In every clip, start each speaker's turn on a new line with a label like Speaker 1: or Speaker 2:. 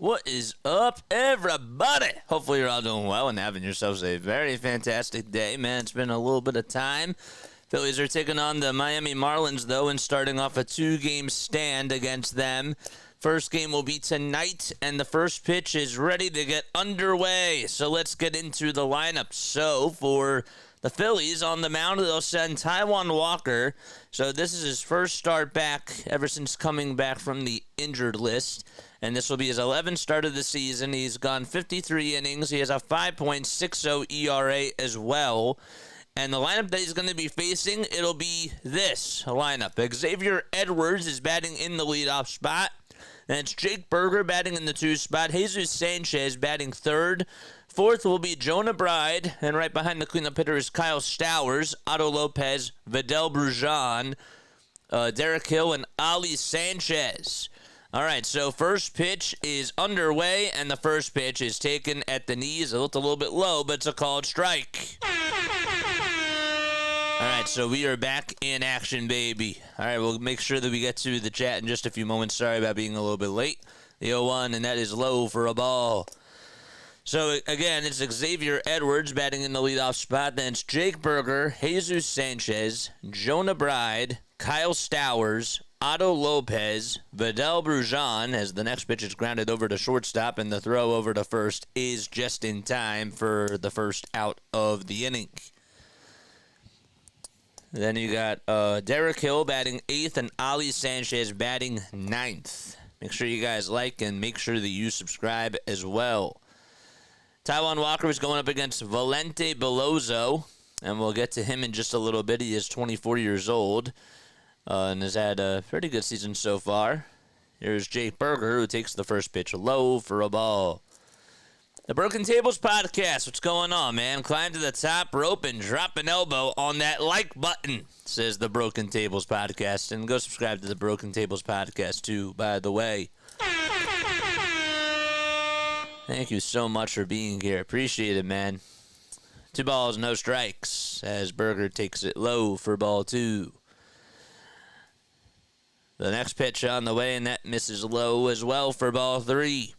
Speaker 1: What is up, everybody? Hopefully you're all doing well and having yourselves a very fantastic day, man. It's been a little bit of time. Phillies are taking on the Miami Marlins, though, and starting off a 2-game stand against them. First game will be tonight, and the first pitch is ready to get underway. So let's get into the lineup. So for the Phillies on the mound, they'll send Taijuan Walker. So this is his first start back ever since coming back from the injured list. And this will be his 11th start of the season. He's gone 53 innings. He has a 5.60 ERA as well. And the lineup that he's going to be facing, it'll be this lineup. Xavier Edwards is batting in the leadoff spot. Then it's Jake Berger batting in the 2 spot. Jesus Sanchez batting 3rd. 4th will be Jonah Bride. And right behind the cleanup hitter is Kyle Stowers, Otto Lopez, Vidal Brujan, Derek Hill, and Ali Sanchez. All right, so first pitch is underway, and the first pitch is taken at the knees. It looked a little bit low, but it's a called strike. All right, so we are back in action, baby. All right, we'll make sure that we get to the chat in just a few moments. Sorry about being a little bit late. The 0-1, and that is low for a ball. So, again, it's Xavier Edwards batting in the leadoff spot. Then it's Jake Berger, Jesus Sanchez, Jonah Bride, Kyle Stowers, Otto Lopez, Vidal Brujan, as the next pitch is grounded over to shortstop, and the throw over to first is just in time for the first out of the inning. Then you got Derek Hill batting 8th and Ali Sanchez batting 9th. Make sure you guys like and make sure that you subscribe as well. Taijuan Walker is going up against Valente Bellozo, and we'll get to him in just a little bit. He is 24 years old and has had a pretty good season so far. Here's Jake Berger, who takes the first pitch low for a ball. The Broken Tables Podcast, what's going on, man? Climb to the top rope and drop an elbow on that like button, says the Broken Tables Podcast. And go subscribe to the Broken Tables Podcast, too, by the way. Thank you so much for being here. Appreciate it, man. 2 balls, no strikes, as Berger takes it low for ball 2. The next pitch on the way, and that misses low as well for ball 3.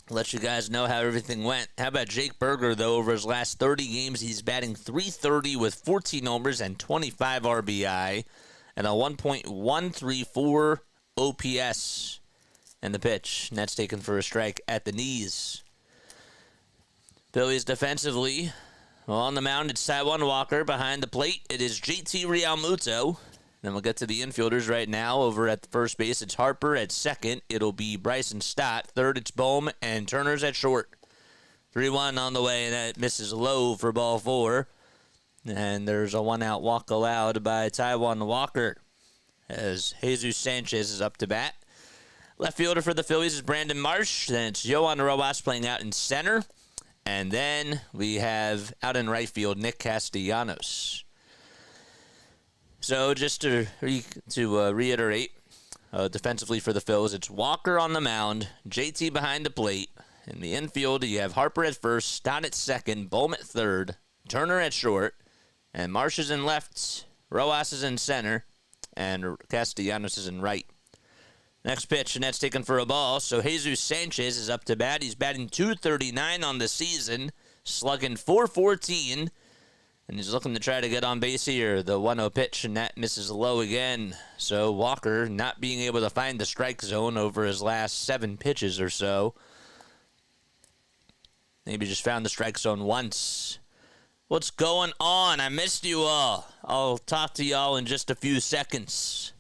Speaker 1: Let you guys know how everything went. How about Jake Berger, though? Over his last 30 games, he's batting .330 with 14 homers and 25 RBI and a 1.134 OPS. And the pitch, and that's taken for a strike at the knees. Phillies defensively, well, on the mound, it's Taijuan Walker. Behind the plate, it is JT Realmuto. Then we'll get to the infielders right now. Over at the first base, it's Harper. At second, it'll be Bryson Stott. Third, it's Bohm, and Turner's at short. 3-1 on the way, and that misses low for ball 4. And there's a 1-out walk allowed by Taijuan Walker as Jesus Sanchez is up to bat. Left fielder for the Phillies is Brandon Marsh. Then it's Yohan Rojas playing out in center. And then we have out in right field, Nick Castellanos. So just to reiterate, defensively for the Phils, it's Walker on the mound, JT behind the plate. In the infield, you have Harper at first, Stott at second, Bohm at third, Turner at short, and Marsh is in left, Rojas is in center, and Castellanos is in right. Next pitch, and that's taken for a ball. So Jesus Sanchez is up to bat. He's batting .239 on the season, slugging .414. And he's looking to try to get on base here. The 1-0 pitch, and that misses low again. So Walker not being able to find the strike zone over his last 7 pitches or so. Maybe just found the strike zone once. What's going on? I missed you all. I'll talk to y'all in just a few seconds.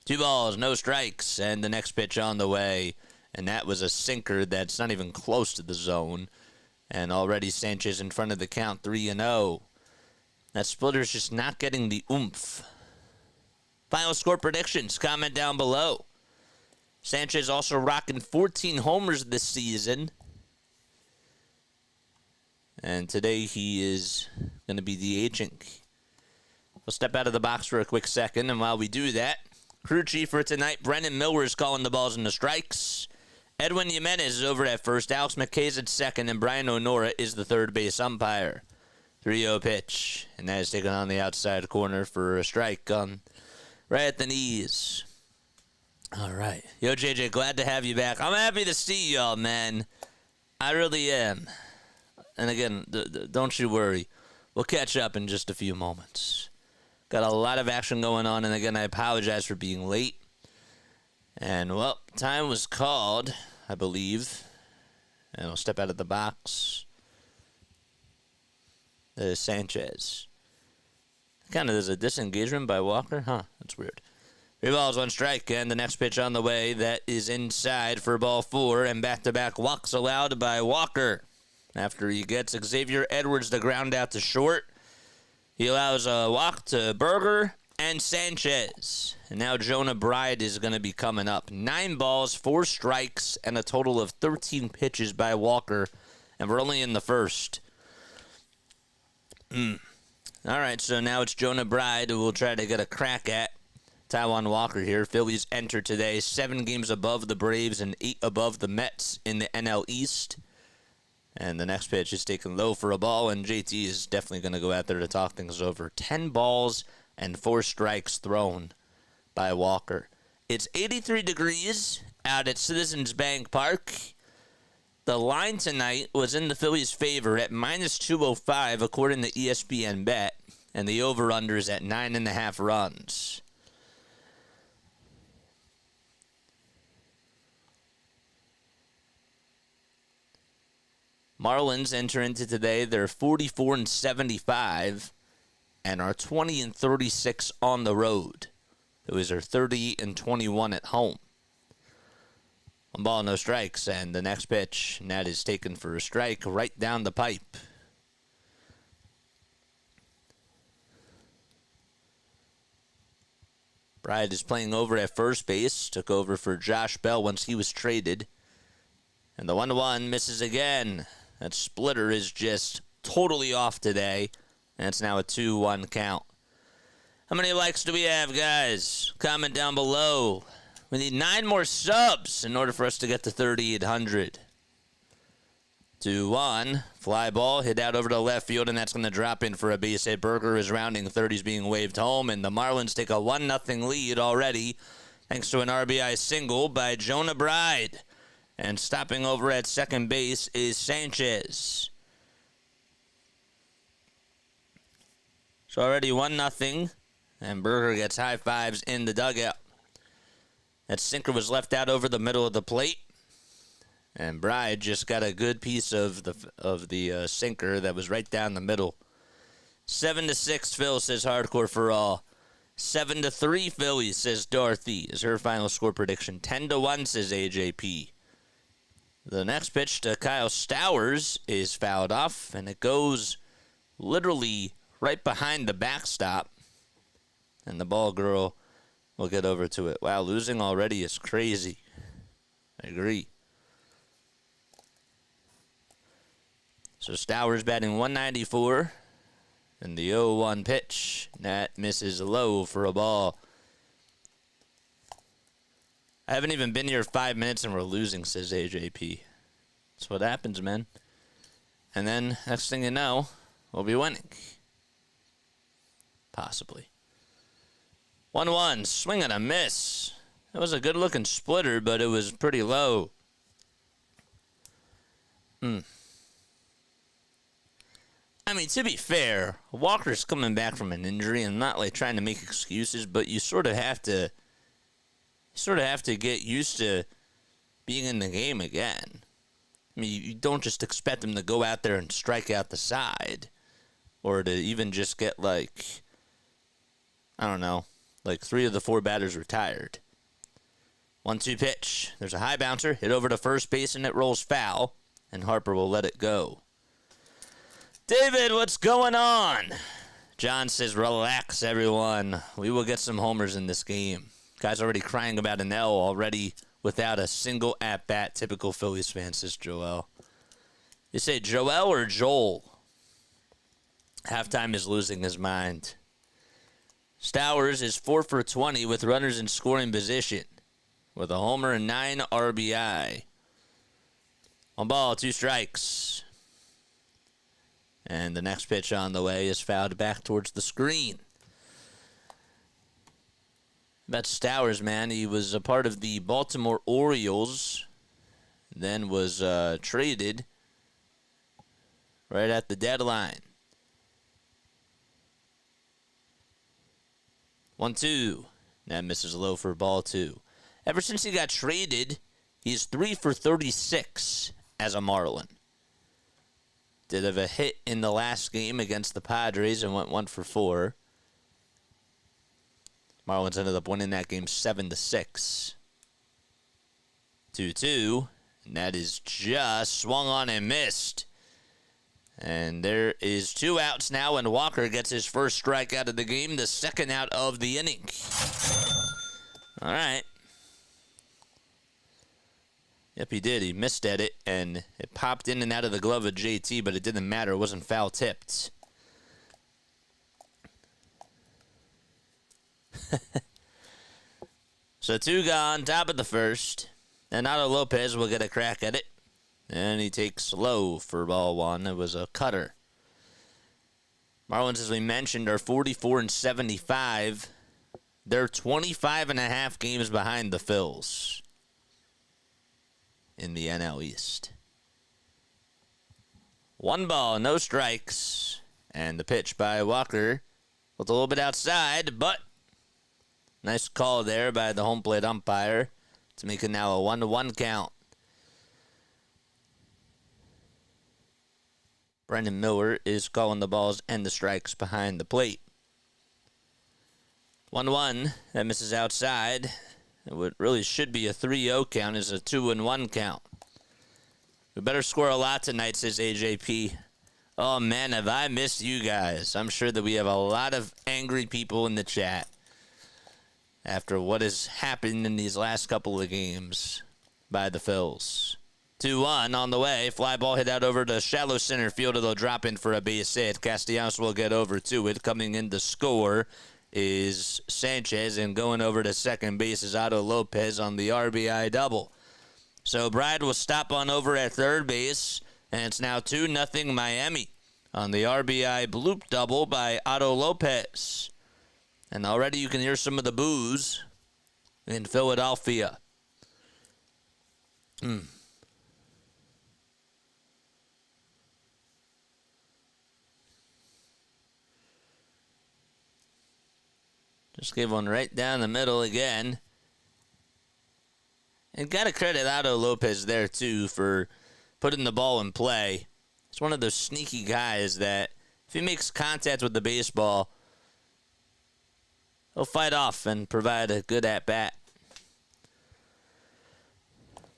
Speaker 1: 2 balls, no strikes, and the next pitch on the way. And that was a sinker that's not even close to the zone. And already Sanchez in front of the count, 3-0. That splitter's just not getting the oomph. Final score predictions, comment down below. Sanchez also rocking 14 homers this season. And today he is going to be DHing. We'll step out of the box for a quick second, and while we do that, crew chief for tonight, Brennan Miller is calling the balls and the strikes. Edwin Jimenez is over at first, Alex McKay's at second, and Brian Onora is the third base umpire. 3-0 pitch, and that is taken on the outside corner for a strike right at the knees. All right. Yo, JJ, glad to have you back. I'm happy to see y'all, man. I really am. And again, don't you worry. We'll catch up in just a few moments. Got a lot of action going on, and again, I apologize for being late. And, well, time was called, I believe. And I'll step out of the box. There's Sanchez. Kind of there's a disengagement by Walker. Huh, that's weird. 3 balls, 1 strike, and the next pitch on the way. That is inside for ball 4, and back-to-back walks allowed by Walker. After he gets Xavier Edwards to ground out to short, he allows a walk to Berger and Sanchez. And now Jonah Bride is going to be coming up. 9 balls, 4 strikes, and a total of 13 pitches by Walker, and we're only in the first. All right, so now it's Jonah Bride who will try to get a crack at Taijuan Walker here. Phillies enter today 7 games above the Braves and 8 above the Mets in the NL East. And the next pitch is taken low for a ball, and JT is definitely going to go out there to talk things over. 10 balls and 4 strikes thrown by Walker. It's 83 degrees out at Citizens Bank Park. The line tonight was in the Phillies' favor at -205 according to ESPN Bet, and the over-under is at 9.5 runs. Marlins enter into today. They're 44-75 and are 20-36 on the road. Phillies are 30-21 at home. 1 ball, no strikes, and the next pitch, and that is taken for a strike right down the pipe. Bride is playing over at first base. Took over for Josh Bell once he was traded. And the 1-1 misses again. That splitter is just totally off today. And it's now a 2-1 count. How many likes do we have, guys? Comment down below. We need 9 more subs in order for us to get to 3,800. 2-1. Fly ball hit out over to left field, and that's going to drop in for a base hit. Berger is rounding third. He's being waved home, and the Marlins take a 1-0 lead already thanks to an RBI single by Jonah Bride. And stopping over at second base is Sanchez. So already 1-0, and Berger gets high fives in the dugout. That sinker was left out over the middle of the plate, and Bride just got a good piece of the sinker that was right down the middle. 7-6 Phil, says Hardcore for All. 7-3 Phillies, says Dorothy, is her final score prediction. 10-1, says AJP. The next pitch to Kyle Stowers is fouled off, and it goes literally right behind the backstop. And the ball girl will get over to it. Wow, losing already is crazy. I agree. So Stowers batting 194. And the 0-1 pitch, that misses low for a ball. I haven't even been here 5 minutes and we're losing, says AJP. That's what happens, man. And then, next thing you know, we'll be winning. Possibly. 1-1, swing and a miss. That was a good-looking splitter, but it was pretty low. I mean, to be fair, Walker's coming back from an injury. I'm not like trying to make excuses, but you sort of have to get used to being in the game again. I mean, you don't just expect him to go out there and strike out the side, or to even just get like, I don't know, like 3 of the 4 batters retired. 1-2 pitch. There's a high bouncer hit over to first base and it rolls foul, and Harper will let it go. David, what's going on? John says, relax, everyone. We will get some homers in this game. Guy's already crying about an L already without a single at-bat. Typical Phillies fan, says Joel. You say Joel or Joel? Halftime is losing his mind. Stowers is 4 for 20 with runners in scoring position, with a homer and 9 RBI. 1 ball, 2 strikes. And the next pitch on the way is fouled back towards the screen. About Stowers, man. He was a part of the Baltimore Orioles, then was traded right at the deadline. 1-2. That misses low for ball 2. Ever since he got traded, he's 3 for 36 as a Marlin. Did have a hit in the last game against the Padres and went 1 for 4. Marlins ended up winning that game 7-6. 2-2. And that is just swung on and missed. And there is 2 outs now, and Walker gets his first strikeout of the game, the second out of the inning. All right. Yep, he did. He missed at it, and it popped in and out of the glove of JT, but it didn't matter. It wasn't foul tipped. So 2 gone, top of the first. And Otto Lopez will get a crack at it. And he takes low for ball 1. It was a cutter. Marlins, as we mentioned, are 44-75. They're 25.5 games behind the Phils in the NL East. 1 ball, no strikes. And the pitch by Walker was a little bit outside, but nice call there by the home plate umpire to make it now a 1-1 count. Brendan Miller is calling the balls and the strikes behind the plate. 1-1. That misses outside. What really should be a 3-0 count is a 2-1 count. We better score a lot tonight, says AJP. Oh, man, have I missed you guys. I'm sure that we have a lot of angry people in the chat after what has happened in these last couple of games by the Phils. 2-1 on the way. Fly ball hit out over to shallow center field. It'll drop in for a base hit. Castellanos will get over to it. Coming in to score is Sanchez, and going over to second base is Otto Lopez on the RBI double. So Bride will stop on over at third base, and it's now 2-0 Miami on the RBI bloop double by Otto Lopez. And already you can hear some of the boos in Philadelphia. Just gave one right down the middle again. And got to credit Otto Lopez there, too, for putting the ball in play. He's one of those sneaky guys that if he makes contact with the baseball, he'll fight off and provide a good at-bat.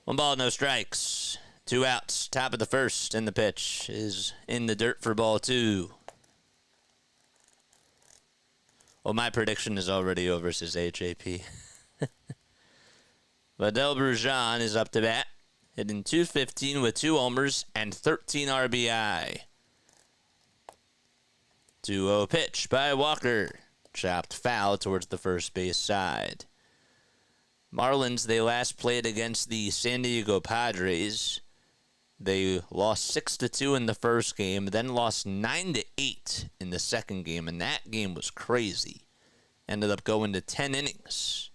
Speaker 1: 1 ball, no strikes. 2 outs. Top of the first, and the pitch is in the dirt for ball 2. Well, my prediction is already over, says AJP. Vidal Brujan is up to bat, hitting .215 with 2 homers and 13 RBI. 2-0 pitch by Walker. Chopped foul towards the first base side. Marlins, they last played against the San Diego Padres. They lost 6-2 in the first game, then lost 9-8 in the second game, and that game was crazy. Ended up going to 10 innings.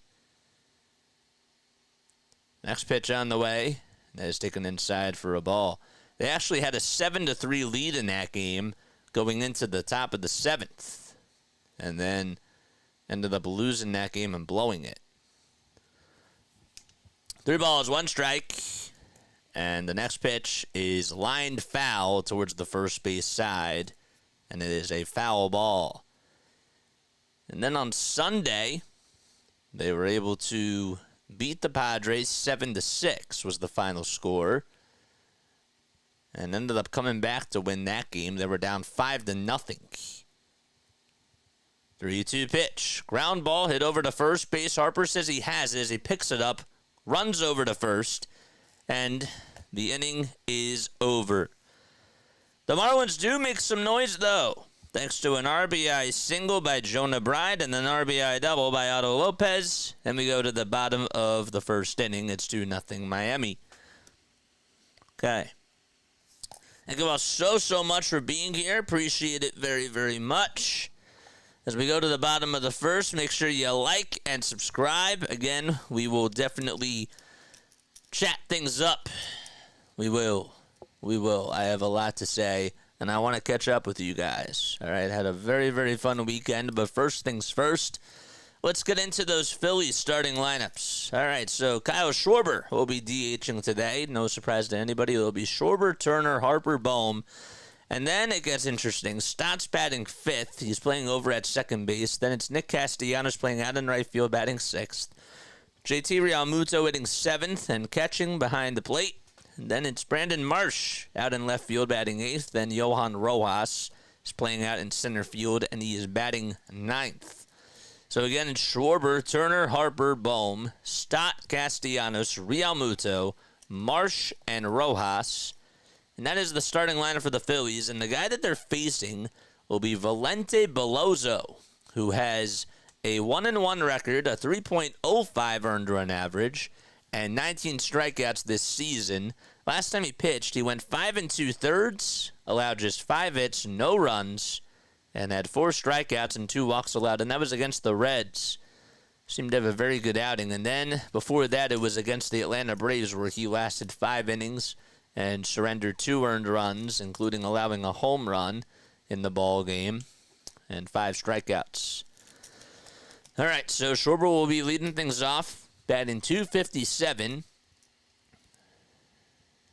Speaker 1: Next pitch on the way. That is taken inside for a ball. They actually had a 7-3 lead in that game going into the top of the 7th, and then ended up losing that game and blowing it. 3 balls, 1 strike. And the next pitch is lined foul towards the first base side, and it is a foul ball. And then on Sunday, they were able to beat the Padres 7-6 was the final score, and ended up coming back to win that game. They were down 5-0. 3-2 pitch. Ground ball hit over to first base. Harper says he has it as he picks it up, runs over to first, and the inning is over. The Marlins do make some noise, though, thanks to an RBI single by Jonah Bride and an RBI double by Otto Lopez. And we go to the bottom of the first inning. It's 2-0 Miami. Okay. Thank you all so much for being here. Appreciate it very, very much. As we go to the bottom of the first, make sure you like and subscribe. Again, we will definitely chat things up. We will. I have a lot to say, and I want to catch up with you guys. All right, had a very, very fun weekend, but first things first, let's get into those Phillies starting lineups. All right, so Kyle Schwarber will be DHing today. No surprise to anybody. It'll be Schwarber, Turner, Harper, Bohm. And then it gets interesting. Stott's batting fifth. He's playing over at second base. Then it's Nick Castellanos playing out in right field, batting sixth. JT Realmuto hitting seventh and catching behind the plate. And then it's Brandon Marsh out in left field, batting eighth. Then Johan Rojas is playing out in center field, and he is batting ninth. So again, it's Schwarber, Turner, Harper, Bohm, Stott, Castellanos, Realmuto, Marsh, and Rojas. And that is the starting lineup for the Phillies. And the guy that they're facing will be Valente Bellozo, who has a 1-1 record, a 3.05 earned run average, and 19 strikeouts this season. Last time he pitched, he went 5 2/3, allowed just 5 hits, no runs, and had 4 strikeouts and 2 walks allowed. And that was against the Reds. Seemed to have a very good outing. And then before that, it was against the Atlanta Braves, where he lasted 5 innings and surrendered 2 earned runs, including allowing a home run in the ball game, and 5 strikeouts. All right, so Schwarber will be leading things off, batting .257,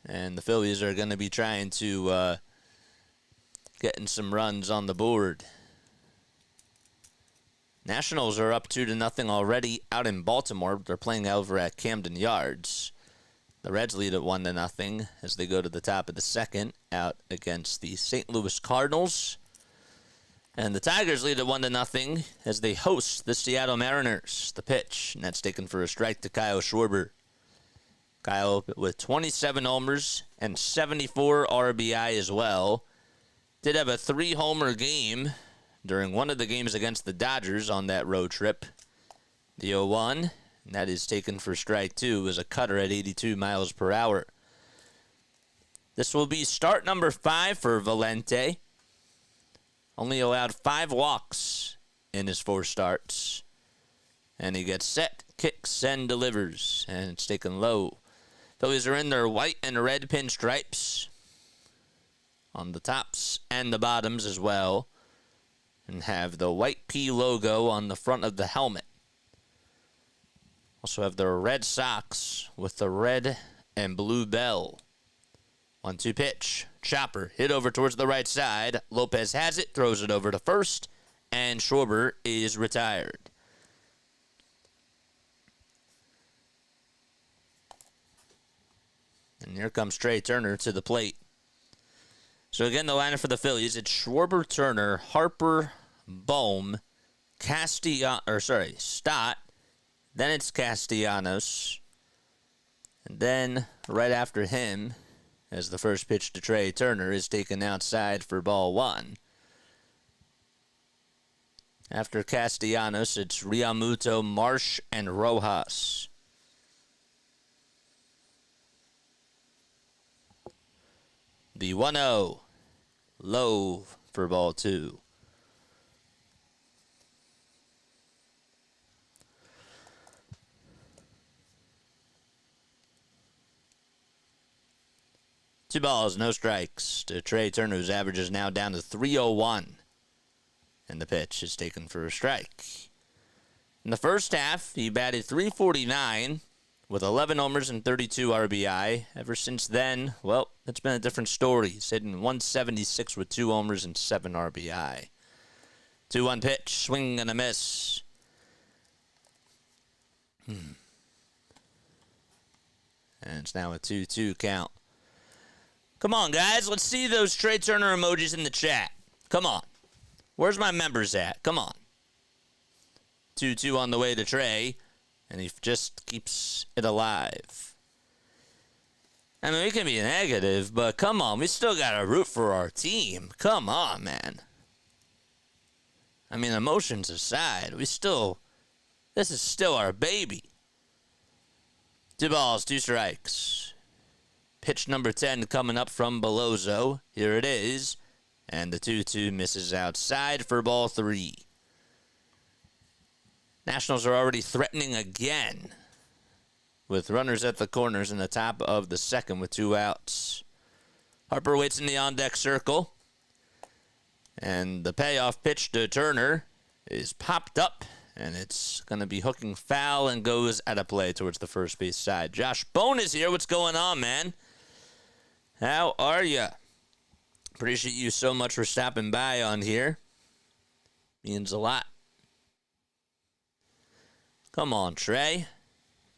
Speaker 1: and the Phillies are going to be trying to getting some runs on the board. Nationals are up 2-0 already out in Baltimore. They're playing over at Camden Yards. The Reds lead at 1-0 as they go to the top of the second out against the St. Louis Cardinals. And the Tigers lead at 1-0 as they host the Seattle Mariners. The pitch, and that's taken for a strike to Kyle Schwarber. Kyle with 27 homers and 74 RBI as well. Did have a 3-homer game during one of the games against the Dodgers on that road trip. The 0-1. And that is taken for strike 2 as a cutter at 82 miles per hour. This will be start number 5 for Valente. Only allowed 5 walks in his 4 starts. And he gets set, kicks, and delivers. And it's taken low. Phillies are in their white and red pinstripes on the tops and the bottoms as well. And have the white P logo on the front of the helmet. Also have the red socks with the red and blue bell. 1-2 pitch. Chopper hit over towards the right side. Lopez has it, throws it over to first, and Schwarber is retired. And here comes Trey Turner to the plate. So again, the lineup for the Phillies, it's Schwarber, Turner, Harper, Bohm, Stott. Then it's Castellanos. And then, right after him, as the first pitch to Trey Turner is taken outside for ball 1. After Castellanos, it's Realmuto, Marsh, and Rojas. The 1-0. Low for ball 2. Two balls, no strikes to Trey Turner, whose average is now down to 301. And the pitch is taken for a strike. In the first half, he batted .349 with 11 homers and 32 RBI. Ever since then, well, it's been a different story. He's hitting .176 with 2 homers and 7 RBI. 2-1 pitch, swing and a miss. And it's now a 2-2 count. Come on, guys. Let's see those Trey Turner emojis in the chat. Come on. Where's my members at? Come on. 2-2 on the way to Trey, and he just keeps it alive. I mean, we can be negative, but come on. We still got to root for our team. Come on, man. I mean, emotions aside, this is still our baby. 2 balls, 2 strikes. Pitch number 10 coming up from Bellozo. Here it is. And the 2-2 misses outside for ball 3. Nationals are already threatening again with runners at the corners in the top of the second with 2 outs. Harper waits in the on-deck circle. And the payoff pitch to Turner is popped up. And it's going to be hooking foul and goes out of play towards the first base side. Josh Bone is here. What's going on, man? How are you? Appreciate you so much for stopping by on here. Means a lot. Come on, Trey.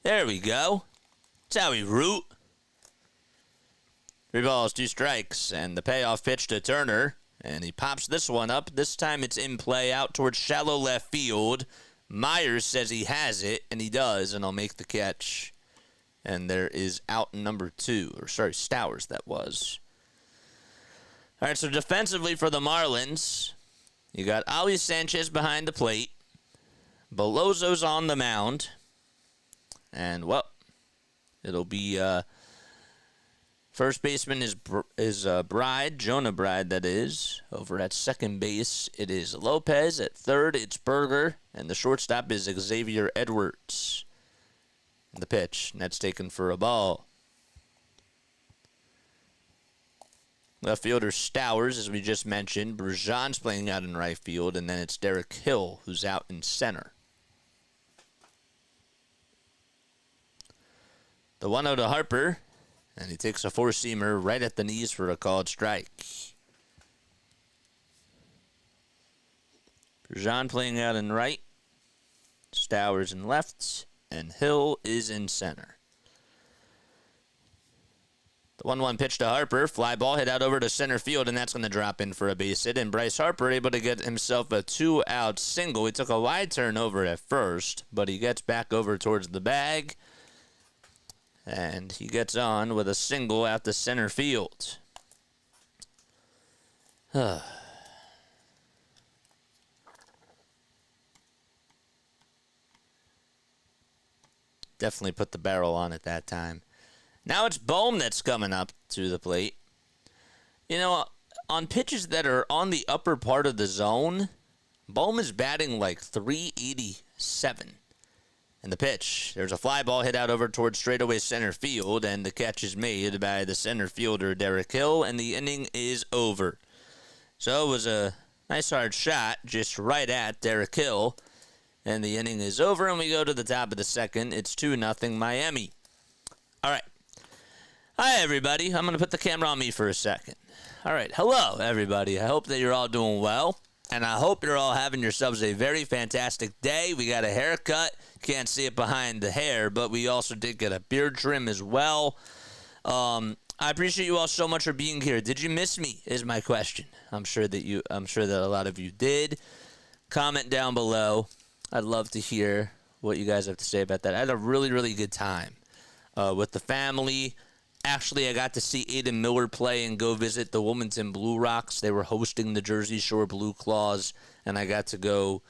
Speaker 1: There we go. That's how we root. 3 balls, 2 strikes, and the payoff pitch to Turner. And he pops this one up. This time it's in play out towards shallow left field. Myers says he has it, and he does, and I'll make the catch. And there is out number 2. Or, sorry, Stowers that was. All right, so defensively for the Marlins, you got Ali Sanchez behind the plate. Bellozo's on the mound. And, well, it'll be first baseman is Bride, Jonah Bride, that is. Over at second base, it is Lopez. At third, it's Berger. And the shortstop is Xavier Edwards. The pitch, and that's taken for a ball. Left fielder Stowers, as we just mentioned. Brujan's playing out in right field, and then it's Derek Hill, who's out in center. The 1-0 to Harper, and he takes a 4-seamer right at the knees for a called strike. Brujan playing out in right. Stowers in left, and Hill is in center. The 1-1 pitch to Harper. Fly ball hit out over to center field, and that's going to drop in for a base hit. And Bryce Harper able to get himself a 2-out single. He took a wide turn over at first, but he gets back over towards the bag. And he gets on with a single out to center field. Definitely put the barrel on at that time. Now it's Bohm that's coming up to the plate. You know, on pitches that are on the upper part of the zone, Bohm is batting like 387. And the pitch, there's a fly ball hit out over towards straightaway center field, and the catch is made by the center fielder, Derek Hill, and the inning is over. So it was a nice hard shot just right at Derek Hill, and the inning is over, and we go to the top of the second. It's 2-0 Miami. All right. Hi, everybody. I'm going to put the camera on me for a second. All right. Hello, everybody. I hope that you're all doing well, and I hope you're all having yourselves a very fantastic day. We got a haircut. Can't see it behind the hair, but we also did get a beard trim as well. I appreciate you all so much for being here. Did you miss me is my question. I'm sure that a lot of you did. Comment down below. I'd love to hear what you guys have to say about that. I had a really, really good time with the family. Actually, I got to see Aiden Miller play and go visit the Wilmington Blue Rocks. They were hosting the Jersey Shore Blue Claws, and I got to go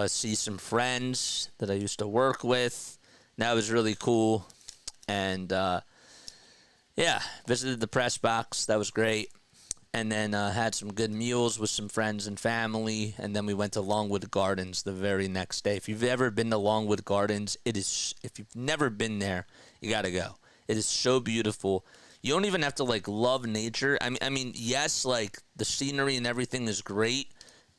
Speaker 1: see some friends that I used to work with. That was really cool. And, yeah, visited the press box. That was great. And then had some good meals with some friends and family. And then we went to Longwood Gardens the very next day. If you've ever been to Longwood Gardens, if you've never been there, you got to go. It is so beautiful. You don't even have to, like, love nature. I mean, yes, like, the scenery and everything is great.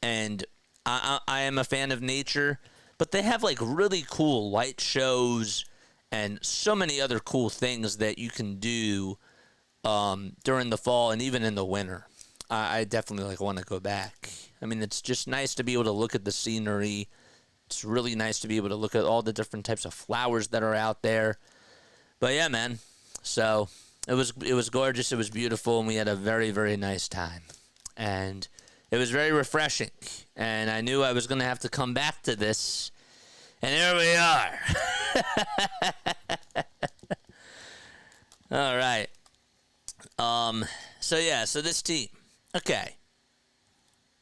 Speaker 1: And I am a fan of nature. But they have, like, really cool light shows and so many other cool things that you can do during the fall and even in the winter. I definitely, like, want to go back. I mean, it's just nice to be able to look at the scenery. It's really nice to be able to look at all the different types of flowers that are out there. But yeah, man. So it was gorgeous. It was beautiful, and we had a very, very nice time. And it was very refreshing. And I knew I was going to have to come back to this. And here we are. All right. So this team, okay.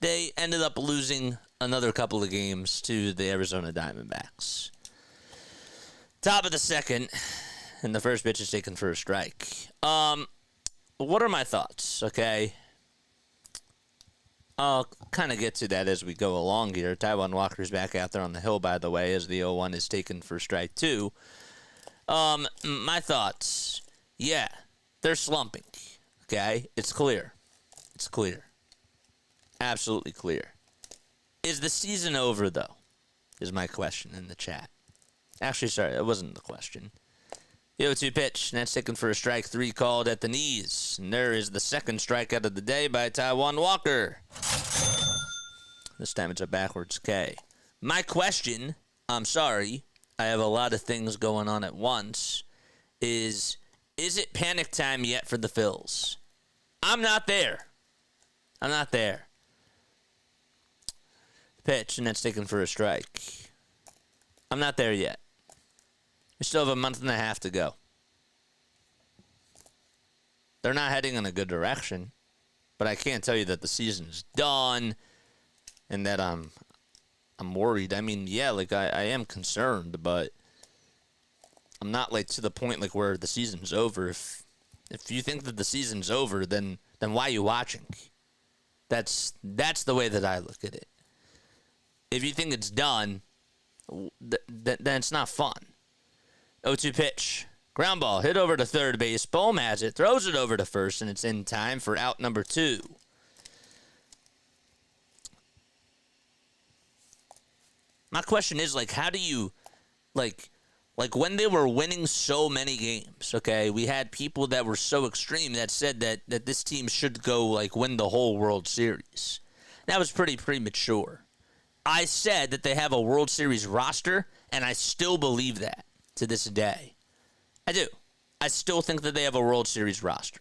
Speaker 1: They ended up losing another couple of games to the Arizona Diamondbacks. Top of the second. And the first pitch is taken for a strike. What are my thoughts, okay? I'll kind of get to that as we go along here. Taijuan Walker's back out there on the hill, by the way, as the 0-1 is taken for strike 2. My thoughts. Yeah, they're slumping. Okay? It's clear. It's clear. Absolutely clear. Is the season over, though? Is my question in the chat. Actually, sorry, that wasn't the question. The 0-2 pitch, and that's taken for a strike 3 called at the knees. And there is the second strikeout of the day by Taijuan Walker. This time it's a backwards K. My question, I'm sorry, I have a lot of things going on at once, is it panic time yet for the Phils? I'm not there. I'm not there. Pitch, and that's taken for a strike. I'm not there yet. We still have a month and a half to go. They're not heading in a good direction, but I can't tell you that the season's done and that I'm worried. I mean, yeah, like I am concerned, but I'm not like to the point like where the season's over. If you think that the season's over, then why are you watching? That's the way that I look at it. If you think it's done, then it's not fun. 0-2 pitch. Ground ball hit over to third base. Bohm has it. Throws it over to first, and it's in time for out number 2. My question is, like, how do you, like when they were winning so many games, okay, we had people that were so extreme that said that this team should go, like, win the whole World Series. That was pretty premature. I said that they have a World Series roster, and I still believe that to this day. I do. I still think that they have a World Series roster.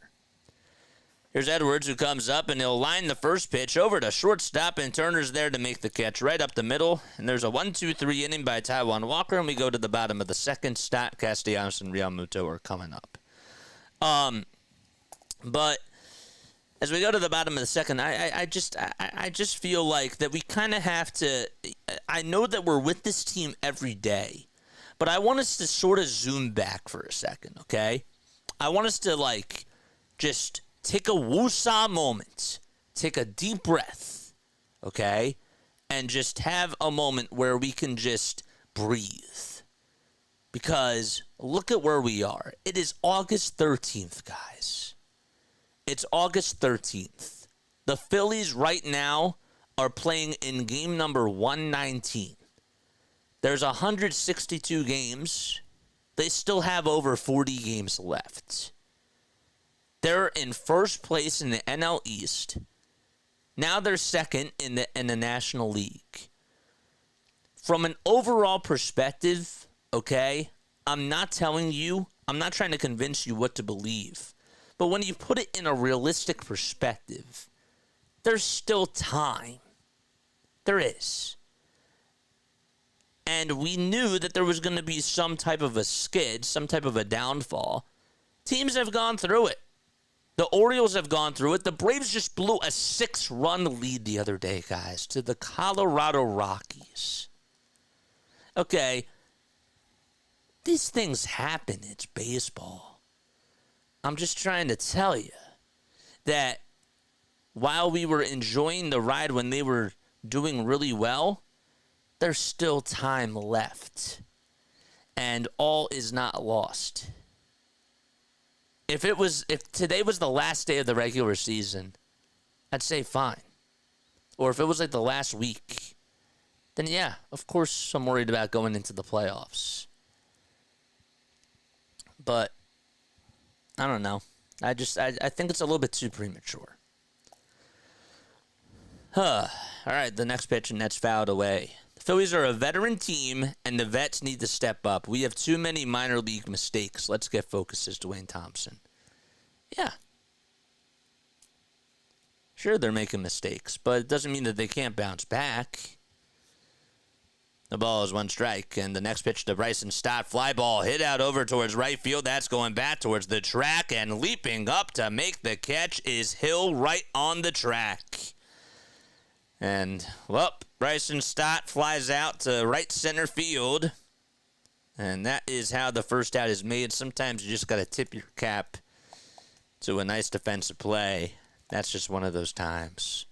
Speaker 1: Here's Edwards, who comes up, and he'll line the first pitch over to shortstop, and Turner's there to make the catch right up the middle. And there's a 1-2-3 inning by Taijuan Walker, and we go to the bottom of the second. Stott, Castellanos, and Realmuto are coming up. But as we go to the bottom of the second, I just feel like that we kind of have to. I know that we're with this team every day, but I want us to sort of zoom back for a second, okay? I want us to, like, just take a woosah moment, take a deep breath, okay, and just have a moment where we can just breathe. Because look at where we are. It is August 13th, guys. It's August 13th. The Phillies right now are playing in game number 119. There's 162 games. They still have over 40 games left. They're in first place in the NL East. Now they're second in the National League. From an overall perspective, okay, I'm not telling you, I'm not trying to convince you what to believe. But when you put it in a realistic perspective, there's still time. There is. And we knew that there was going to be some type of a skid, some type of a downfall. Teams have gone through it. The Orioles have gone through it. The Braves just blew a 6-run lead the other day, guys, to the Colorado Rockies. Okay, these things happen. It's baseball. I'm just trying to tell you that while we were enjoying the ride when they were doing really well, there's still time left. And all is not lost. If today was the last day of the regular season, I'd say fine. Or if it was like the last week, then yeah, of course I'm worried about going into the playoffs. But I don't know. I think it's a little bit too premature. All right, the next pitch, and that's fouled away. The Phillies are a veteran team, and the vets need to step up. We have too many minor league mistakes. Let's get focused, says Dwayne Thompson. Yeah. Sure, they're making mistakes, but it doesn't mean that they can't bounce back. The ball is 1 strike, and the next pitch to Bryson Stott. Fly ball hit out over towards right field. That's going back towards the track, and leaping up to make the catch is Hill right on the track. And, well, Bryson Stott flies out to right center field, and that is how the first out is made. Sometimes you just got to tip your cap to a nice defensive play. That's just one of those times.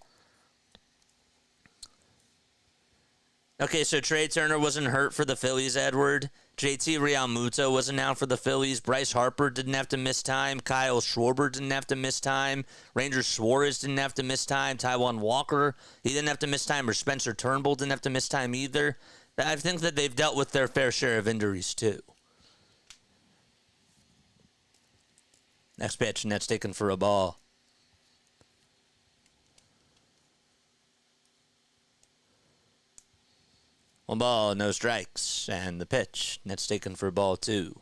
Speaker 1: Okay, so Trey Turner wasn't hurt for the Phillies, Edward. JT Realmuto wasn't out for the Phillies. Bryce Harper didn't have to miss time. Kyle Schwarber didn't have to miss time. Ranger Suarez didn't have to miss time. Taijuan Walker, he didn't have to miss time. Or Spencer Turnbull didn't have to miss time either. I think that they've dealt with their fair share of injuries, too. Next pitch, and that's taken for a ball. One ball, no strikes, and the pitch. That's taken for ball 2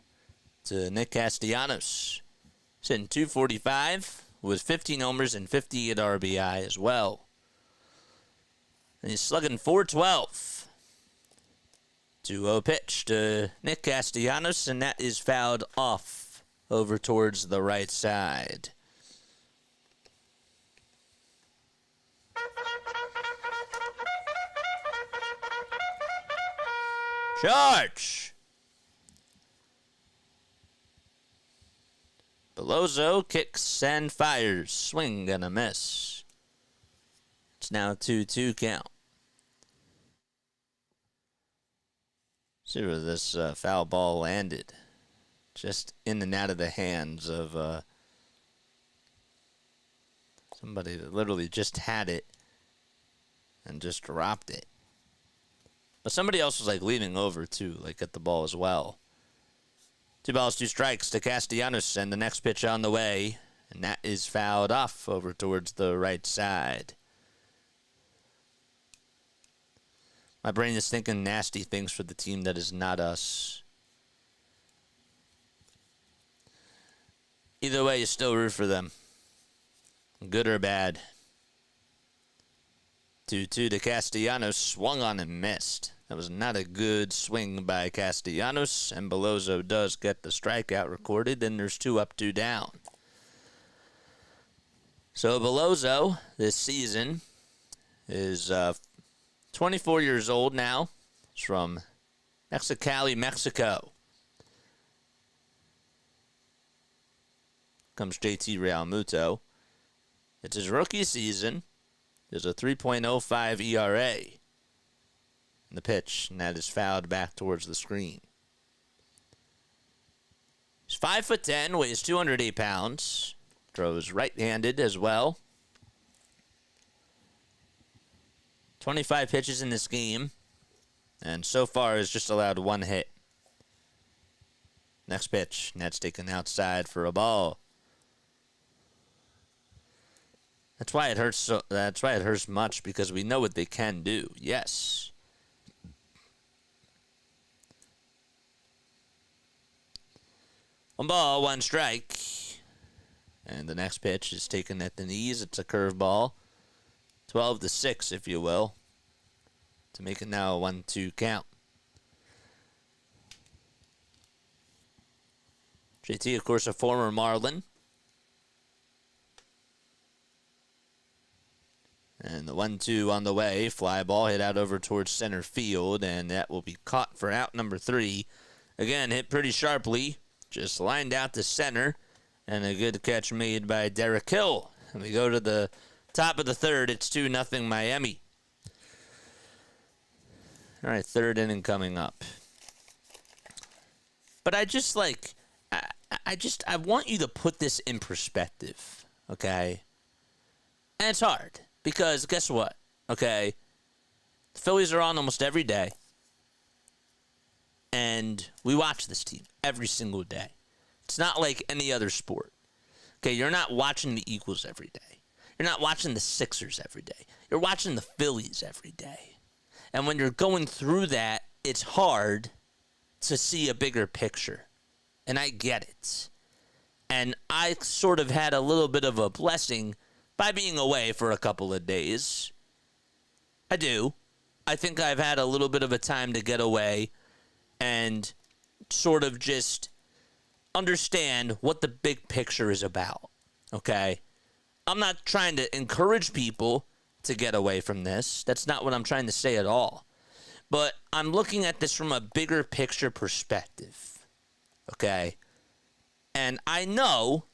Speaker 1: to Nick Castellanos. He's hitting .245 with 15 homers and 58 RBI as well. And he's slugging .412. 2-0 pitch to Nick Castellanos, and that is fouled off over towards the right side. Charge! Bellozo kicks and fires. Swing and a miss. It's now 2-2 count. See where this foul ball landed. Just in and out of the hands of somebody that literally just had it and just dropped it. But somebody else was like leaning over too, like at the ball as well. 2 balls, 2 strikes to Castellanos, and the next pitch on the way, and that is fouled off over towards the right side. My brain is thinking nasty things for the team that is not us. Either way, you still root for them. Good or bad. 2-2 to Castellanos. Swung on and missed. That was not a good swing by Castellanos. And Bellozo does get the strikeout recorded. Then there's 2 up, 2 down. So Bellozo this season is 24 years old now. He's from Mexicali, Mexico. Comes JT Realmuto. It's his rookie season. There's a 3.05 ERA in the pitch, and that is fouled back towards the screen. He's 5'10", weighs 208 pounds. Throws right-handed as well. 25 pitches in this game, and so far has just allowed 1 hit. Next pitch, and that's taken outside for a ball. That's why it hurts. That's why it hurts much, because we know what they can do. Yes. One ball, 1 strike. And the next pitch is taken at the knees. It's a curveball. 12-6, if you will, to make it now a 1-2 count. JT, of course, a former Marlin. And the 1-2 on the way. Fly ball hit out over towards center field, and that will be caught for out number 3. Again, hit pretty sharply. Just lined out to center. And a good catch made by Derek Hill. And we go to the top of the 3rd. It's 2-0 Miami. All right, 3rd inning coming up. But I just like, I want you to put this in perspective, okay? And it's hard. Because guess what? Okay, the Phillies are on almost every day, and we watch this team every single day. It's not like any other sport. Okay, you're not watching the Eagles every day. You're not watching the Sixers every day. You're watching the Phillies every day. And when you're going through that, it's hard to see a bigger picture. And I get it. And I sort of had a little bit of a blessing by being away for a couple of days. I do. I think I've had a little bit of a time to get away and sort of just understand what the big picture is about, okay? I'm not trying to encourage people to get away from this. That's not what I'm trying to say at all. But I'm looking at this from a bigger picture perspective, okay? And I know,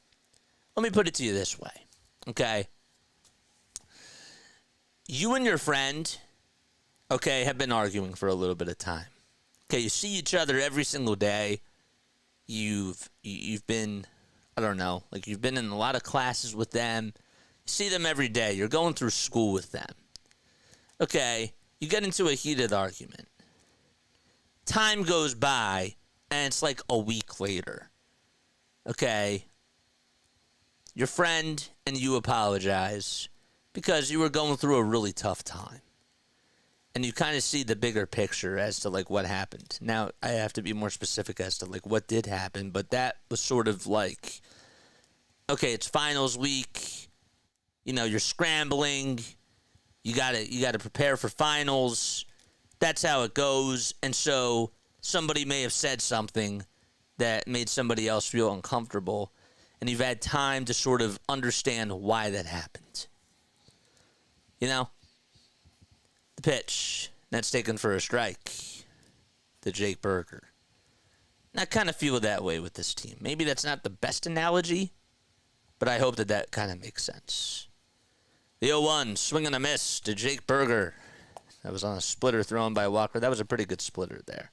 Speaker 1: let me put it to you this way, okay? You and your friend, okay, have been arguing for a little bit of time. Okay, you see each other every single day. You've been, I don't know, like you've been in a lot of classes with them. You see them every day. You're going through school with them. Okay, you get into a heated argument. Time goes by, and it's like a week later. Okay, your friend and you apologize because you were going through a really tough time. And you kind of see the bigger picture as to, like, what happened. Now, I have to be more specific as to, like, what did happen. But that was sort of like, okay, it's finals week. You know, you're scrambling. You gotta prepare for finals. That's how it goes. And so somebody may have said something that made somebody else feel uncomfortable. And you've had time to sort of understand why that happened. You know? The pitch. That's taken for a strike. The Jake Burger. And I kind of feel that way with this team. Maybe that's not the best analogy, but I hope that kind of makes sense. The 0-1, swing and a miss to Jake Burger. That was on a splitter thrown by Walker. That was a pretty good splitter there.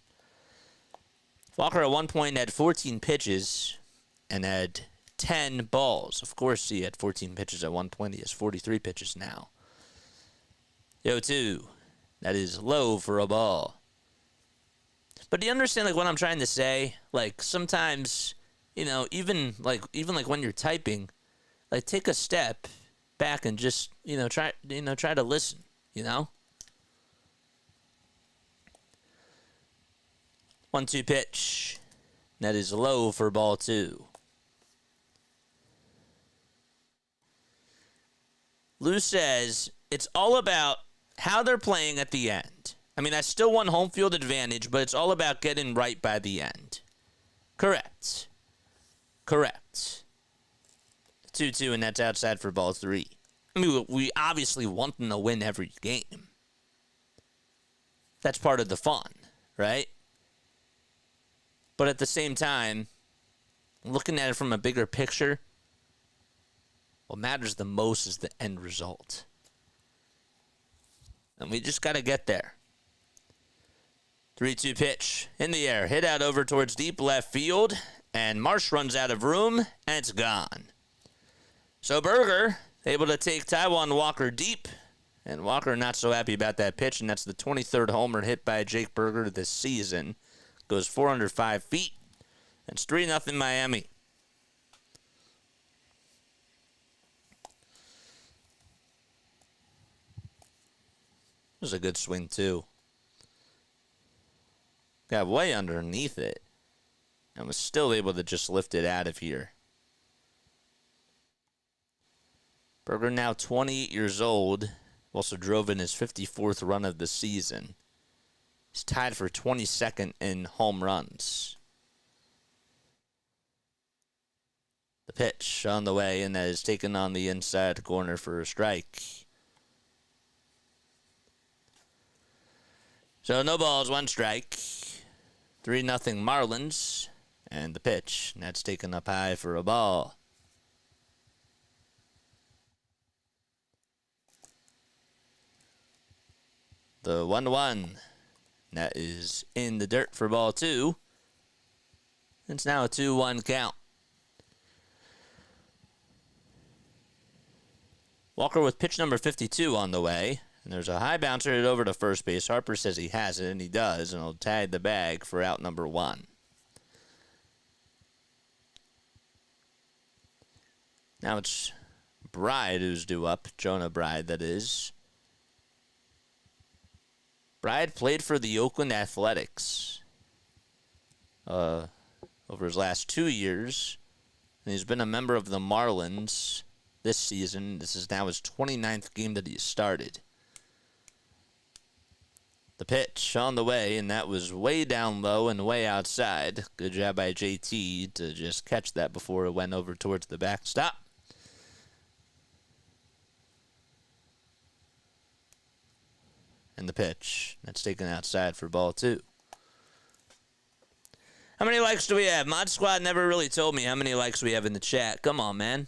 Speaker 1: Walker at one point had 14 pitches and had 10 balls. Of course, he had 14 pitches at one point. He has 43 pitches now. 0-2. That is low for a ball. But do you understand, like, what I'm trying to say? Like, sometimes, you know, even like when you're typing, like, take a step back and just, try to listen, you know? 1-2 pitch. That is low for ball 2. Lou says it's all about how they're playing at the end. I mean, I still want home field advantage, but it's all about getting right by the end. Correct. 2-2, and that's outside for ball 3. I mean, we obviously want them to win every game. That's part of the fun, right? But at the same time, looking at it from a bigger picture, what matters the most is the end result. And we just got to get there. 3-2 pitch in the air. Hit out over towards deep left field. And Marsh runs out of room. And it's gone. So Burger able to take Taijuan Walker deep. And Walker not so happy about that pitch. And that's the 23rd homer hit by Jake Burger this season. Goes 405 feet. It's 3-0 Miami. It was a good swing, too. Got way underneath it. And was still able to just lift it out of here. Burger now 28 years old. Also drove in his 54th run of the season. He's tied for 22nd in home runs. The pitch on the way, and that is taken on the inside corner for a strike. So no balls, 1 strike. 3-0 Marlins. And the pitch. And that's taken up high for a ball. The 1-1. That is in the dirt for ball 2. It's now a 2-1 count. Walker with pitch number 52 on the way. And there's a high bouncer hit over to first base. Harper says he has it, and he does, and he'll tag the bag for out number 1. Now it's Bride who's due up. Jonah Bride, that is. Bride played for the Oakland Athletics over his last 2 years, and he's been a member of the Marlins this season. This is now his 29th game that he started. The pitch on the way, and that was way down low and way outside. Good job by JT to just catch that before it went over towards the backstop. And the pitch. That's taken outside for ball 2. How many likes do we have? Mod Squad never really told me how many likes we have in the chat. Come on, man.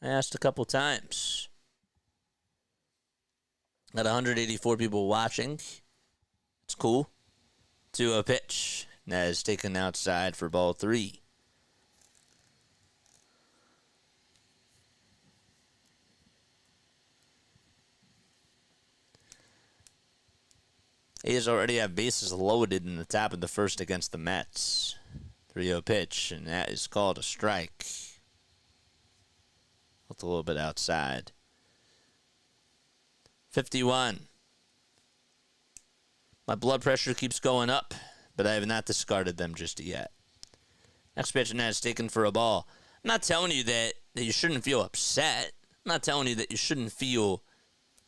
Speaker 1: I asked a couple times. Got 184 people watching. It's cool. 2-0 pitch. That is taken outside for ball 3. A's already have bases loaded in the top of the first against the Mets. 3-0 pitch, and that is called a strike. Looked a little bit outside. 51. My blood pressure keeps going up, but I have not discarded them just yet. Next pitch, and that is taken for a ball. I'm not telling you that you shouldn't feel upset. I'm not telling you that you shouldn't feel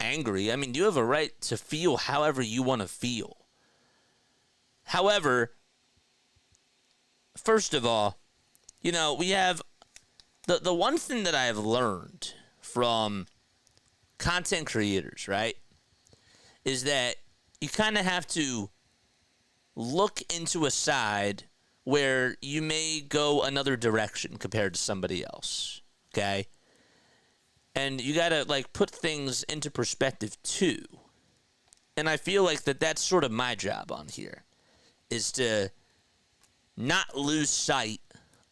Speaker 1: angry. I mean, you have a right to feel however you want to feel. However, first of all, you know, we have the one thing that I have learned from content creators, right, is that you kind of have to look into a side where you may go another direction compared to somebody else, okay? And you got to, like, put things into perspective, too. And I feel like that's sort of my job on here, is to not lose sight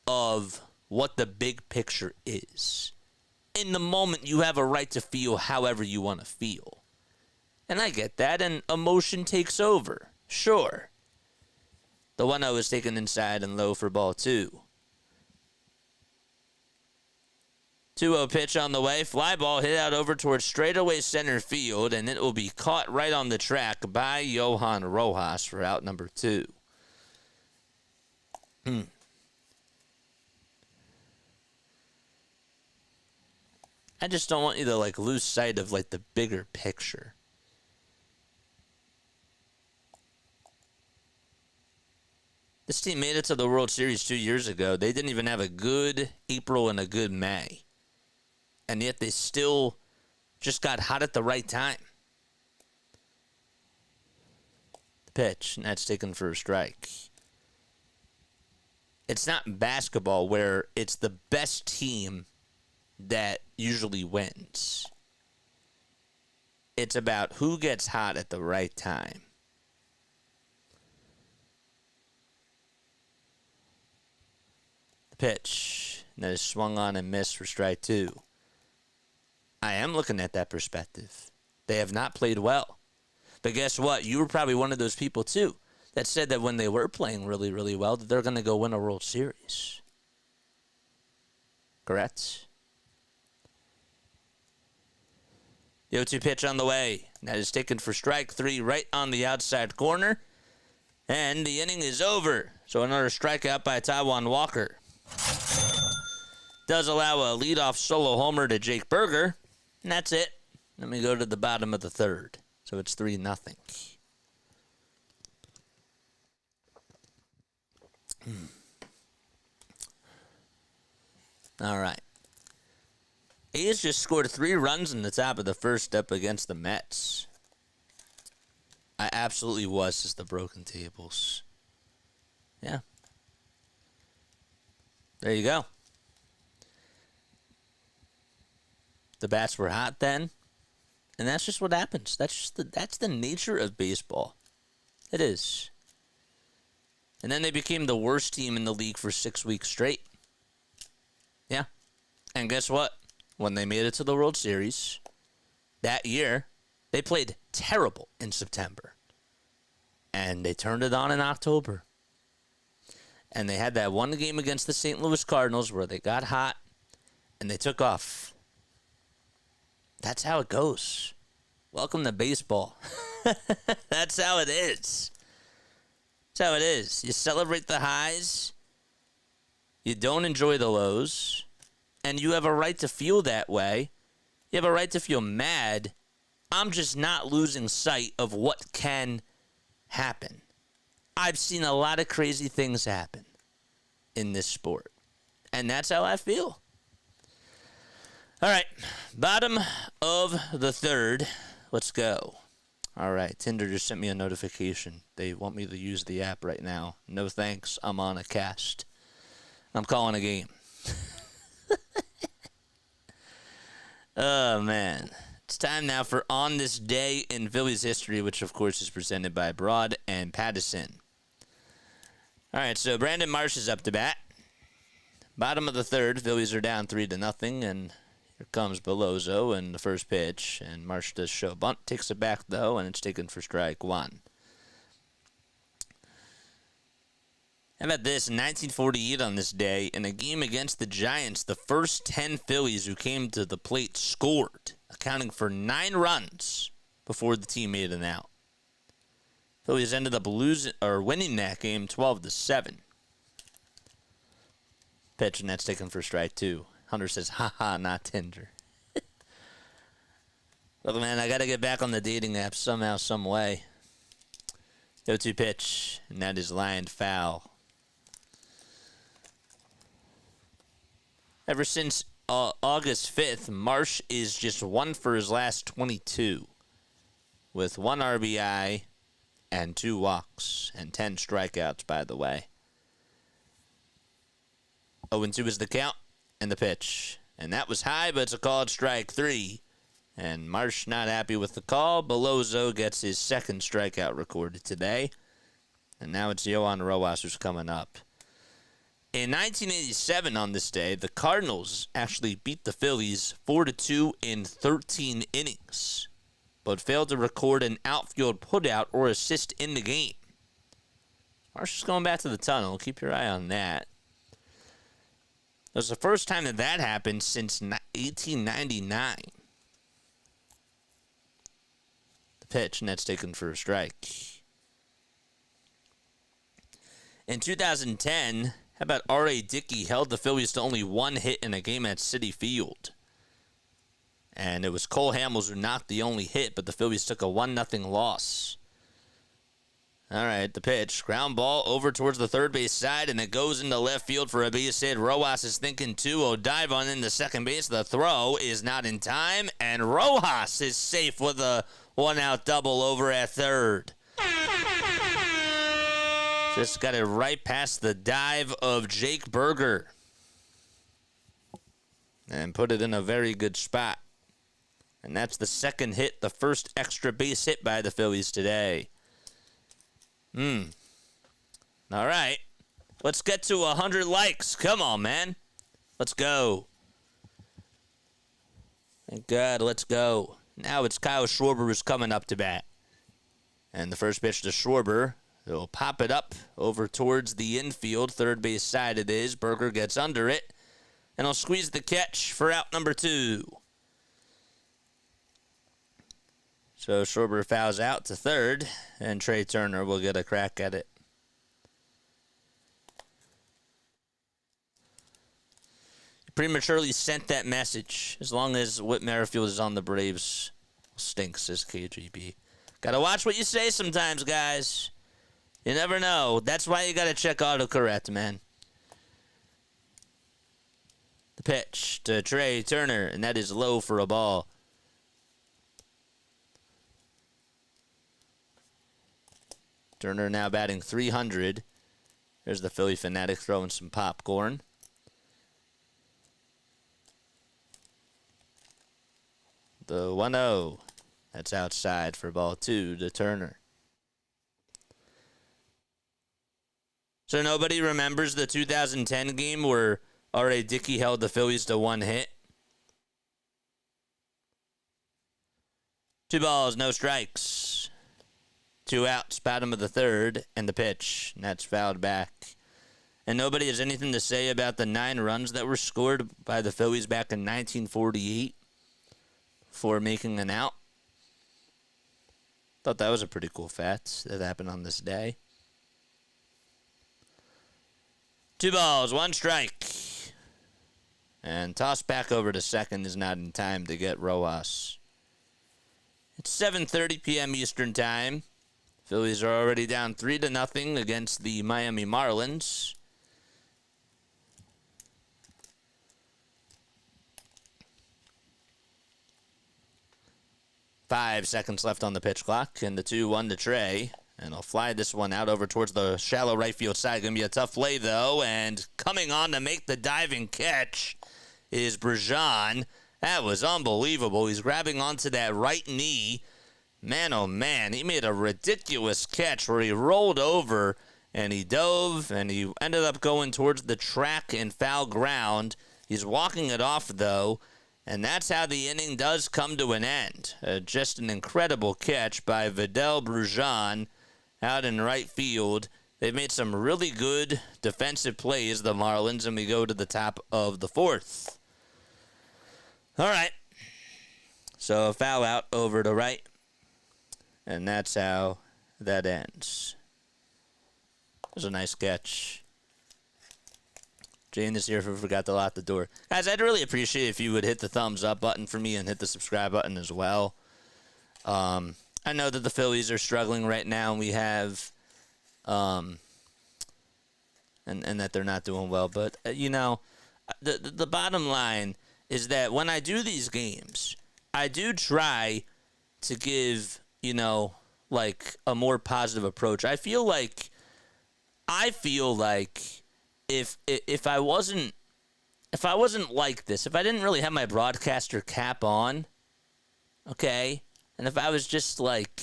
Speaker 1: of what the big picture is. In the moment, you have a right to feel however you want to feel. And I get that, and emotion takes over. Sure. The 1-0 was taken inside and low for ball 2. 2-0 pitch on the way. Fly ball hit out over towards straightaway center field, and it will be caught right on the track by Johan Rojas for out number 2. I just don't want you to, like, lose sight of, like, the bigger picture. This team made it to the World Series 2 years ago. They didn't even have a good April and a good May. And yet they still just got hot at the right time. The pitch, and that's taken for a strike. It's not basketball where it's the best team that usually wins. It's about who gets hot at the right time. The pitch, and that is swung on and missed for strike 2. I am looking at that perspective. They have not played well. But guess what? You were probably one of those people, too, that said that when they were playing really, really well, that they're going to go win a World Series. Correct? The 0-2 pitch on the way. That is taken for strike 3 right on the outside corner. And the inning is over. So another strikeout by Taijuan Walker. Does allow a leadoff solo homer to Jake Berger. And that's it. Then we go to the bottom of the third. So it's 3-0. All right. A's just scored 3 runs in the top of the first up against the Mets. I absolutely was just the broken tables. Yeah. There you go. The bats were hot then, and that's just what happens. That's the nature of baseball. It is. And then they became the worst team in the league for 6 weeks straight. Yeah. And guess what? When they made it to the World Series that year, they played terrible in September. And they turned it on in October. And they had that one game against the St. Louis Cardinals where they got hot and they took off. That's how it goes. Welcome to baseball. That's how it is. That's how it is. You celebrate the highs. You don't enjoy the lows. And you have a right to feel that way. You have a right to feel mad. I'm just not losing sight of what can happen. I've seen a lot of crazy things happen in this sport. And that's how I feel. All right. Bottom of the third. Let's go. All right. Tinder just sent me a notification. They want me to use the app right now. No thanks. I'm on a cast. I'm calling a game. Oh, man. It's time now for On This Day in Phillies History, which, of course, is presented by Broad and Pattison. All right, so Brandon Marsh is up to bat. Bottom of the third, Phillies are down 3-0, and here comes Bellozo in the first pitch, and Marsh does show bunt, takes it back, though, and it's taken for strike one. How about this? In 1948 on this day, in a game against the Giants, the first 10 Phillies who came to the plate scored, accounting for 9 runs before the team made an out. Phillies ended up winning that game 12-7. Pitch, and that's taken for strike two. Hunter says, "Ha, not Tinder." Look, man, I got to get back on the dating app somehow, some way. 0-2 pitch, and that is lined foul. Ever since August 5th, Marsh is just 1 for his last 22, with 1 RBI and 2 walks and 10 strikeouts, by the way. 0-2 is the count and the pitch. And that was high, but it's a called strike 3. And Marsh not happy with the call. Bellozo gets his second strikeout recorded today. And now it's Yohan Rojas who's coming up. In 1987 on this day, the Cardinals actually beat the Phillies 4-2 in 13 innings, but failed to record an outfield putout or assist in the game. Marsh is going back to the tunnel. Keep your eye on that. It was the first time that happened since 1899. The pitch, and that's taken for a strike. In 2010, how about R.A. Dickey held the Phillies to only 1 hit in a game at Citi Field. And it was Cole Hamels who knocked the only hit, but the Phillies took a 1-0 loss. All right, the pitch. Ground ball over towards the third base side, and it goes into left field for a base hit. Rojas is thinking 2-0 dive on into second base. The throw is not in time, and Rojas is safe with a 1-out double over at third. Just got it right past the dive of Jake Berger. And put it in a very good spot. And that's the second hit, the first extra base hit by the Phillies today. All right. Let's get to 100 likes. Come on, man. Let's go. Thank God, let's go. Now it's Kyle Schwarber who's coming up to bat. And the first pitch to Schwarber. He'll pop it up over towards the infield, third base side it is. Berger gets under it, and he'll squeeze the catch for out number 2. So Schwarber fouls out to third, and Trey Turner will get a crack at it. He prematurely sent that message. As long as Whit Merrifield is on the Braves, stinks, says KGB. Gotta watch what you say sometimes, guys. You never know. That's why you got to check autocorrect, man. The pitch to Trey Turner, and that is low for a ball. Turner now batting .300. There's the Philly fanatic throwing some popcorn. The 1-0. That's outside for ball 2 to Turner. So nobody remembers the 2010 game where R.A. Dickey held the Phillies to 1 hit? 2 balls, no strikes. 2 outs, bottom of the third, and the pitch. And that's fouled back. And nobody has anything to say about the 9 runs that were scored by the Phillies back in 1948 for making an out. Thought that was a pretty cool fact that happened on this day. 2 balls, 1 strike. And toss back over to second is not in time to get Rojas. It's 7:30 p.m. Eastern Time. Phillies are already down 3-0 against the Miami Marlins. Five seconds left on the pitch clock, and the 2-1 to Trey. And he'll fly this one out over towards the shallow right field side. Going to be a tough play, though. And coming on to make the diving catch is Brajan. That was unbelievable. He's grabbing onto that right knee. Man, oh man, he made a ridiculous catch where he rolled over and he dove and he ended up going towards the track and foul ground. He's walking it off, though, and that's how the inning does come to an end. Just an incredible catch by Valente Bellozo out in right field. They've made some really good defensive plays, the Marlins, and we go to the top of the fourth. All right. So a foul out over to right, and that's how that ends. It was a nice catch. Jane is here if I forgot to lock the door. Guys, I'd really appreciate if you would hit the thumbs up button for me and hit the subscribe button as well. I know that the Phillies are struggling right now, and we have, and that they're not doing well. But, the bottom line is that when I do these games, I do try to give, like a more positive approach. I feel like if I wasn't like this, if I didn't really have my broadcaster cap on, okay, and if I was just like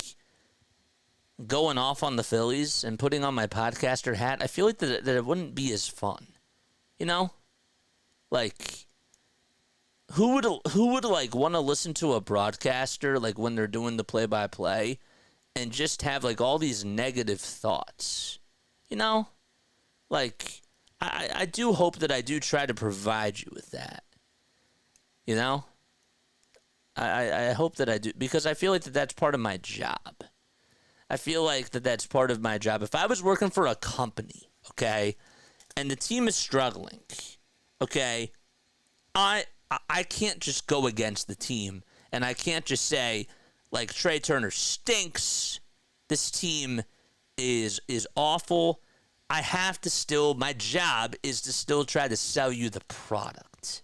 Speaker 1: going off on the Phillies and putting on my podcaster hat, I feel like that it wouldn't be as fun. Like who would like want to listen to a broadcaster like when they're doing the play-by-play and just have like all these negative thoughts? Like I do hope that I do try to provide you with that. I hope that I do, because I feel like that's part of my job. I feel like that's part of my job. If I was working for a company, okay, and the team is struggling, okay, I can't just go against the team, and I can't just say, like, Trey Turner stinks, this team is awful. I have to still, my job is to still try to sell you the product.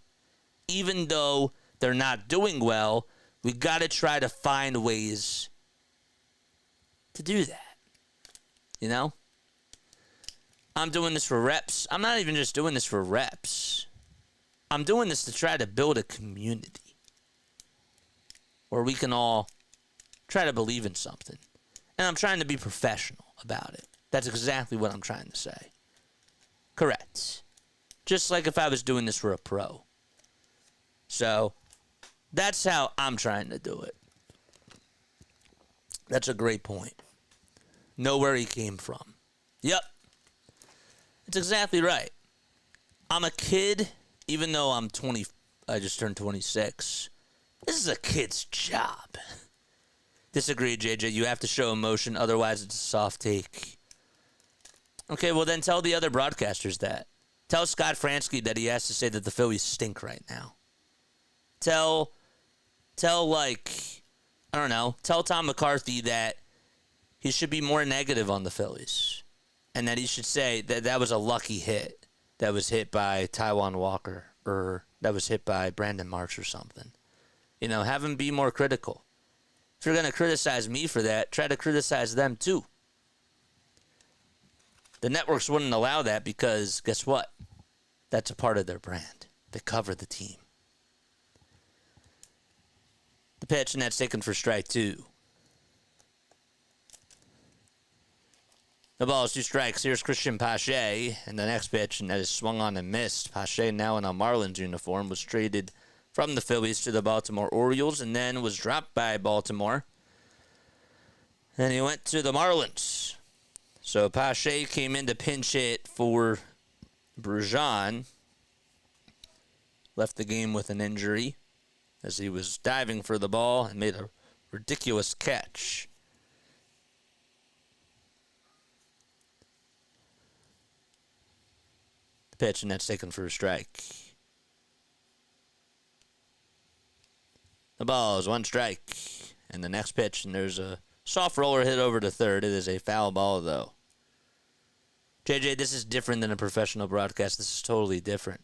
Speaker 1: Even though they're not doing well, we got to try to find ways to do that. I'm doing this for reps. I'm not even just doing this for reps. I'm doing this to try to build a community where we can all try to believe in something. And I'm trying to be professional about it. That's exactly what I'm trying to say. Correct. Just like if I was doing this for a pro. So, that's how I'm trying to do it. That's a great point. Know where he came from. Yep. It's exactly right. I'm a kid, even though I'm 20, I just turned 26. This is a kid's job. Disagree, JJ. You have to show emotion, otherwise it's a soft take. Okay, well then tell the other broadcasters that. Tell Scott Fransky that he has to say that the Phillies stink right now. Tell Tom McCarthy that he should be more negative on the Phillies. And that he should say that was a lucky hit that was hit by Taijuan Walker, or that was hit by Brandon Marsh or something. Have him be more critical. If you're going to criticize me for that, try to criticize them too. The networks wouldn't allow that because, guess what? That's a part of their brand. They cover the team. The pitch, and that's taken for strike 2. The ball is 2 strikes. Here's Christian Pache, and the next pitch, and that is swung on and missed. Pache, now in a Marlins uniform, was traded from the Phillies to the Baltimore Orioles, and then was dropped by Baltimore. Then he went to the Marlins. So Pache came in to pinch hit for Brujan. Left the game with an injury as he was diving for the ball and made a ridiculous catch. The pitch, and that's taken for a strike. The ball is 1 strike. And the next pitch, and there's a soft roller hit over to third. It is a foul ball, though. JJ, this is different than a professional broadcast. This is totally different.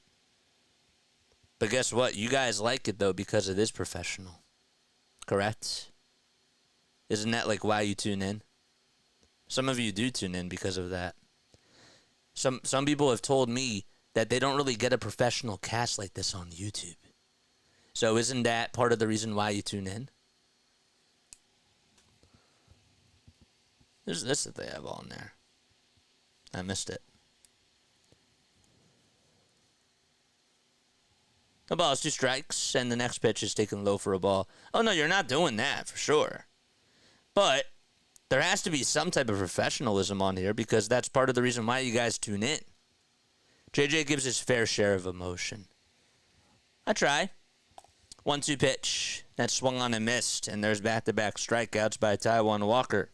Speaker 1: But guess what? You guys like it, though, because it is professional. Correct? Isn't that like why you tune in? Some of you do tune in because of that. Some people have told me that they don't really get a professional cast like this on YouTube. So isn't that part of the reason why you tune in? There's this that they have on there. I missed it. The ball is 2 strikes, and the next pitch is taken low for a ball. Oh, no, you're not doing that for sure. But there has to be some type of professionalism on here because that's part of the reason why you guys tune in. JJ gives his fair share of emotion. I try. 1-2 pitch. That swung on and missed, and there's back-to-back strikeouts by Taijuan Walker.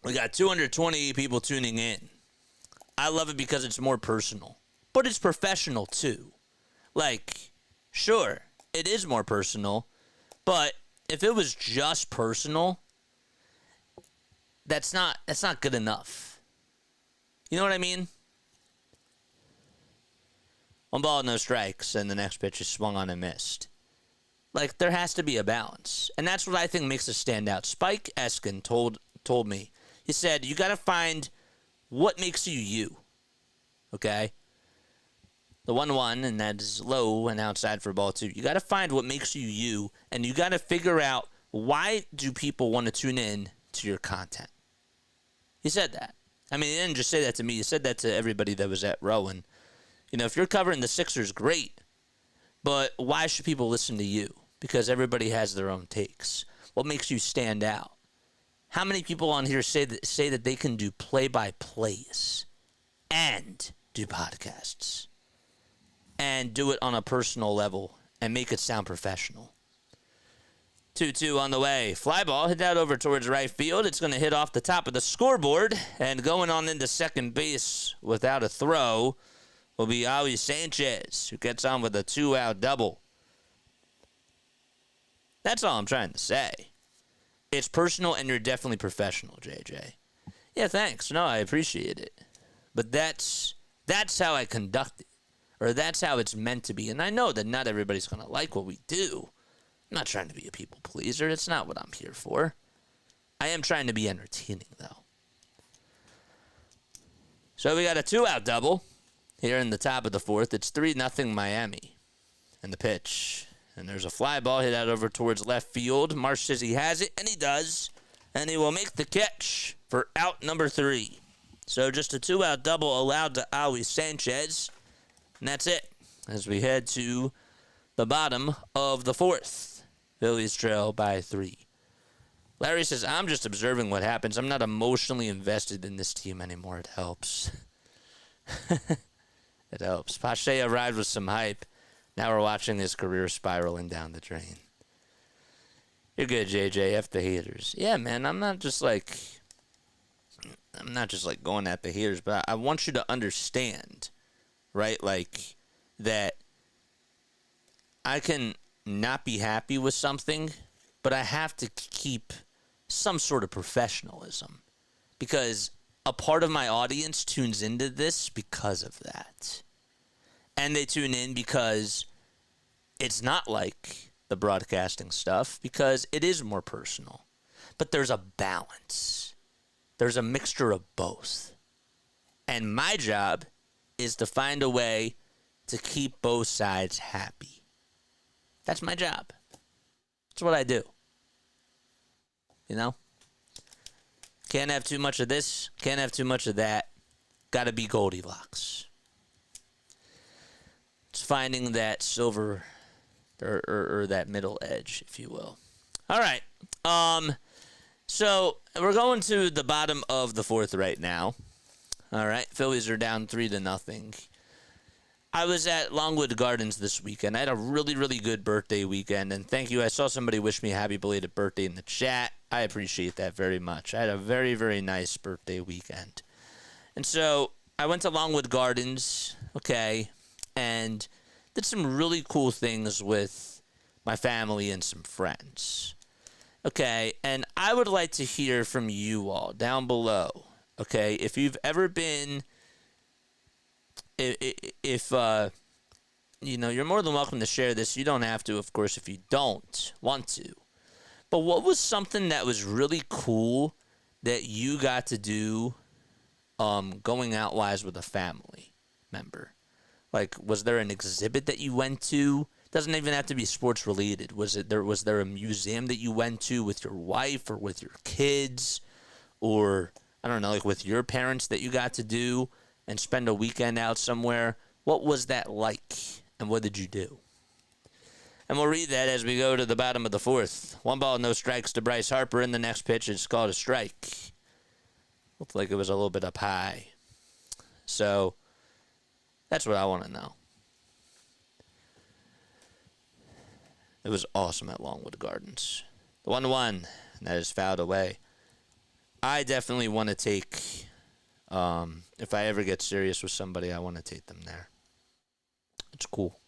Speaker 1: We got 220 people tuning in. I love it because it's more personal. But it's professional, too. Like, sure, it is more personal. But if it was just personal, that's not good enough. You know what I mean? 1 ball, no strikes, and the next pitch is swung on and missed. Like, there has to be a balance. And that's what I think makes us stand out. Spike Eskin told me. He said, you got to find what makes you you, okay? The 1-1, and that is low and outside for ball 2. You got to find what makes you you, and you got to figure out why do people want to tune in to your content. He said that. I mean, he didn't just say that to me. He said that to everybody that was at Rowan. You know, if you're covering the Sixers, great, but why should people listen to you? Because everybody has their own takes. What makes you stand out? How many people on here say that they can do play-by-plays and do podcasts and do it on a personal level and make it sound professional? 2-2 on the way. Fly ball hit out over towards right field. It's going to hit off the top of the scoreboard, and going on into second base without a throw will be Ali Sanchez, who gets on with a 2-out double. That's all I'm trying to say. It's personal, and you're definitely professional, JJ. Yeah, thanks. No, I appreciate it. But that's how I conduct it, or that's how it's meant to be. And I know that not everybody's going to like what we do. I'm not trying to be a people pleaser. It's not what I'm here for. I am trying to be entertaining, though. So we got a 2-out double here in the top of the 4th. It's 3-0 Miami. And the pitch. And there's a fly ball hit out over towards left field. Marsh says he has it, and he does. And he will make the catch for out number 3. So just a 2-out double allowed to Ali Sanchez. And that's it as we head to the bottom of the 4th. Phillies trail by 3. Larry says, I'm just observing what happens. I'm not emotionally invested in this team anymore. It helps. It helps. Pache arrived with some hype. Now we're watching his career spiraling down the drain. You're good, JJ. F the haters. Yeah, man, I'm not just like going at the haters, but I want you to understand, right? Like, that I can not be happy with something, but I have to keep some sort of professionalism because a part of my audience tunes into this because of that. And they tune in because it's not like the broadcasting stuff, because it is more personal. But there's a balance. There's a mixture of both. And my job is to find a way to keep both sides happy. That's my job. That's what I do. You know? Can't have too much of this. Can't have too much of that. Gotta be Goldilocks. It's finding that silver or that middle edge, if you will. All right. So we're going to the bottom of the 4th right now. All right. Phillies are down 3-0. I was at Longwood Gardens this weekend. I had a really, really good birthday weekend, and thank you. I saw somebody wish me a happy belated birthday in the chat. I appreciate that very much. I had a very, very nice birthday weekend. And so I went to Longwood Gardens, okay, and did some really cool things with my family and some friends. Okay, and I would like to hear from you all down below, okay? If you've ever been, if you know, you're more than welcome to share this. You don't have to, of course, if you don't want to. But what was something that was really cool that you got to do going out wise with a family? member? Like, was there an exhibit that you went to? Doesn't even have to be sports related. Was there a museum that you went to with your wife or with your kids, or I don't know, like with your parents that you got to do and spend a weekend out somewhere? What was that like, and what did you do? And we'll read that as we go to the bottom of the fourth. 1 ball, no strikes to Bryce Harper. In the next pitch, it's called a strike. Looked like it was a little bit up high. So that's what I want to know. It was awesome at Longwood Gardens. The 1-1, and that is fouled away. I definitely want to take, if I ever get serious with somebody, I want to take them there. It's cool.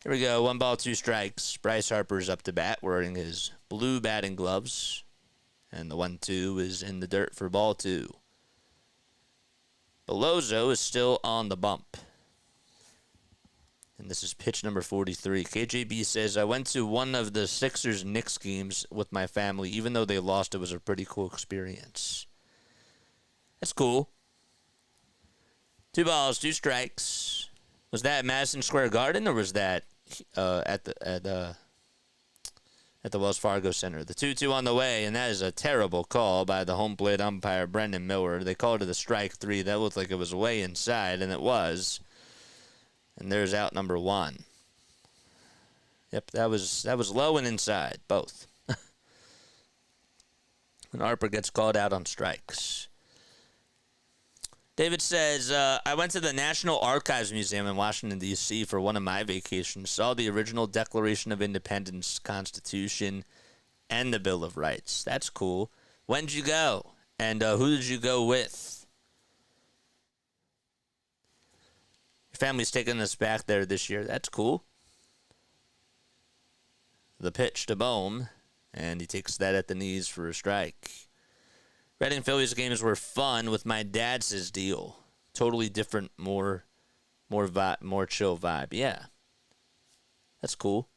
Speaker 1: Here we go. 1 ball, 2 strikes. Bryce Harper's up to bat wearing his blue batting gloves. And the 1-2 is in the dirt for ball 2. Bellozo is still on the bump. And this is pitch number 43. KJB says, I went to one of the Sixers-Knicks games with my family. Even though they lost, it was a pretty cool experience. That's cool. 2 balls, 2 strikes. Was that at Madison Square Garden, or was that at the Wells Fargo Center? The 2-2 on the way, and that is a terrible call by the home plate umpire, Brendan Miller. They called it a strike 3. That looked like it was way inside, and it was. And there's out number 1. Yep, that was low and inside, both. And Harper gets called out on strikes. David says, I went to the National Archives Museum in Washington, D.C. for one of my vacations. Saw the original Declaration of Independence, Constitution, and the Bill of Rights. That's cool. When did you go? And who did you go with? Your family's taking us back there this year. That's cool. The pitch to Bohm, and he takes that at the knees for a strike. Reading Phillies games were fun with my dad, says Deal. Totally different, more chill vibe. Yeah. That's cool.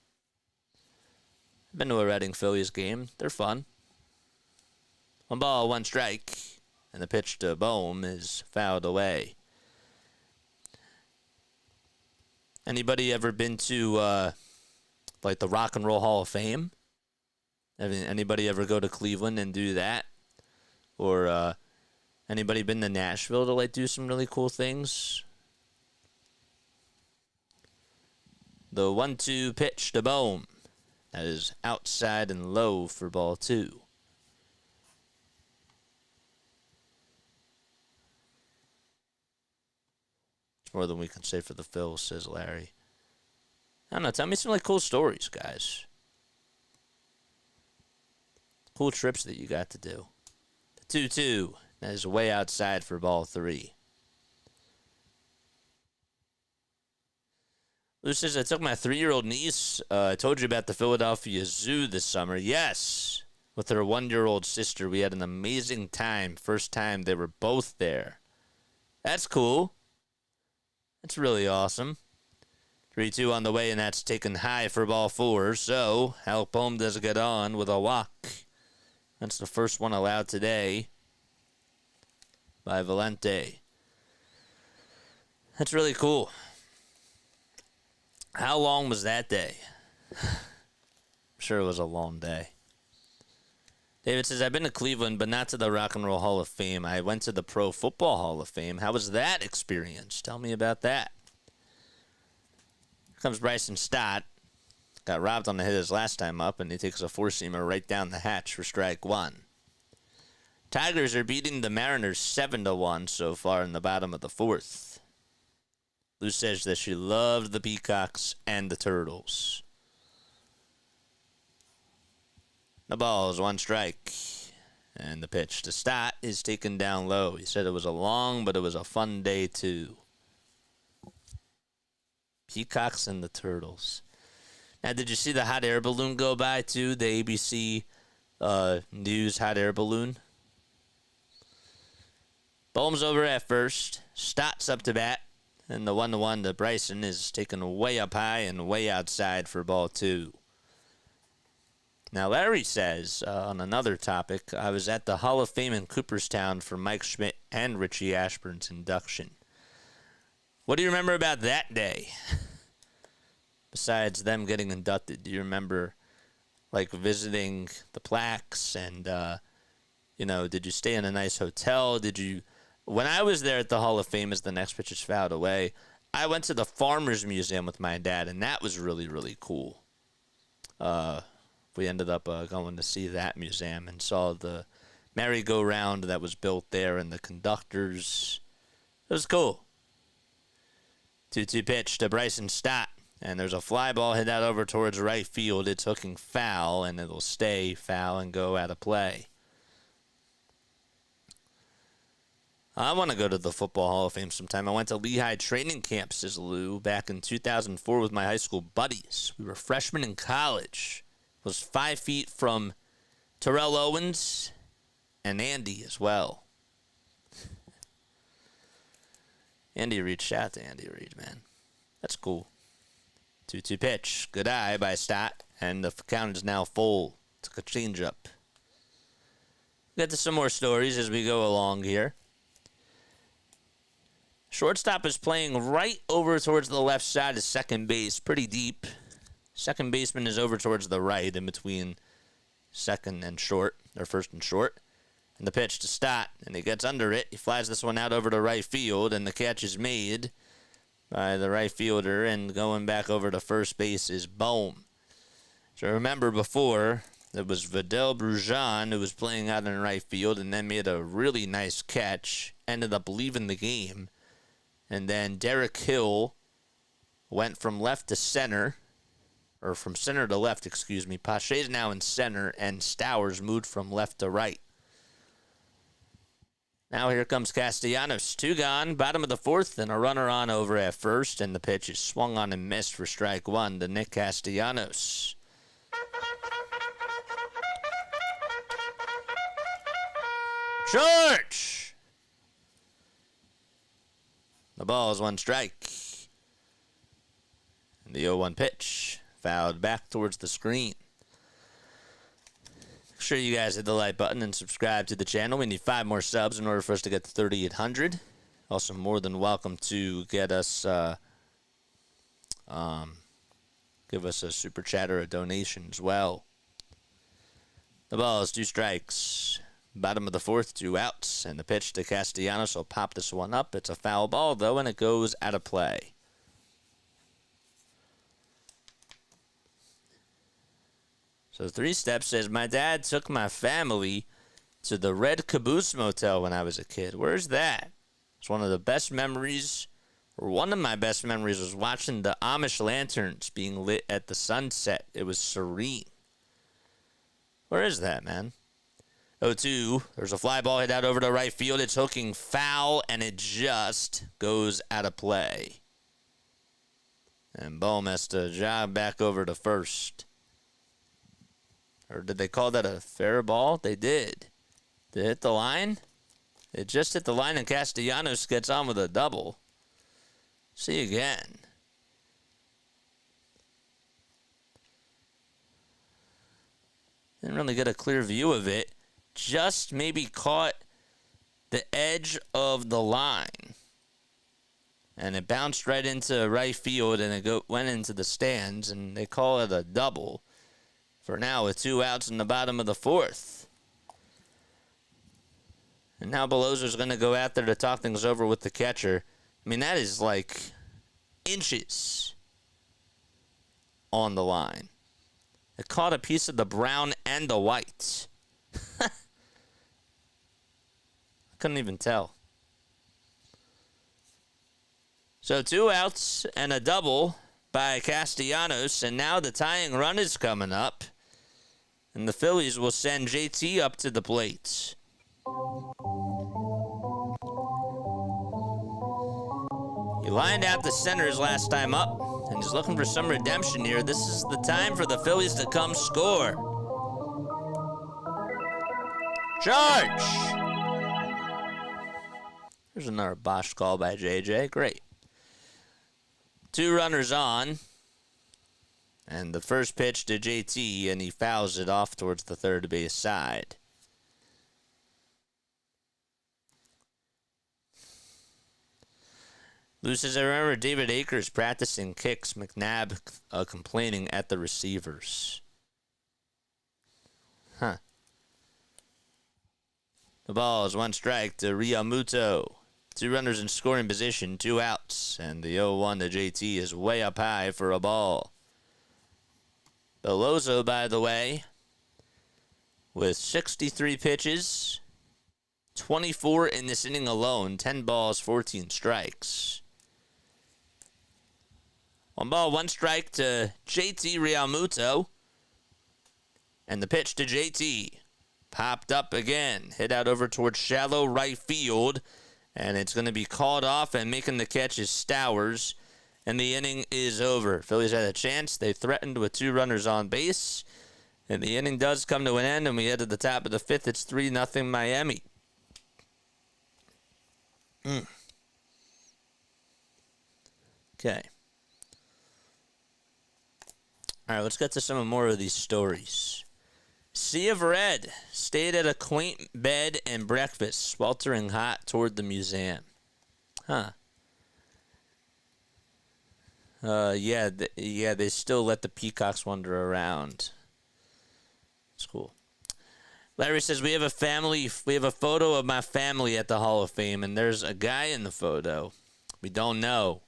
Speaker 1: I've been to a Reading Phillies game. They're fun. 1 ball, 1 strike. And the pitch to Bohm is fouled away. Anybody ever been to, like, the Rock and Roll Hall of Fame? Anybody ever go to Cleveland and do that? Or anybody been to Nashville to, like, do some really cool things? The 1-2 pitch to Bohm. That is outside and low for ball 2. It's more than we can say for the Phils, says Larry. I don't know. Tell me some, like, cool stories, guys. Cool trips that you got to do. 2-2. That is way outside for ball 3. Lou says, I took my 3-year-old niece. I told you about the Philadelphia Zoo this summer. Yes. With her 1-year-old sister. We had an amazing time. First time they were both there. That's cool. That's really awesome. 3-2 on the way, and that's taken high for ball 4. So, Alec Bohm does get on with a walk. That's the first one allowed today by Valente. That's really cool. How long was that day? I'm sure it was a long day. David says, I've been to Cleveland, but not to the Rock and Roll Hall of Fame. I went to the Pro Football Hall of Fame. How was that experience? Tell me about that. Here comes Bryson Stott. Got robbed on the hit his last time up, and he takes a 4-seamer right down the hatch for strike 1. Tigers are beating the Mariners 7-1 so far in the bottom of the 4th. Lou says that she loved the Peacocks and the Turtles. The ball is 1 strike. And the pitch to Stott is taken down low. He said it was a long, but it was a fun day too. Peacocks and the Turtles. Now, did you see the hot air balloon go by, too? The ABC News hot air balloon? Bohm's over at first. Stott's up to bat. And the 1-1 to Bryson is taken way up high and way outside for ball 2. Now, Larry says, on another topic, I was at the Hall of Fame in Cooperstown for Mike Schmidt and Richie Ashburn's induction. What do you remember about that day? Besides them getting inducted, do you remember, like, visiting the plaques and, did you stay in a nice hotel? When I was there at the Hall of Fame as the next pitch is fouled away, I went to the Farmers Museum with my dad, and that was really, really cool. We ended up going to see that museum and saw the merry-go-round that was built there and the conductors. It was cool. 2-2 pitch to Bryson Stott, and there's a fly ball hit out over towards right field. It's hooking foul, and it'll stay foul and go out of play. I want to go to the Football Hall of Fame sometime. I went to Lehigh training camp, says Lou, back in 2004 with my high school buddies. We were freshmen in college. Was 5 feet from Terrell Owens and Andy as well. Andy Reid, shout out to Andy Reid, man. That's cool. 2-2 pitch. Good eye by Stott, and the count is now full. Took a changeup. Get to some more stories as we go along here. Shortstop is playing right over towards the left side of second base, pretty deep. Second baseman is over towards the right, in between second and short, or first and short. And the pitch to Stott, and he gets under it. He flies this one out over to right field, and the catch is made by the right fielder, and going back over to first base is Bohm. So remember before, it was Vidal Brujan who was playing out in right field, and then made a really nice catch, ended up leaving the game. And then Derek Hill went from left to center, or from center to left, excuse me. Pache's now in center, and Stowers moved from left to right. Now here comes Castellanos. 2 gone, bottom of the fourth, and a runner on over at first, and the pitch is swung on and missed for strike one to Nick Castellanos. George! The ball is 1 strike. And the 0-1 pitch. Fouled back towards the screen. Make sure you guys hit the like button and subscribe to the channel. We need 5 more subs in order for us to get to 3,800. Also, more than welcome to get us, give us a super chat or a donation as well. The ball is 2 strikes. Bottom of the fourth, 2 outs. And the pitch to Castellanos will pop this one up. It's a foul ball, though, and it goes out of play. So 3 Steps says, my dad took my family to the Red Caboose Motel when I was a kid. Where's that? It's one of the best memories, or one of my best memories was watching the Amish lanterns being lit at the sunset. It was serene. Where is that, man? 0-2. There's a fly ball hit out over to right field. It's hooking foul, and it just goes out of play. And Bohm has to jog back over to first. Or did they call that a fair ball? They did. Did it hit the line? It just hit the line, and Castellanos gets on with a double. See again. Didn't really get a clear view of it. Just maybe caught the edge of the line. And it bounced right into right field, and it went into the stands, and they call it a double. For now, with 2 outs in the bottom of the fourth. And now Bellozo's going to go out there to talk things over with the catcher. I mean, that is like inches on the line. It caught a piece of the brown and the white. I couldn't even tell. So 2 outs and a double by Castellanos, and now the tying run is coming up. And the Phillies will send JT up to the plate. He lined out the centers last time up, and he's looking for some redemption here. This is the time for the Phillies to come score. Charge! There's another Bosch call by JJ. Great. 2 runners on. And the first pitch to JT, and he fouls it off towards the third base side. Lou says, I remember David Akers practicing kicks, McNabb complaining at the receivers. Huh. The ball is one strike to Realmuto. 2 runners in scoring position, 2 outs. And the 0-1 to JT is way up high for a ball. Bellozo, by the way, with 63 pitches, 24 in this inning alone, 10 balls, 14 strikes. 1 ball, 1 strike to JT Realmuto. And the pitch to JT popped up again, hit out over towards shallow right field. And it's going to be called off, and making the catch is Stowers. And the inning is over. Phillies had a chance. They threatened with 2 runners on base. And the inning does come to an end, and we head to the top of the 5th. It's 3-0 Miami. Okay. All right, let's get to some more of these stories. Sea of Red stayed at a quaint bed and breakfast, sweltering hot toward the museum. Huh. Yeah, they still let the peacocks wander around. It's cool. Larry says, we have a photo of my family at the Hall of Fame, and there's a guy in the photo. We don't know.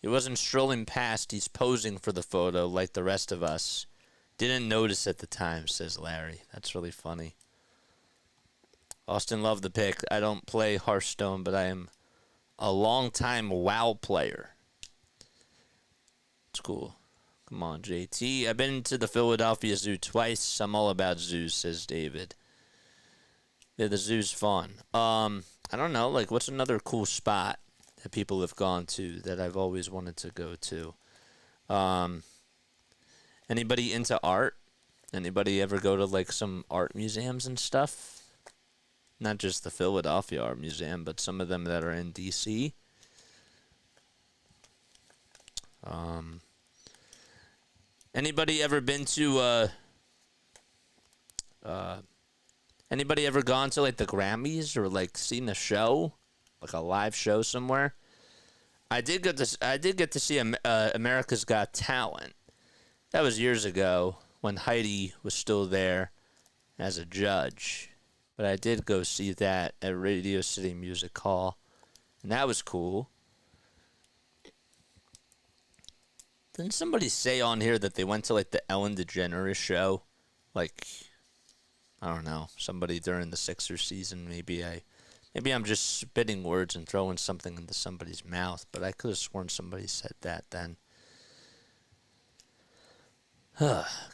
Speaker 1: He wasn't strolling past. He's posing for the photo like the rest of us. Didn't notice at the time, says Larry. That's really funny. Austin loved the pick. I don't play Hearthstone, but I am a long-time WoW player. It's cool. Come on, JT. I've been to the Philadelphia Zoo twice. I'm all about zoos, says David. Yeah, the zoo's fun. I don't know, like, what's another cool spot that people have gone to that I've always wanted to go to? Anybody into art? Anybody ever go to, like, some art museums and stuff? Not just the Philadelphia Art Museum, but some of them that are in D.C. Anybody ever been to, anybody ever gone to, like, the Grammys or, like, seen a show? Like a live show somewhere? I did get to see America's Got Talent. That was years ago when Heidi was still there as a judge. But I did go see that at Radio City Music Hall. And that was cool. Didn't somebody say on here that they went to, like, the Ellen DeGeneres show? Like, I don't know, somebody during the Sixers season. Maybe I'm just spitting words and throwing something into somebody's mouth, but I could have sworn somebody said that then.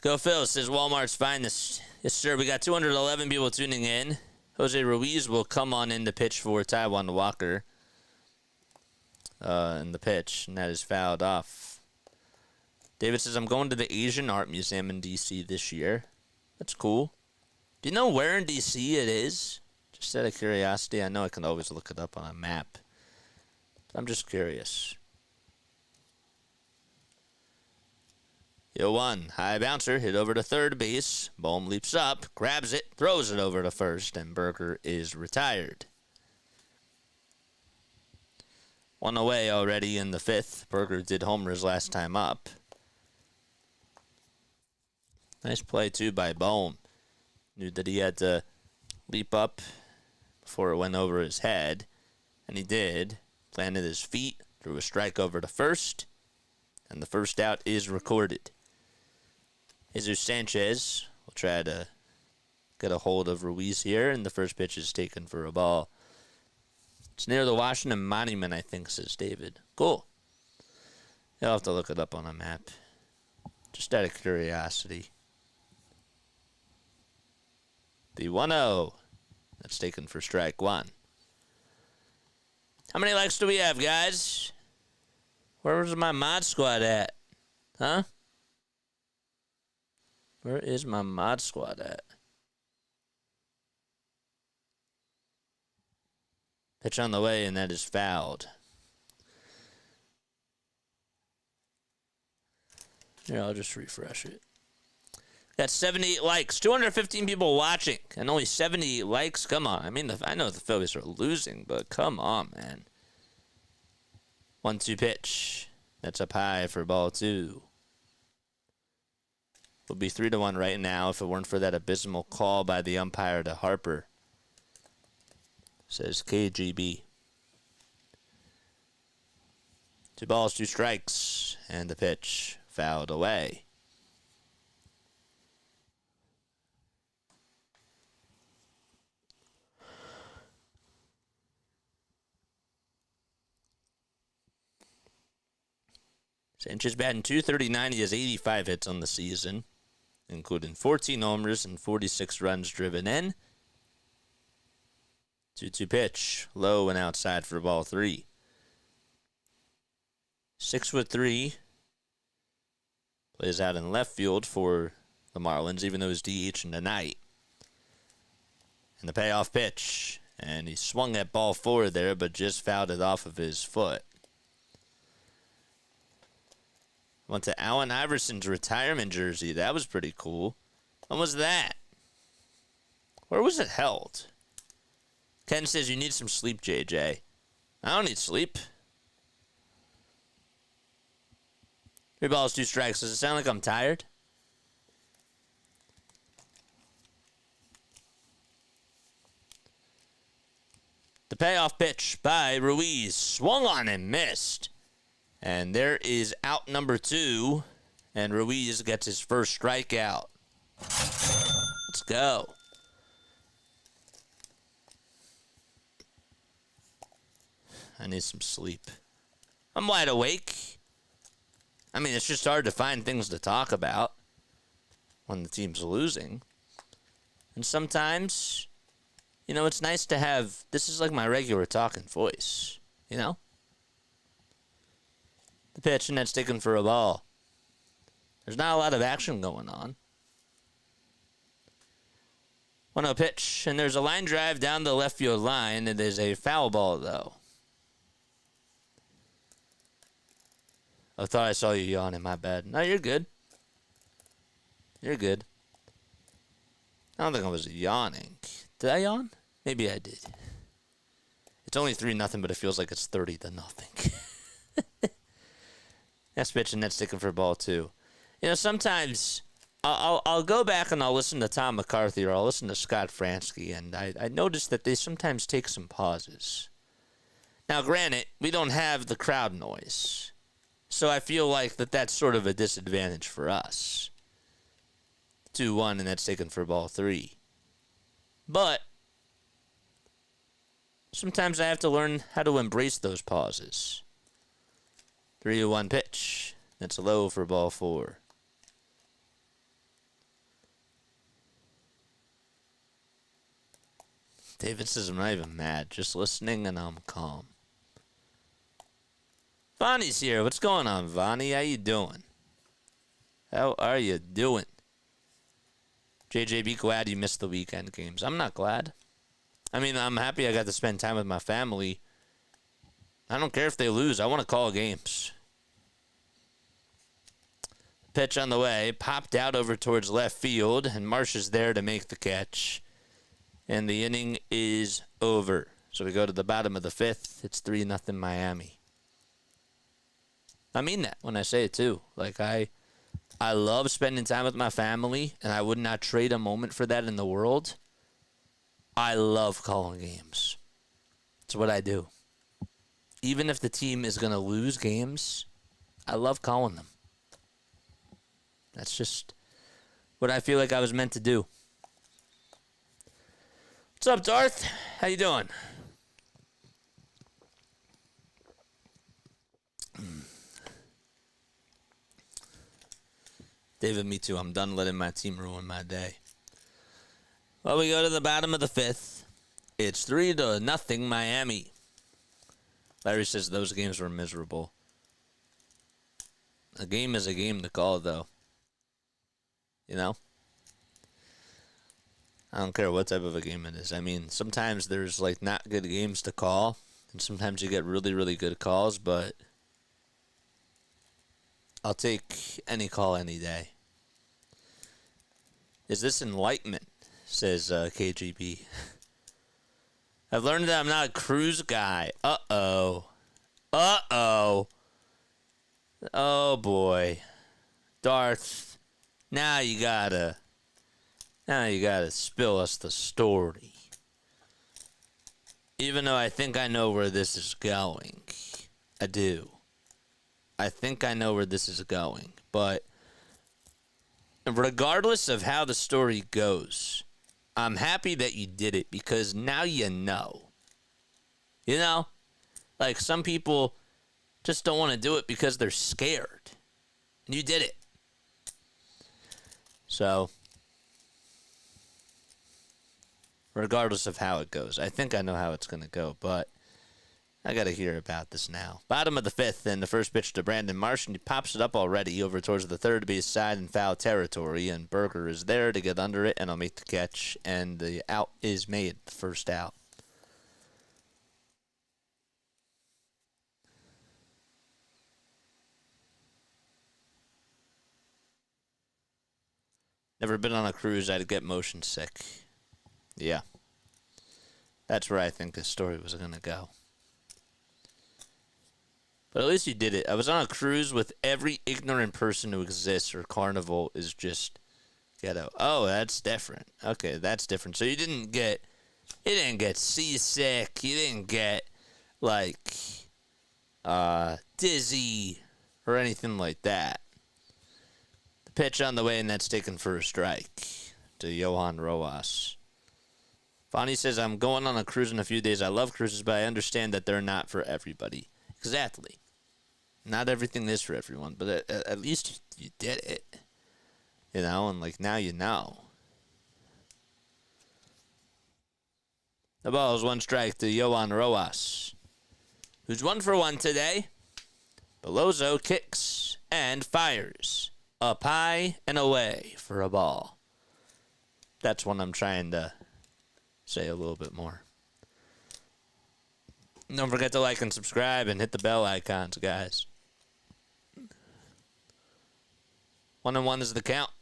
Speaker 1: Go Phil says Walmart's finest. Yes, sir. We got 211 people tuning in. Jose Ruiz will come on in to pitch for Taijuan Walker in the pitch, and that is fouled off. David says, I'm going to the Asian Art Museum in D.C. this year. That's cool. Do you know where in D.C. it is? Just out of curiosity. I know I can always look it up on a map. I'm just curious. Yo, 1 high bouncer hit over to third base. Bohm leaps up, grabs it, throws it over to first, and Berger is retired. 1 away already in the 5th. Berger did homers last time up. Nice play, too, by Bohm. Knew that he had to leap up before it went over his head, and he did. Planted his feet, threw a strike over to first, and the first out is recorded. Jesus Sanchez will try to get a hold of Ruiz here, and the first pitch is taken for a ball. It's near the Washington Monument, I think, says David. Cool. You'll have to look it up on a map. Just out of curiosity. The 1-0. That's taken for strike 1. How many likes do we have, guys? Where's my mod squad at? Huh? Where is my mod squad at? Pitch on the way, and that is fouled. Here, I'll just refresh it. Got 78 likes, 215 people watching, and only 70 likes. Come on. I mean, I know the Phillies are losing, but come on, man. 1-2 pitch. That's up high for ball 2. Would be 3-1 right now if it weren't for that abysmal call by the umpire to Harper. Says KGB. 2 balls, 2 strikes, and the pitch fouled away. Sanchez batting .239. He has 85 hits on the season, including 14 homers and 46 runs driven in. 2-2 pitch, low and outside for ball 3. 6'3", plays out in left field for the Marlins, even though he's DH in tonight. And the payoff pitch, and he swung that ball forward there, but just fouled it off of his foot. Went to Allen Iverson's retirement jersey. That was pretty cool. When was that? Where was it held? Ken says you need some sleep, JJ. I don't need sleep. 3 balls, 2 strikes. Does it sound like I'm tired? The payoff pitch by Ruiz. Swung on and missed. And there is out number 2. And Ruiz gets his first strikeout. Let's go. I need some sleep. I'm wide awake. I mean, it's just hard to find things to talk about when the team's losing. And sometimes, you know, it's nice to have, this is like my regular talking voice, you know? The pitch, and that's taken for a ball. There's not a lot of action going on. 1-0 pitch, and there's a line drive down the left field line. It is a foul ball, though. I thought I saw you yawning, my bad. No, you're good. You're good. I don't think I was yawning. Did I yawn? Maybe I did. It's only 3-0, but it feels like it's 30-0. That's pitch, and that's taken for ball 2. You know, sometimes I'll go back and I'll listen to Tom McCarthy or I'll listen to Scott Fransky, and I notice that they sometimes take some pauses. Now, granted, we don't have the crowd noise. So I feel like that's sort of a disadvantage for us. 2-1, and that's taken for ball 3. But sometimes I have to learn how to embrace those pauses. 3-1 pitch. That's low for ball 4. David says I'm not even mad, just listening and I'm calm. Vonnie's here. What's going on, Vonnie? How you doing? How are you doing? JJ, be glad you missed the weekend games. I'm not glad. I mean, I'm happy I got to spend time with my family. I don't care if they lose. I want to call games. Pitch on the way. Popped out over towards left field, and Marsh is there to make the catch. And the inning is over. So we go to the bottom of the 5th. It's 3-0 Miami. I mean that when I say it, too. Like, I love spending time with my family, and I would not trade a moment for that in the world. I love calling games. It's what I do. Even if the team is going to lose games, I love calling them. That's just what I feel like I was meant to do. What's up, Darth? How you doing? David, me too. I'm done letting my team ruin my day. Well, we go to the bottom of the 5th. It's 3-0 Miami. Larry says those games were miserable. A game is a game to call, though. You know? I don't care what type of a game it is. I mean, sometimes there's, like, not good games to call. And sometimes you get really, really good calls, but I'll take any call any day. Is this enlightenment? Says KGB. I've learned that I'm not a cruise guy. Uh-oh. Uh-oh. Oh, boy. Darth, now you gotta spill us the story. Even though I think I know where this is going. I do. I think I know where this is going. But regardless of how the story goes, I'm happy that you did it because now you know. You know? Like, some people just don't want to do it because they're scared. And you did it. So, regardless of how it goes, I think I know how it's going to go, but I got to hear about this now. Bottom of the fifth, and the first pitch to Brandon Marsh, and he pops it up already over towards the third base side in foul territory, and Berger is there to get under it, and I'll make the catch, and the out is made, the first out. Never been on a cruise, I'd get motion sick. Yeah. That's where I think this story was going to go. But at least you did it. I was on a cruise with every ignorant person who exists, or Carnival is just ghetto. Oh, that's different. Okay, that's different. So you didn't get seasick. You didn't get, like, dizzy or anything like that. Pitch on the way, and that's taken for a strike to Johan Rojas. Fonny says, I'm going on a cruise in a few days. I love cruises, but I understand that they're not for everybody. Exactly. Not everything is for everyone, but at least you did it. You know, and like now you know. The ball is one strike to Johan Rojas, who's 1 for 1 today. Bellozo kicks and fires. Up high and away for a ball. That's what I'm trying to say a little bit more. Don't forget to like and subscribe and hit the bell icons, guys. 1-1 is the count.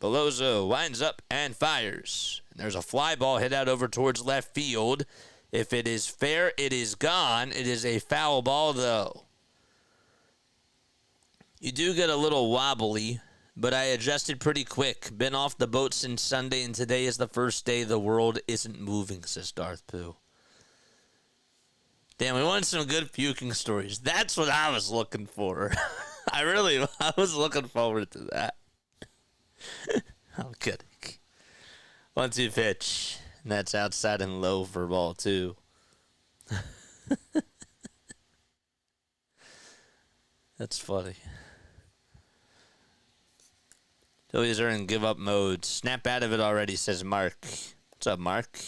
Speaker 1: Bellozo winds up and fires. And there's a fly ball hit out over towards left field. If it is fair, it is gone. It is a foul ball, though. You do get a little wobbly, but I adjusted pretty quick. Been off the boat since Sunday, and today is the first day the world isn't moving, says Darth Pooh. Damn, we wanted some good puking stories. That's what I was looking for. I was looking forward to that. I'm kidding. 1-2 pitch. And that's outside and low for ball 2. That's funny. Phillies are in give-up mode. Snap out of it already, says Mark. What's up, Mark?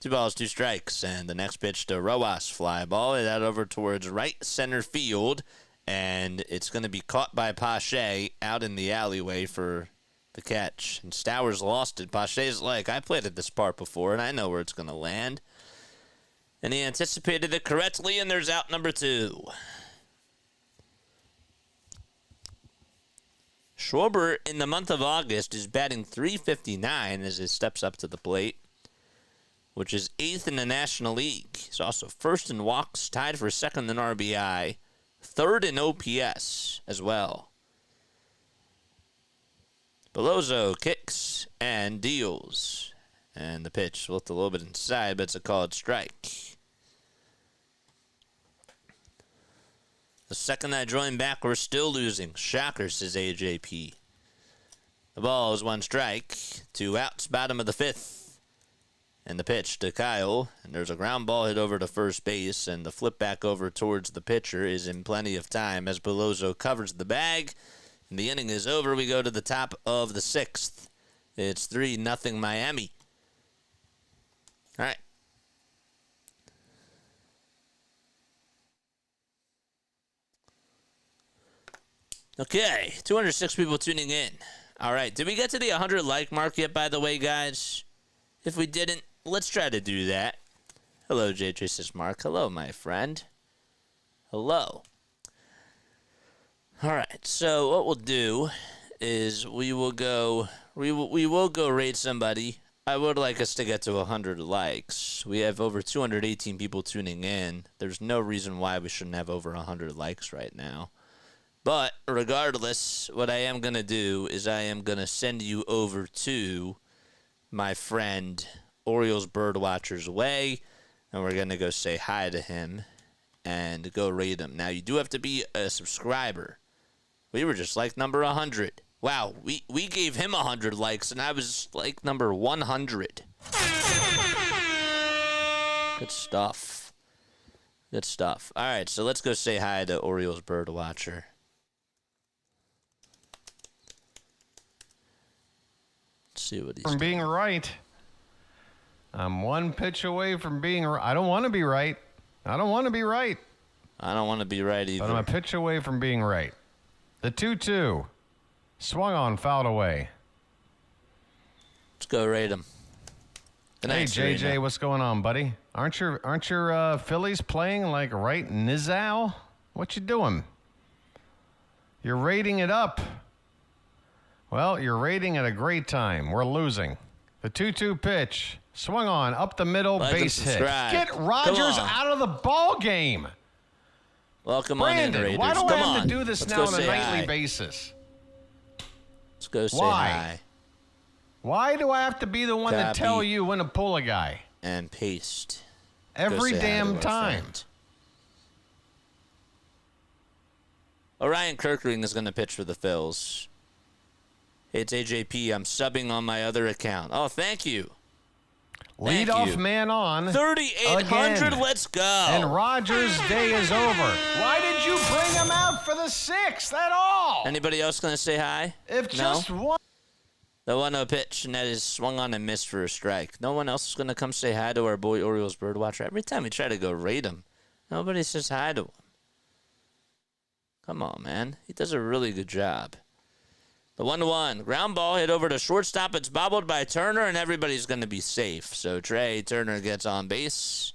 Speaker 1: 2 balls, 2 strikes. And the next pitch to Rojas. Fly ball. It out over towards right center field. And it's going to be caught by Pache out in the alleyway for the catch. And Stowers lost it. Pache's like, I played at this part before, and I know where it's going to land. And he anticipated it correctly, and there's out number 2. Schwarber, in the month of August, is batting .359 as he steps up to the plate, which is 8th in the National League. He's also 1st in walks, tied for 2nd in RBI, 3rd in OPS as well. Bellozo kicks and deals. And the pitch looked a little bit inside, but it's a called strike. The second I join back, we're still losing. Shocker, says AJP. The ball is 1 strike. 2 outs, bottom of the 5th. And the pitch to Kyle. And there's a ground ball hit over to first base. And the flip back over towards the pitcher is in plenty of time as Bellozo covers the bag. And the inning is over. We go to the top of the 6th. It's 3-0 Miami. All right. Okay, 206 people tuning in. All right, did we get to the 100 like mark yet, by the way, guys? If we didn't, let's try to do that. Hello, JJ says Mark. Hello, my friend. Hello. All right. So what we'll do is we will go rate somebody. I would like us to get to 100 likes. We have over 218 people tuning in. There's no reason why we shouldn't have over 100 likes right now. But regardless, what I am going to do is I am going to send you over to my friend Orioles Birdwatcher's way, and we're going to go say hi to him and go rate him. Now, you do have to be a subscriber. We were just like number 100. Wow, we gave him 100 likes, and I was like number 100. Good stuff. Good stuff. All right, so let's go say hi to Orioles Birdwatcher. Let's see what he's
Speaker 2: from
Speaker 1: doing.
Speaker 2: being right. I'm one pitch away from being right. I don't want to be right. I don't want to be right.
Speaker 1: I don't want to be right either.
Speaker 2: But I'm a pitch away from being right. The 2-2. Swung on, fouled away.
Speaker 1: Let's go rate him.
Speaker 2: Hey, JJ, what's going on, buddy? Aren't your Phillies playing like right nizow? What you doing? You're rating it up. Well, you're rating at a great time. We're losing. The 2-2 pitch. Swung on, up the middle, base hit. Get Rogers out of the ball game.
Speaker 1: Welcome
Speaker 2: Brandon,
Speaker 1: on in, Raiders.
Speaker 2: why do
Speaker 1: Come
Speaker 2: I have
Speaker 1: on.
Speaker 2: to do this
Speaker 1: Let's
Speaker 2: now
Speaker 1: go
Speaker 2: on a
Speaker 1: say
Speaker 2: nightly
Speaker 1: hi.
Speaker 2: basis?
Speaker 1: Let's go say
Speaker 2: Why?
Speaker 1: hi.
Speaker 2: Why do I have to be the one to
Speaker 1: Copy.
Speaker 2: tell you when to pull a guy?
Speaker 1: And paste. Go
Speaker 2: Every
Speaker 1: say hi to
Speaker 2: damn
Speaker 1: our
Speaker 2: time.
Speaker 1: friend. Orion Kirkering is going to pitch for the Phils. Hey, it's AJP. I'm subbing on my other account. Oh, thank you. Thank
Speaker 2: Leadoff
Speaker 1: you.
Speaker 2: man on.
Speaker 1: 3,800.
Speaker 2: Again.
Speaker 1: Let's go.
Speaker 2: And Rogers' day is over. Why did you bring him out for the 6th at all?
Speaker 1: Anybody else going to say hi?
Speaker 2: If
Speaker 1: No?
Speaker 2: just one.
Speaker 1: The 1-0 pitch, and that is swung on and missed for a strike. No one else is going to come say hi to our boy Orioles Birdwatcher. Every time we try to go rate him, nobody says hi to him. Come on, man. He does a really good job. The 1-1. Ground ball hit over to shortstop. It's bobbled by Turner, and everybody's going to be safe. So Trey Turner gets on base,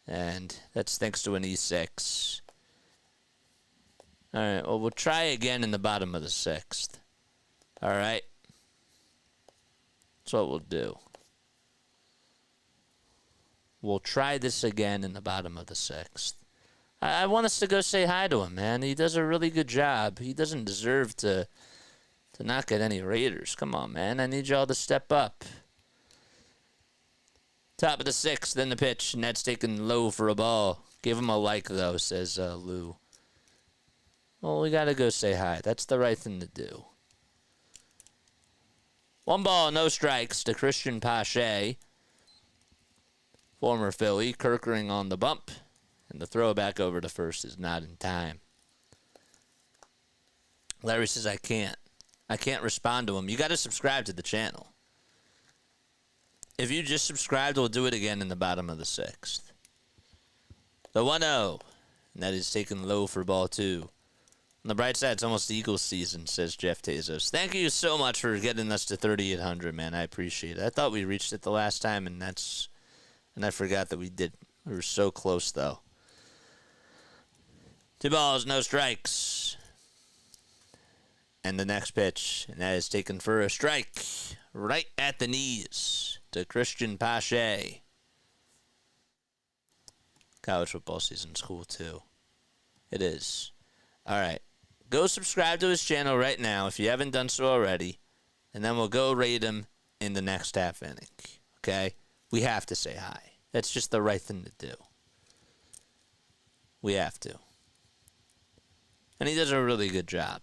Speaker 1: and that's thanks to an E6. All right, well, we'll try again in the bottom of the 6th. All right. That's what we'll do. We'll try this again in the bottom of the 6th. I want us to go say hi to him, man. He does a really good job. He doesn't deserve to not get any Raiders. Come on, man. I need y'all to step up. Top of the 6th, then the pitch. Net's taken low for a ball. Give him a like, though, says Lou. Well, we got to go say hi. That's the right thing to do. 1 ball, no strikes to Christian Pache. Former Philly. Kirkering on the bump. And the throw back over to first is not in time. Larry says, I can't respond to him. You got to subscribe to the channel. If you just subscribed, we'll do it again in the bottom of the 6th. The 1-0. And that is taken low for ball 2. On the bright side, it's almost Eagles season, says Jeff Tezos. Thank you so much for getting us to 3,800, man. I appreciate it. I thought we reached it the last time, and I forgot that we did. We were so close, though. 2 balls, no strikes. And the next pitch, and that is taken for a strike right at the knees to Christian Pache. College football season's cool, too. It is. All right. Go subscribe to his channel right now if you haven't done so already, and then we'll go rate him in the next half inning, okay? We have to say hi. That's just the right thing to do. We have to. And he does a really good job.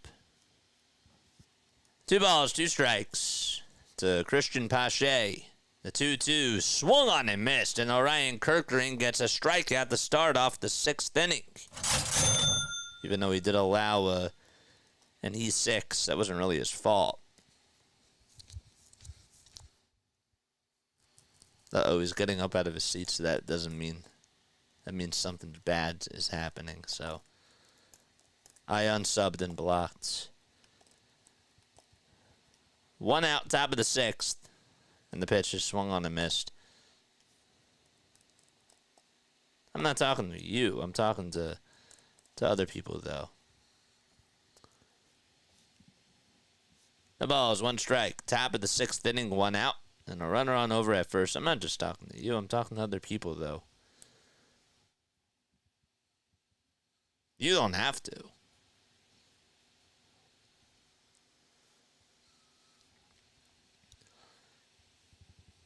Speaker 1: 2 balls, 2 strikes to Christian Pache. The 2-2 swung on and missed, and Orion Kirkering gets a strikeout to start off the 6th inning. Even though he did allow an E6, that wasn't really his fault. Uh-oh, he's getting up out of his seat, so that means something bad is happening, so I unsubbed and blocked. 1 out, top of the 6th, and the pitch just swung on and missed. I'm not talking to you. I'm talking to other people, though. The ball is 1 strike. Top of the 6th inning, 1 out. And a runner on over at first. I'm not just talking to you. I'm talking to other people, though. You don't have to.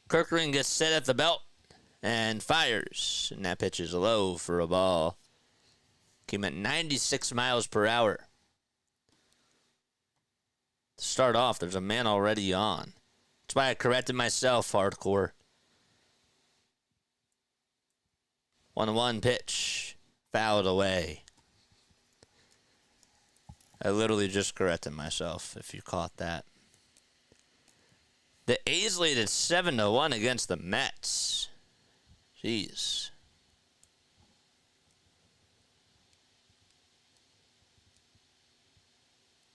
Speaker 1: Kirkering gets set at the belt and fires. And that pitch is low for a ball. Came at 96 miles per hour. To start off, there's a man already on. That's why I corrected myself, hardcore. 1-1 pitch. Fouled away. I literally just corrected myself, if you caught that. The A's lead at 7-1 against the Mets. Jeez.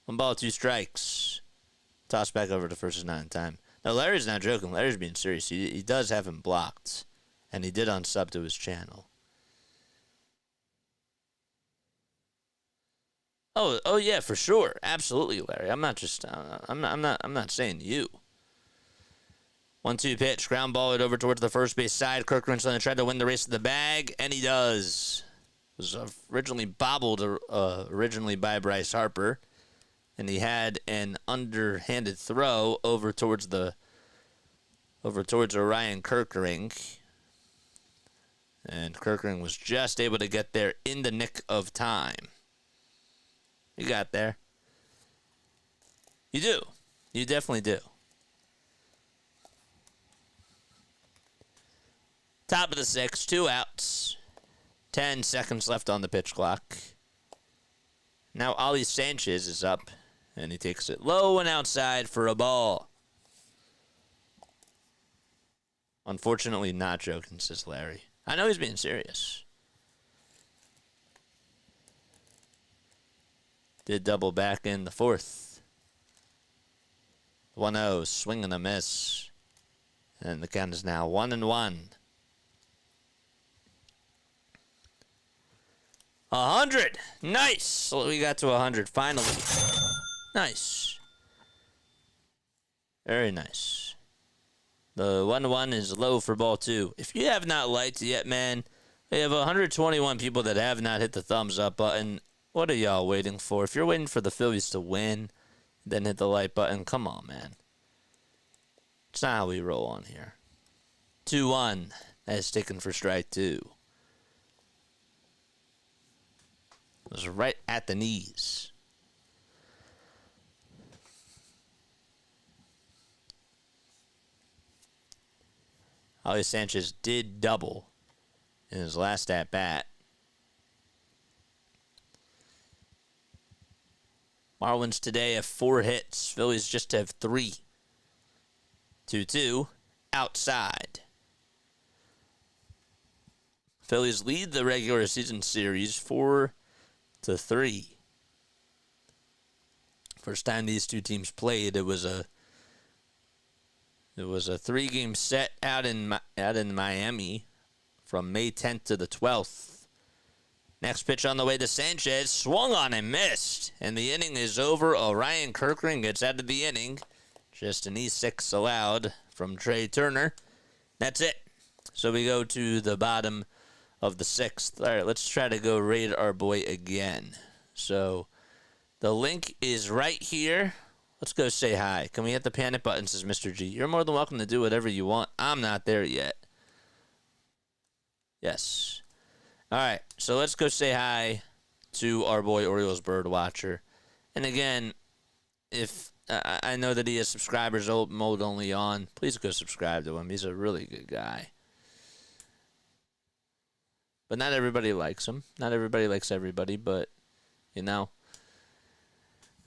Speaker 1: One ball, 2 strikes. Toss back over to first is not in time. Now, Larry's not joking. Larry's being serious. He does have him blocked. And he did unsub to his channel. Oh yeah, for sure. Absolutely, Larry. I'm not just I'm not saying you. 1-2 pitch, ground ball it over towards the first base side. Kirkering tried to win the race to the bag, and he does. It was originally bobbled originally by Bryce Harper, and he had an underhanded throw over towards Orion Kirkering, and Kirkering was just able to get there in the nick of time. You got there. You do. You definitely do. Top of the 6th, 2 outs. 10 seconds left on the pitch clock. Now Ollie Sanchez is up, and he takes it low and outside for a ball. Unfortunately, not joking, says Larry. I know he's being serious. Did double back in the 4th. 1-0, swing and a miss. And the count is now 1-1. 100. Nice. So we got to 100 finally. Nice. Very nice. The 1-1 is low for ball 2. If you have not liked yet, man, we have 121 people that have not hit the thumbs up button. What are y'all waiting for? If you're waiting for the Phillies to win, then hit the like button. Come on, man. It's not how we roll on here. 2-1. That is taken for strike 2. It was right at the knees. Ollie Sanchez did double in his last at-bat. Marlins today have 4 hits. Phillies just have 3. 2-2 outside. Phillies lead the regular season series 4-3. First time these two teams played, it was a 3-game set out in Miami from May 10th to the 12th. Next pitch on the way to Sanchez, swung on and missed, and the inning is over. Orion Kirkering gets out of the inning. Just an E6 allowed from Trey Turner. That's it. So we go to the bottom of the 6th. All right, let's try to go raid our boy again. So the link is right here. Let's go say hi. Can we hit the panic button, says Mr. G. You're more than welcome to do whatever you want. I'm not there yet. Yes. All right, so let's go say hi to our boy Orioles Birdwatcher. And again, if I know that he has subscribers mode only on, please go subscribe to him. He's a really good guy. But not everybody likes him. Not everybody likes everybody, but, you know,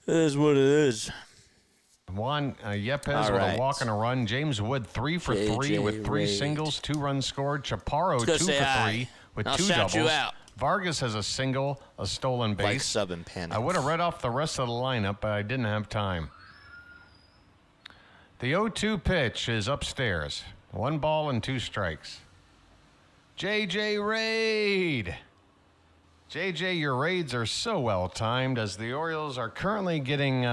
Speaker 1: it is what it is.
Speaker 2: Juan Yepes with a walk and a run. James Wood 3 for 3 with 3 singles, 2 runs scored. Chaparro 2 for 3 with 2 doubles. Vargas has a single, a stolen base.
Speaker 1: Like sub and panic.
Speaker 2: I would have read off the rest of the lineup, but I didn't have time. The 0-2 pitch is upstairs. 1 ball and 2 strikes. JJ Raid. JJ, your raids are so well timed as the Orioles are currently getting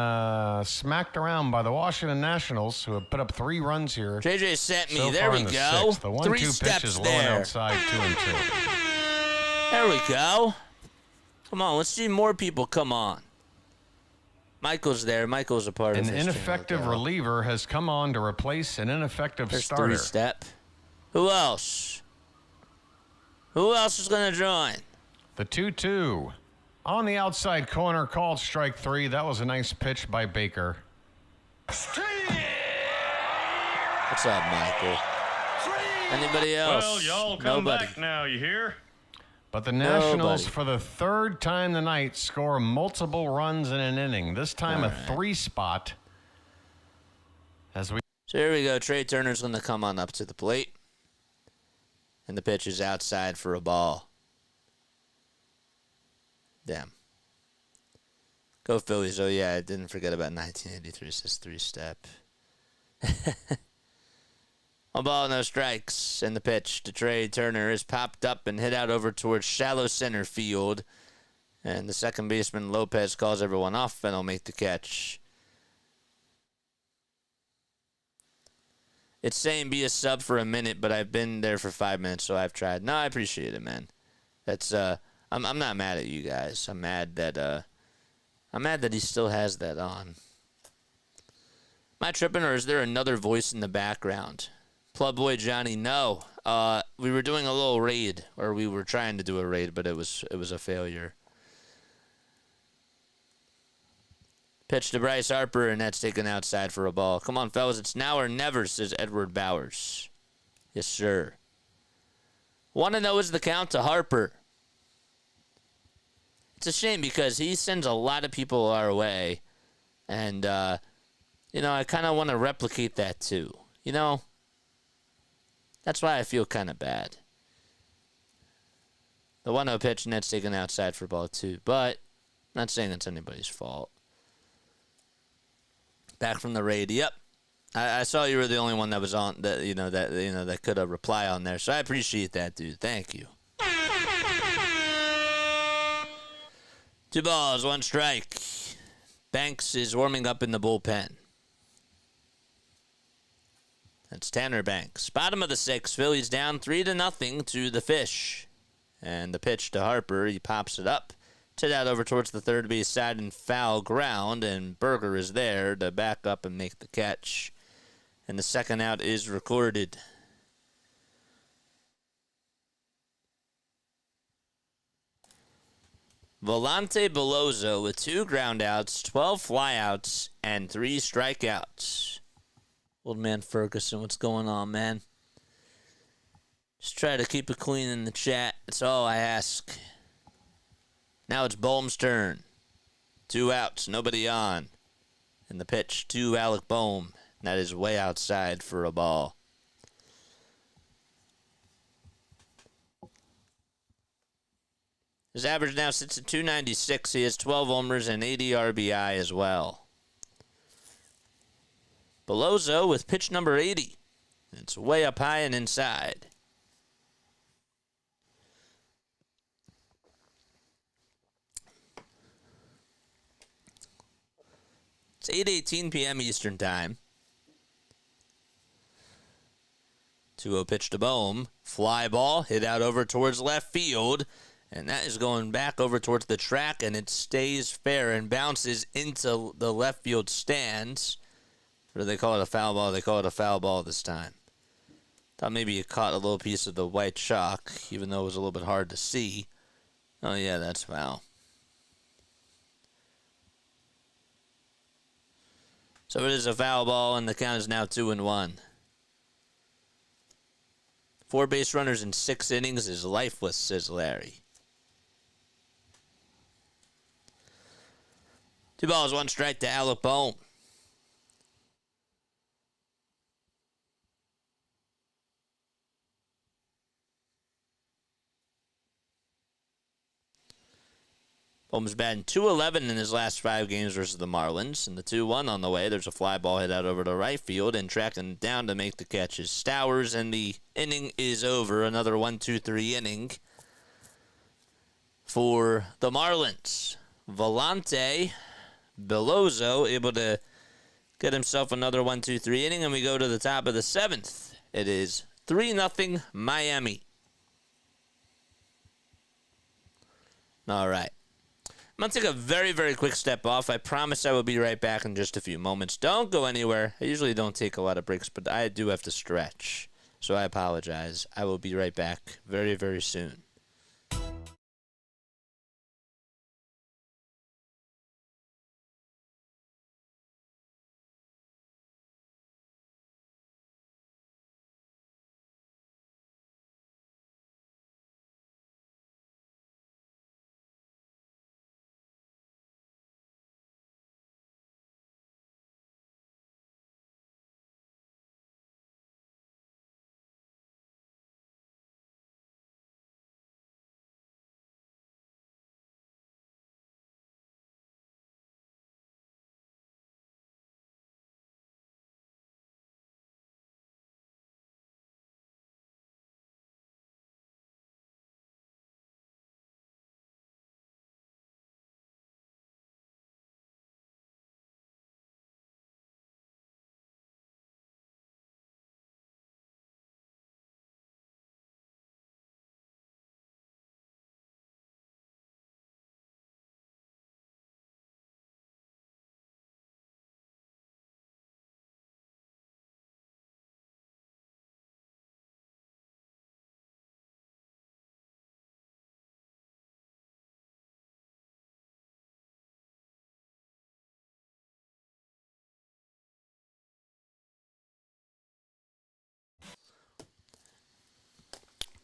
Speaker 2: smacked around by the Washington Nationals, who have put up 3 runs here.
Speaker 1: JJ sent me.
Speaker 2: So
Speaker 1: There
Speaker 2: far
Speaker 1: we
Speaker 2: in the
Speaker 1: go.
Speaker 2: 6th. The 1-2
Speaker 1: 3
Speaker 2: pitch
Speaker 1: steps
Speaker 2: is low and
Speaker 1: there.
Speaker 2: outside, 2-2.
Speaker 1: There we go. Come on, let's see more people come on. Michael's there. Michael's a part of
Speaker 2: An
Speaker 1: this
Speaker 2: ineffective
Speaker 1: channel,
Speaker 2: reliever has come on to replace an ineffective
Speaker 1: There's
Speaker 2: starter.
Speaker 1: 3-step. Who else? Who else is going to join?
Speaker 2: The 2-2. On the outside corner, called strike 3. That was a nice pitch by Baker.
Speaker 1: What's up, Michael? Anybody else?
Speaker 3: Well, y'all come
Speaker 1: Nobody.
Speaker 3: back now, you hear?
Speaker 2: But the Nationals,
Speaker 1: Nobody.
Speaker 2: for the 3rd time tonight, score multiple runs in an inning. This time
Speaker 1: All
Speaker 2: a
Speaker 1: right.
Speaker 2: 3 spot. As we
Speaker 1: So here we go. Trey Turner's going to come on up to the plate. And the pitch is outside for a ball. Damn. Go Phillies. Oh, yeah, I didn't forget about 1983. It says 3-step. A ball, no strikes. And the pitch to Trey Turner is popped up and hit out over towards shallow center field. And the second baseman, Lopez, calls everyone off and will make the catch. It's saying be a sub for a minute, but I've been there for 5 minutes, so I've tried. No, I appreciate it, man. That's I'm not mad at you guys. I'm mad that he still has that on. Am I tripping, or is there another voice in the background? Plug Boy Johnny, no. We were doing a little raid, or we were trying to do a raid, but it was a failure. Pitch to Bryce Harper, and that's taken outside for a ball. Come on, fellas, it's now or never, says Edward Bowers. Yes, sir. 1-0 is the count to Harper. It's a shame because he sends a lot of people our way, and, I kind of want to replicate that too. That's why I feel kind of bad. The 1-0 pitch, and that's taken outside for ball 2, but I'm not saying it's anybody's fault. Back from the raid. Yep. I saw you were the only one that was on that could reply on there. So I appreciate that, dude. Thank you. 2 balls, 1 strike. Banks is warming up in the bullpen. That's Tanner Banks. Bottom of the 6th. Phillies down 3-0 to the Fish. And the pitch to Harper. He pops it up. Hit out over towards the third base side in foul ground, and Berger is there to back up and make the catch. And the second out is recorded. Valente Bellozo with 2 groundouts, 12 flyouts, and 3 strikeouts. Old man Ferguson, what's going on, man? Just try to keep it clean in the chat. That's all I ask. Now it's Bohm's turn. 2 outs, nobody on. And the pitch to Alec Bohm. That is way outside for a ball. His average now sits at 296. He has 12 homers and 80 RBI as well. Bellozo with pitch number 80. It's way up high and inside. It's 8:18 p.m. Eastern Time. 2-0 pitch to Bohm. Fly ball hit out over towards left field. And that is going back over towards the track, and it stays fair and bounces into the left field stands. Or do they call it a foul ball? They call it a foul ball this time. Thought maybe you caught a little piece of the white chalk, even though it was a little bit hard to see. Oh, yeah, that's foul. So it is a foul ball, and the count is now 2-1. 4 base runners in 6 innings is lifeless, says Larry. 2 balls, 1 strike to Alec Bohm. Bohm's batting .211 in his last 5 games versus the Marlins. And the 2-1 on the way. There's a fly ball hit out over to right field and tracking down to make the catch is Stowers. And the inning is over. Another 1-2-3 inning. for the Marlins. Valente Bellozo able to get himself another 1-2-3 inning, and we go to the top of the 7th. It is 3-0 Miami. All right. I'm going to take a very, very quick step off. I promise I will be right back in just a few moments. Don't go anywhere. I usually don't take a lot of breaks, but I do have to stretch. So I apologize. I will be right back very, very soon.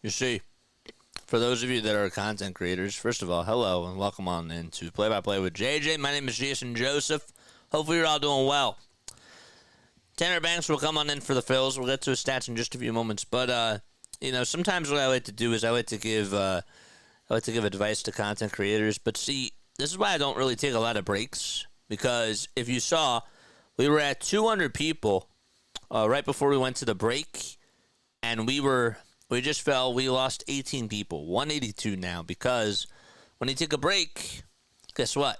Speaker 1: You see, for those of you that are content creators, first of all, hello and welcome on into Play by Play with JJ. My name is Jason Joseph. Hopefully you're all doing well. Tanner Banks will come on in for the Phils. We'll get to his stats in just a few moments. But sometimes what I like to do is I like to give advice to content creators. But see, this is why I don't really take a lot of breaks, because if you saw, we were at 200 people right before we went to the break, and we lost 18 people, 182 now, because when you take a break, guess what?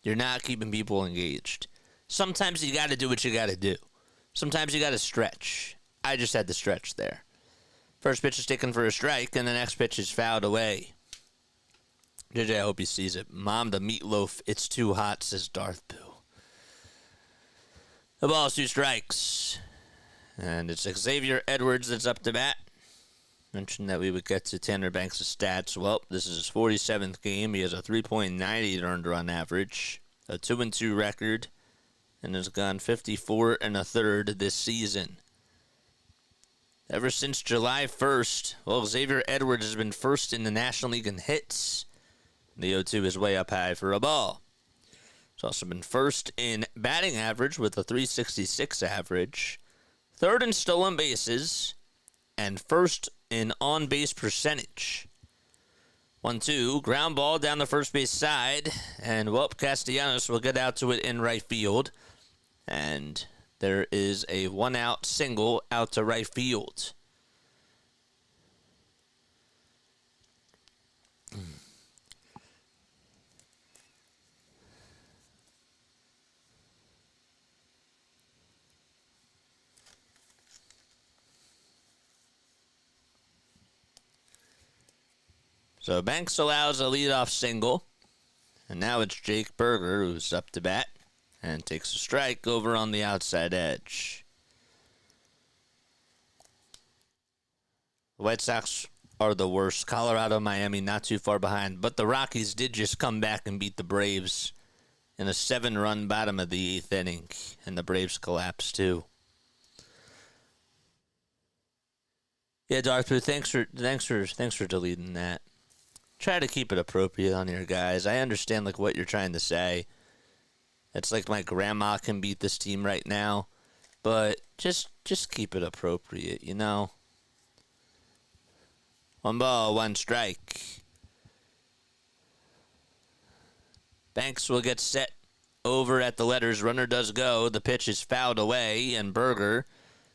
Speaker 1: You're not keeping people engaged. Sometimes you got to do what you got to do. Sometimes you got to stretch. I just had to stretch there. First pitch is taken for a strike, and the next pitch is fouled away. JJ, I hope he sees it. Mom, the meatloaf, it's too hot, says Darth Pooh. The ball's 2 strikes. And it's Xavier Edwards that's up to bat. Mentioned that we would get to Tanner Banks' stats. Well, this is his 47th game. He has a 3.98 earned run average, a 2-2 record, and has gone 54 1/3 this season. Ever since July 1st, well, Xavier Edwards has been first in the National League in hits. The 0-2 is way up high for a ball. He's also been first in batting average with a 366 average, third in stolen bases, and first in on-base percentage. 1-2, ground ball down the first base side, and Castellanos will get out to it in right field. And there is a 1-out single out to right field. So Banks allows a leadoff single, and now it's Jake Berger who's up to bat and takes a strike over on the outside edge. The White Sox are the worst. Colorado, Miami, not too far behind, but the Rockies did just come back and beat the Braves in a 7-run bottom of the 8th inning, and the Braves collapsed too. Yeah, Darth Pooh, thanks for deleting that. Try to keep it appropriate on here, guys. I understand what you're trying to say. It's like my grandma can beat this team right now, but just keep it appropriate, you know. 1 ball, 1 strike. Banks will get set over at the letters. Runner does go. The pitch is fouled away, and Berger,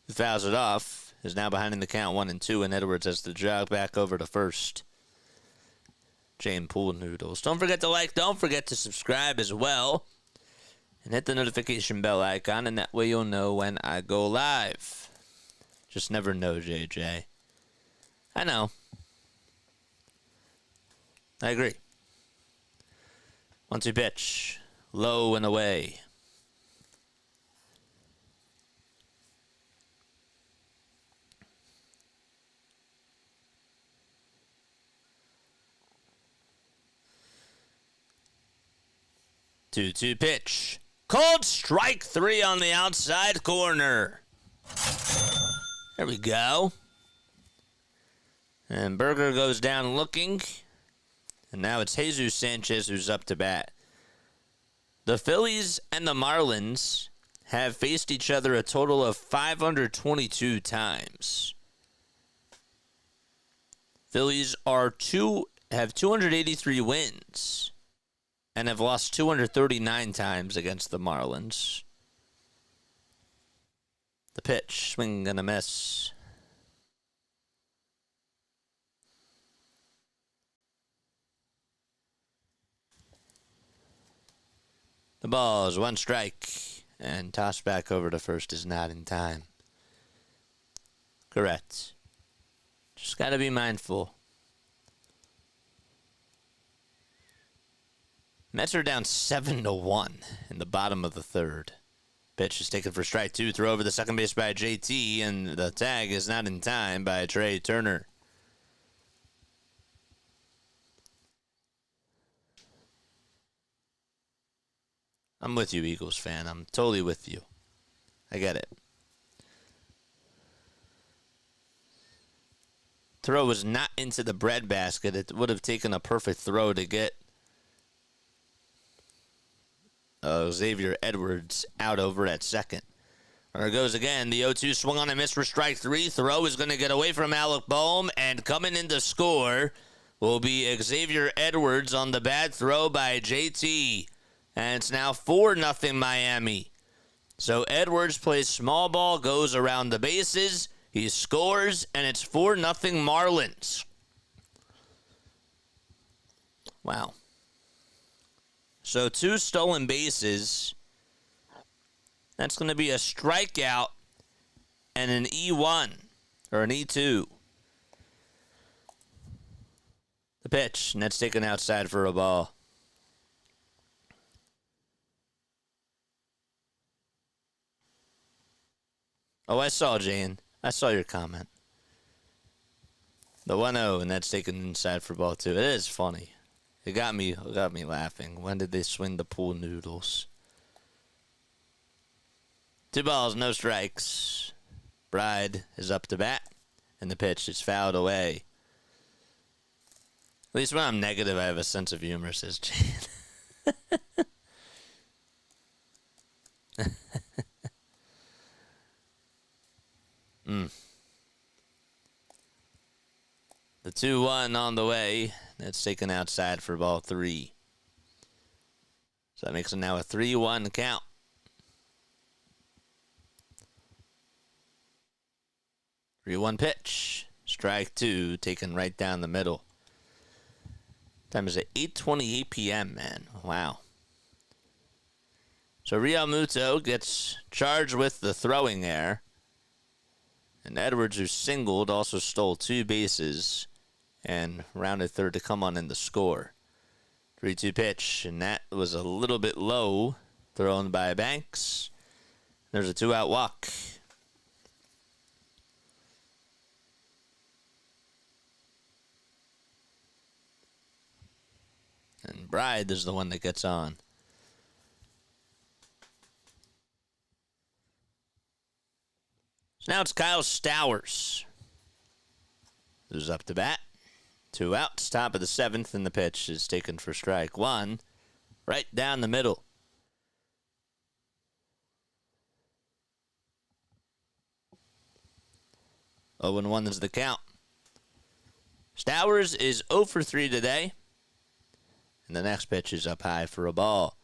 Speaker 1: who fouls it off, is now behind in the count 1-2, and Edwards has to jog back over to first. Jane Pool Noodles. Don't forget to like, don't forget to subscribe as well. And hit the notification bell icon, and that way you'll know when I go live. Just never know, JJ. I know. I agree. 1-2 pitch. Low and away. Two pitch. Called strike 3 on the outside corner. There we go. And Berger goes down looking. And now it's Jesus Sanchez who's up to bat. The Phillies and the Marlins have faced each other a total of 522 times. Phillies have 283 wins and have lost 239 times against the Marlins. The pitch, swing and a miss. The ball is 1 strike, and toss back over to first is not in time. Correct. Just got to be mindful. Mets are down 7-1 in the bottom of the third. Pitch is taken for strike 2. Throw over the second base by JT, and the tag is not in time by Trey Turner. I'm with you, Eagles fan. I'm totally with you. I get it. Throw was not into the breadbasket. It would have taken a perfect throw to get Xavier Edwards out over at second. There it goes again. The 0-2 swung on and missed for strike 3. Throw is going to get away from Alec Bohm, and coming in to score will be Xavier Edwards on the bad throw by JT. And it's now 4-0 Miami. So Edwards plays small ball, goes around the bases, he scores, and it's 4-0 Marlins. Wow. So 2 stolen bases. That's going to be a strikeout and an E1 or an E2. The pitch, and that's taken outside for a ball. Oh, I saw, Jane. I saw your comment. The 1-0, and that's taken inside for ball 2. It is funny. It got me laughing. When did they swing the pool noodles? 2 balls, no strikes. Bride is up to bat, and the pitch is fouled away. At least when I'm negative, I have a sense of humor, says Jane. The 2-1 on the way. That's taken outside for ball 3. So that makes it now a 3-1 count. Three-one pitch. Strike 2 taken right down the middle. Time is at 8:28 p.m., man. Wow. So Real Muto gets charged with the throwing error. And Edwards, who singled, also stole 2 bases and rounded third to come on in the score. 3-2 pitch, and that was a little bit low, thrown by Banks. There's a 2-out walk. And Bride is the one that gets on. So now it's Kyle Stowers, who's up to bat. 2 outs, top of the 7th, and the pitch is taken for strike 1, right down the middle. Oh, and 1 is the count. Stowers is 0 for 3 today, and the next pitch is up high for a ball.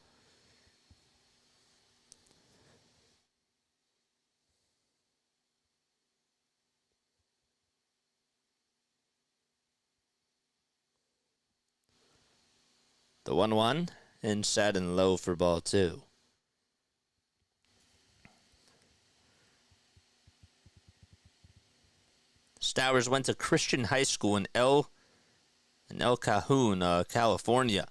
Speaker 1: The 1-1, inside and low for ball 2. Stowers went to Christian High School in El Cajon, California.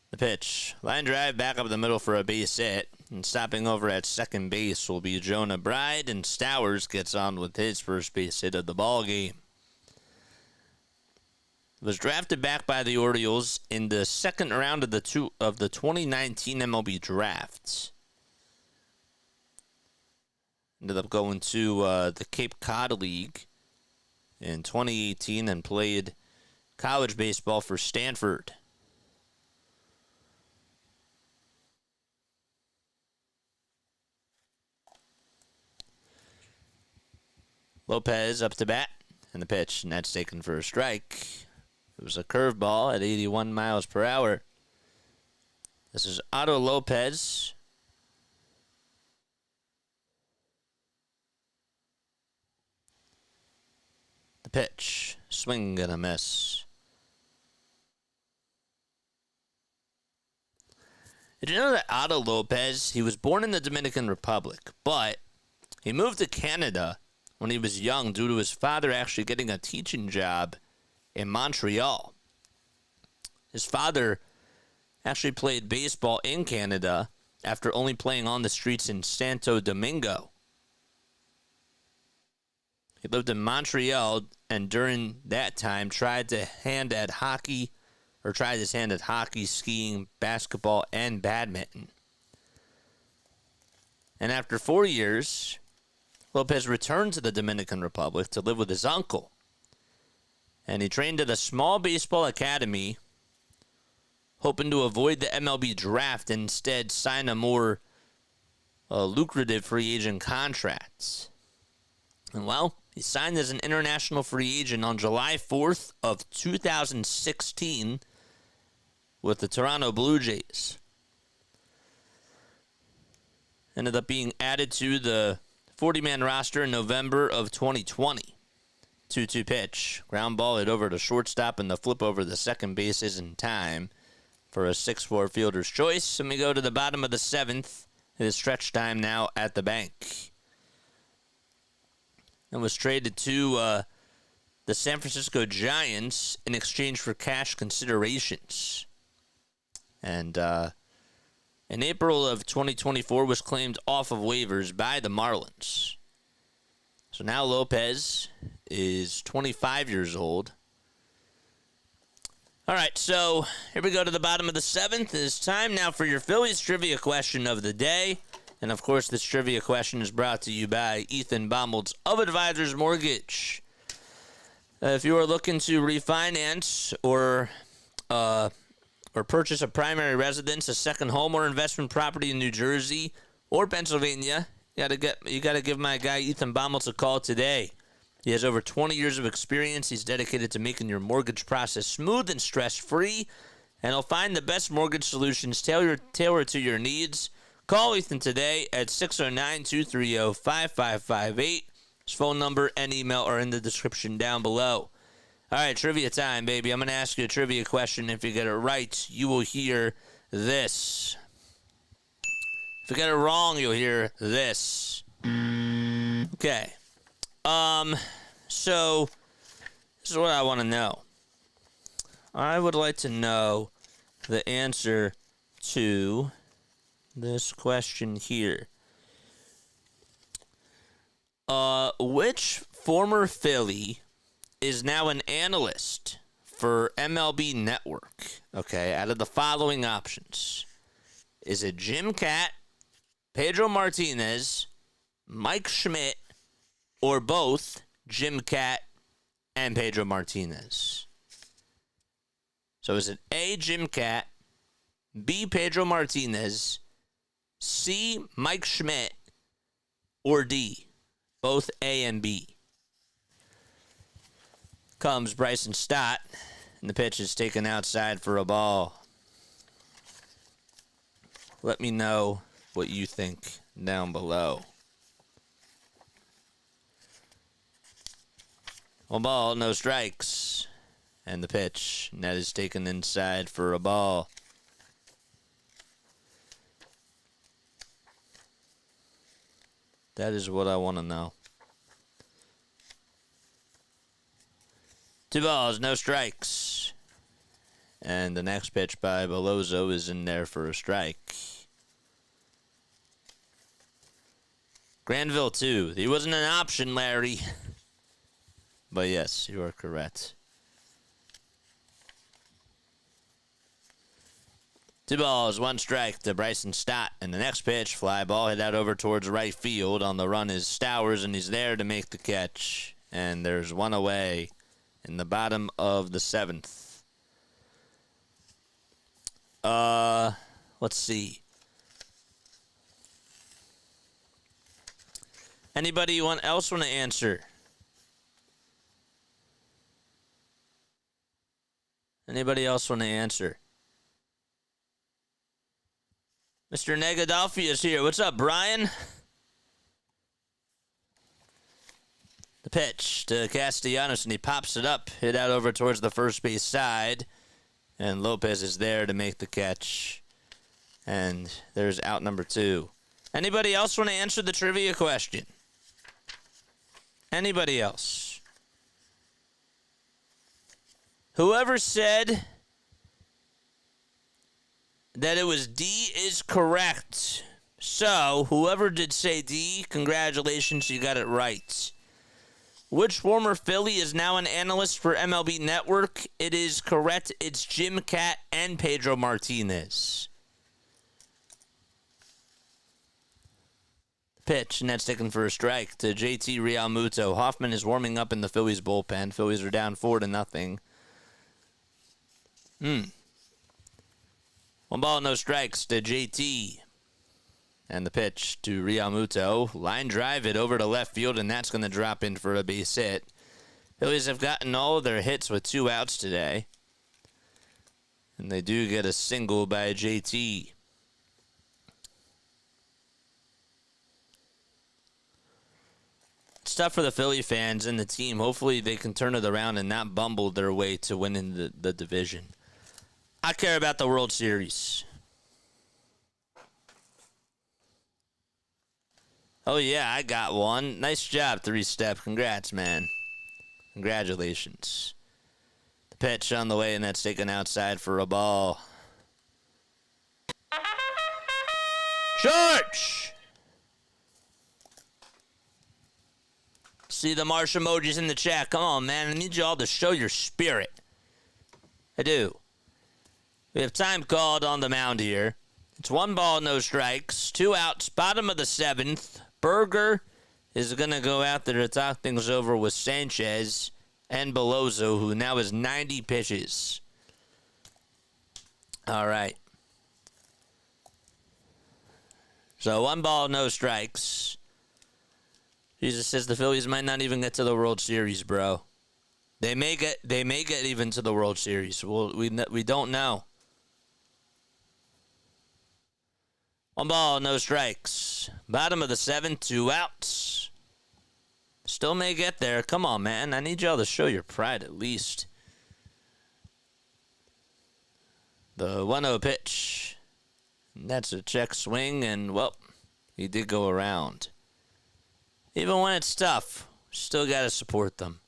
Speaker 1: The pitch. Line drive back up the middle for a base hit. And stopping over at second base will be Jonah Bride. And Stowers gets on with his first base hit of the ball game. Was drafted back by the Orioles in the second round of the 2019 MLB draft. Ended up going to the Cape Cod League in 2018 and played college baseball for Stanford. Lopez up to bat, and the pitch, and that's taken for a strike. It was a curveball at 81 miles per hour. This is Otto Lopez. The pitch, swing and a miss. Did you know that Otto Lopez, he was born in the Dominican Republic, but he moved to Canada when he was young due to his father actually getting a teaching job in Montreal. His father actually played baseball in Canada after only playing on the streets in Santo Domingo. He lived in Montreal and during that time tried his hand at hockey, skiing, basketball, and badminton. And after 4 years, Lopez returned to the Dominican Republic to live with his uncle. And he trained at a small baseball academy, hoping to avoid the MLB draft and instead sign a more lucrative free agent contract. And well, he signed as an international free agent on July 4th of 2016 with the Toronto Blue Jays. Ended up being added to the 40-man roster in November of 2020. 2-2 pitch. Ground ball hit over to shortstop, and the flip over the second base is in time for a 6-4 fielder's choice. And we go to the bottom of the 7th. It is stretch time now at the bank. And was traded to the San Francisco Giants in exchange for cash considerations. And in April of 2024 was claimed off of waivers by the Marlins. So now Lopez is 25 years old. All right, so here we go to the bottom of the 7th. It's time now for your Phillies trivia question of the day. And, of course, this trivia question is brought to you by Ethan Bommel's of Advisors Mortgage. If you are looking to refinance or purchase a primary residence, a second home, or investment property in New Jersey or Pennsylvania, you gotta give my guy Ethan Bommel's a call today. He has over 20 years of experience. He's dedicated to making your mortgage process smooth and stress-free, and he'll find the best mortgage solutions tailored to your needs. Call Ethan today at 609-230-5558. His phone number and email are in the description down below. All right, trivia time, baby. I'm going to ask you a trivia question. If you get it right, you will hear this. If you get it wrong, you'll hear this. Okay. So this is what I want to know. I would like to know the answer to this question here. Which former Philly is now an analyst for MLB Network? Okay, out of the following options. Is it Jim Katt, Pedro Martinez, Mike Schmidt, or both Jim Katt and Pedro Martinez? So is it A, Jim Katt, B, Pedro Martinez, C, Mike Schmidt, or D, both A and B? Comes Bryson Stott, and the pitch is taken outside for a ball. Let me know what you think down below. One ball, no strikes. And the pitch. And that is taken inside for a ball. That is what I want to know. 2 balls, no strikes. And the next pitch by Bellozo is in there for a strike. Granville 2. He wasn't an option, Larry. But yes, you are correct. 2 balls, 1 strike to Bryson Stott. And the next pitch, fly ball hit out over towards right field. On the run is Stowers, and he's there to make the catch. And there's 1 away in the bottom of the 7th. Let's see. Anybody else want to answer? Anybody else want to answer? Mr. Negadolfi is here. What's up, Brian? The pitch to Castellanos, and he pops it up. Hit out over towards the first base side. And Lopez is there to make the catch. And there's out number 2. Anybody else want to answer the trivia question? Anybody else? Whoever said that it was D is correct. So, whoever did say D, congratulations, you got it right. Which former Philly is now an analyst for MLB Network? It is correct. It's Jim Cat and Pedro Martinez. Pitch, and that's taken for a strike to JT Realmuto. Hoffman is warming up in the Phillies bullpen. Phillies are down 4-0. 1 ball, no strikes to JT. And the pitch to Realmuto. Line drive it over to left field, and that's going to drop in for a base hit. Phillies have gotten all of their hits with 2 outs today. And they do get a single by JT. It's tough for the Philly fans and the team. Hopefully they can turn it around and not bumble their way to winning the division. I care about the World Series. Oh, yeah, I got one. Nice job, 3-step. Congrats, man. Congratulations. The pitch on the way, and that's taken outside for a ball. Church! See the Marsh emojis in the chat. Come on, man. I need you all to show your spirit. I do. We have time called on the mound here. It's 1 ball, no strikes. 2 outs, bottom of the 7th. Berger is going to go out there to talk things over with Sanchez and Bellozo, who now has 90 pitches. All right. So 1 ball, no strikes. Jesus says the Phillies might not even get to the World Series, bro. They may get even to the World Series. Well, we don't know. 1 ball, no strikes. Bottom of the 7th, 2 outs. Still may get there. Come on, man. I need y'all to show your pride at least. The 1-0 pitch. That's a check swing, and, well, he did go around. Even when it's tough, still got to support them.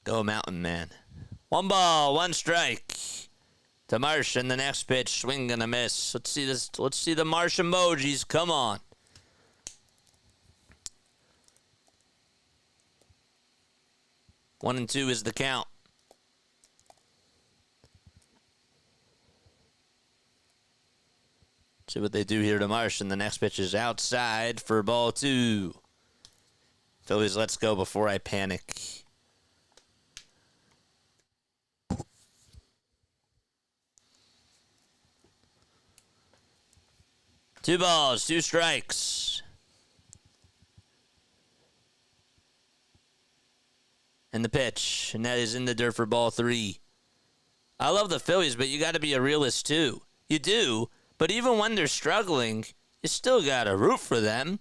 Speaker 1: Go Mountain Man. 1 ball, 1 strike to Marsh, and the next pitch, swing and a miss. Let's see this. Let's see the Marsh emojis. Come on. One and 2 is the count. See what they do here to Marsh, and the next pitch is outside for ball 2. Phillies, let's go before I panic. Two balls, 2 strikes. And the pitch, and that is in the dirt for ball 3. I love the Phillies, but you got to be a realist too. You do, but even when they're struggling, you still got to root for them.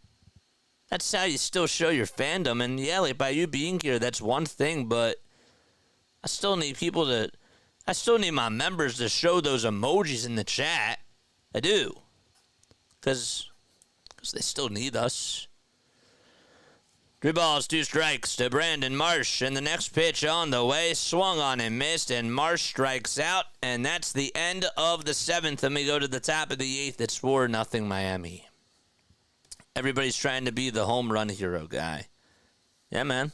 Speaker 1: That's how you still show your fandom. And yeah, like by you being here, that's one thing, but I still need my members to show those emojis in the chat. I do. Because they still need us. 3 balls, 2 strikes to Brandon Marsh. And the next pitch on the way. Swung on and missed. And Marsh strikes out. And that's the end of the 7th. And we go to the top of the 8th. It's 4-0 Miami. Everybody's trying to be the home run hero guy. Yeah, man.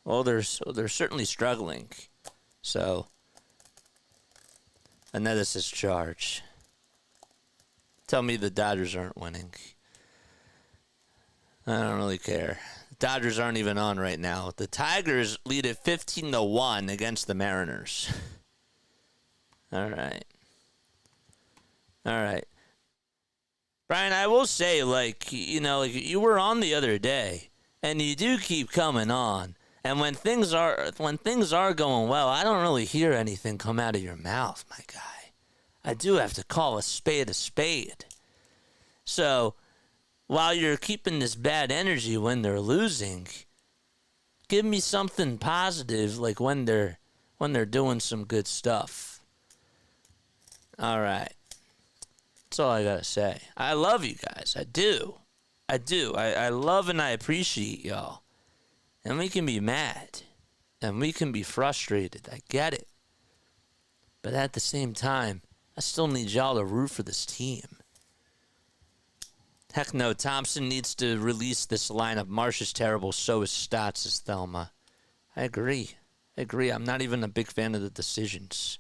Speaker 1: Well, they're certainly struggling. So, another says charge. Tell me the Dodgers aren't winning. I don't really care. The Dodgers aren't even on right now. The Tigers lead at 15-1 against the Mariners. All right. Brian, I will say, like you were on the other day, and you do keep coming on. And when things are going well, I don't really hear anything come out of your mouth, my guy. I do have to call a spade a spade. So, while you're keeping this bad energy when they're losing, give me something positive, like when they're doing some good stuff. All right. That's all I gotta say. I love you guys. I do. I love and I appreciate y'all. And we can be mad. And we can be frustrated. I get it. But at the same time, I still need y'all to root for this team. Heck no, Thompson needs to release this lineup. Marsh is terrible, so is Stotts, says Thelma. I agree. I'm not even a big fan of the decisions.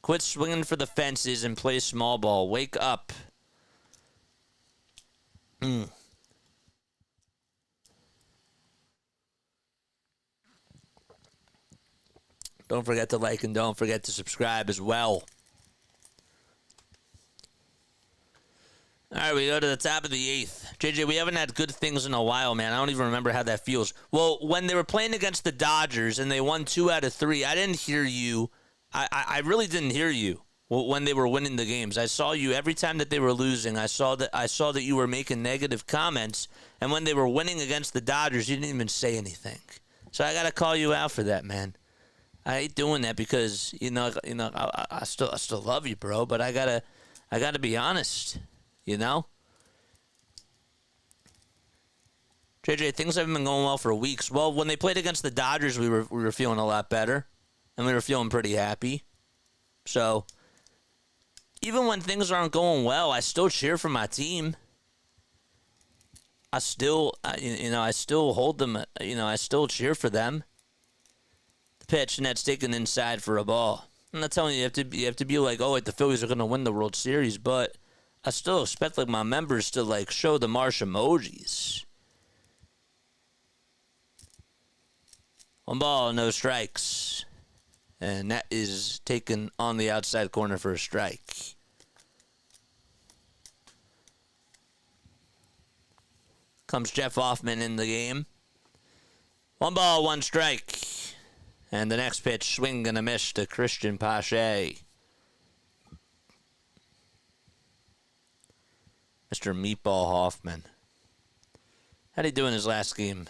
Speaker 1: Quit swinging for the fences and play small ball. Wake up. Don't forget to like and don't forget to subscribe as well. All right, we go to the top of the 8th. JJ, we haven't had good things in a while, man. I don't even remember how that feels. Well, when they were playing against the Dodgers and they won 2 out of 3, I didn't hear you. I really didn't hear you when they were winning the games. I saw you every time that they were losing. I saw that you were making negative comments, and when they were winning against the Dodgers, you didn't even say anything. So I got to call you out for that, man. I hate doing that because I still love you, bro, but I gotta be honest. JJ, things haven't been going well for weeks. Well, when they played against the Dodgers, we were feeling a lot better, and we were feeling pretty happy. So, even when things aren't going well, I still cheer for my team. I still hold them. I still cheer for them. The pitch, and that's taken inside for a ball. I'm not telling you you have to be like, oh, the Phillies are going to win the World Series, but I still expect my members to show the Marsh emojis. 1 ball, no strikes. And that is taken on the outside corner for a strike. Comes Jeff Hoffman in the game. 1 ball, 1 strike. And the next pitch, swing and a miss to Christian Pache. Mr. Meatball Hoffman. How'd he do in his last game?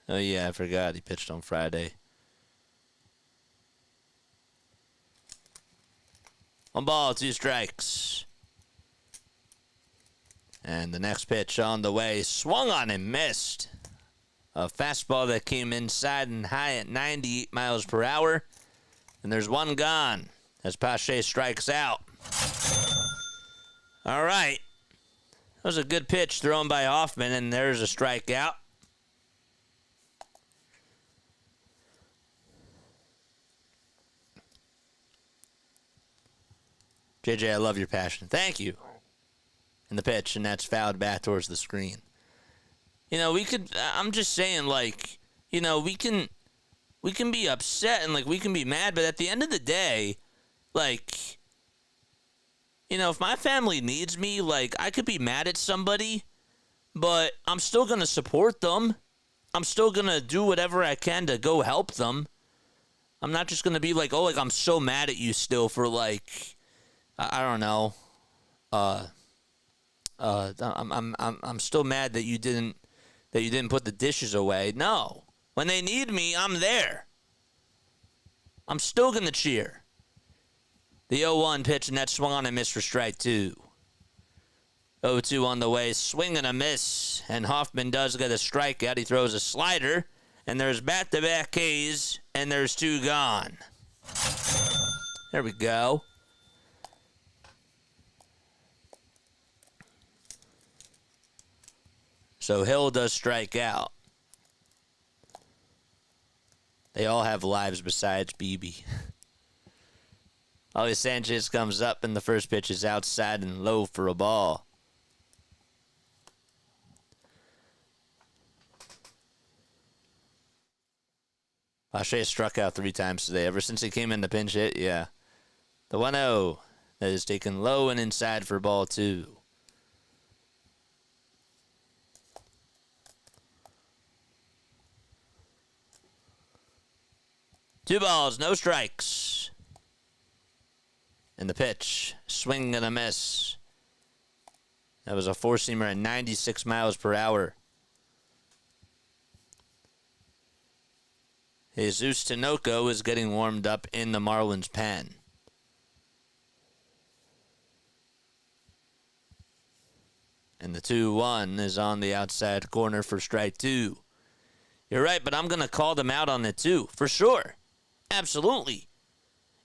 Speaker 1: Oh, yeah, I forgot. He pitched on Friday. 1 ball, 2 strikes. And the next pitch on the way. Swung on and missed. A fastball that came inside and high at 98 miles per hour. And there's 1 gone as Pache strikes out. All right. That was a good pitch thrown by Hoffman, and there's a strikeout. JJ, I love your passion. Thank you. And the pitch, and that's fouled back towards the screen. I'm just saying, we can be upset and, we can be mad, but at the end of the day, if my family needs me, I could be mad at somebody, but I'm still going to support them. I'm still going to do whatever I can to go help them. I'm not just going to be I'm so mad at you still for, I don't know, I'm still mad that you didn't put the dishes away. No, when they need me, I'm there. I'm still gonna cheer. The 0-1 pitch, and that swung on and missed for strike 2. 0-2 on the way, swing and a miss, and Hoffman does get a strikeout. He throws a slider, and there's back-to-back Ks, and there's 2 gone. There we go. So Hill does strike out. They all have lives besides BB. Ollie Sanchez comes up, and the first pitch is outside and low for a ball. Pache struck out 3 times today. Ever since he came in the pinch hit, yeah. The 1-0 that is taken low and inside for ball 2. Two balls, no strikes. And the pitch, swing and a miss. That was a four-seamer at 96 miles per hour. Jesus Tinoco is getting warmed up in the Marlins pen. And the 2-1 is on the outside corner for strike 2. You're right, but I'm going to call them out on it too, for sure. Absolutely.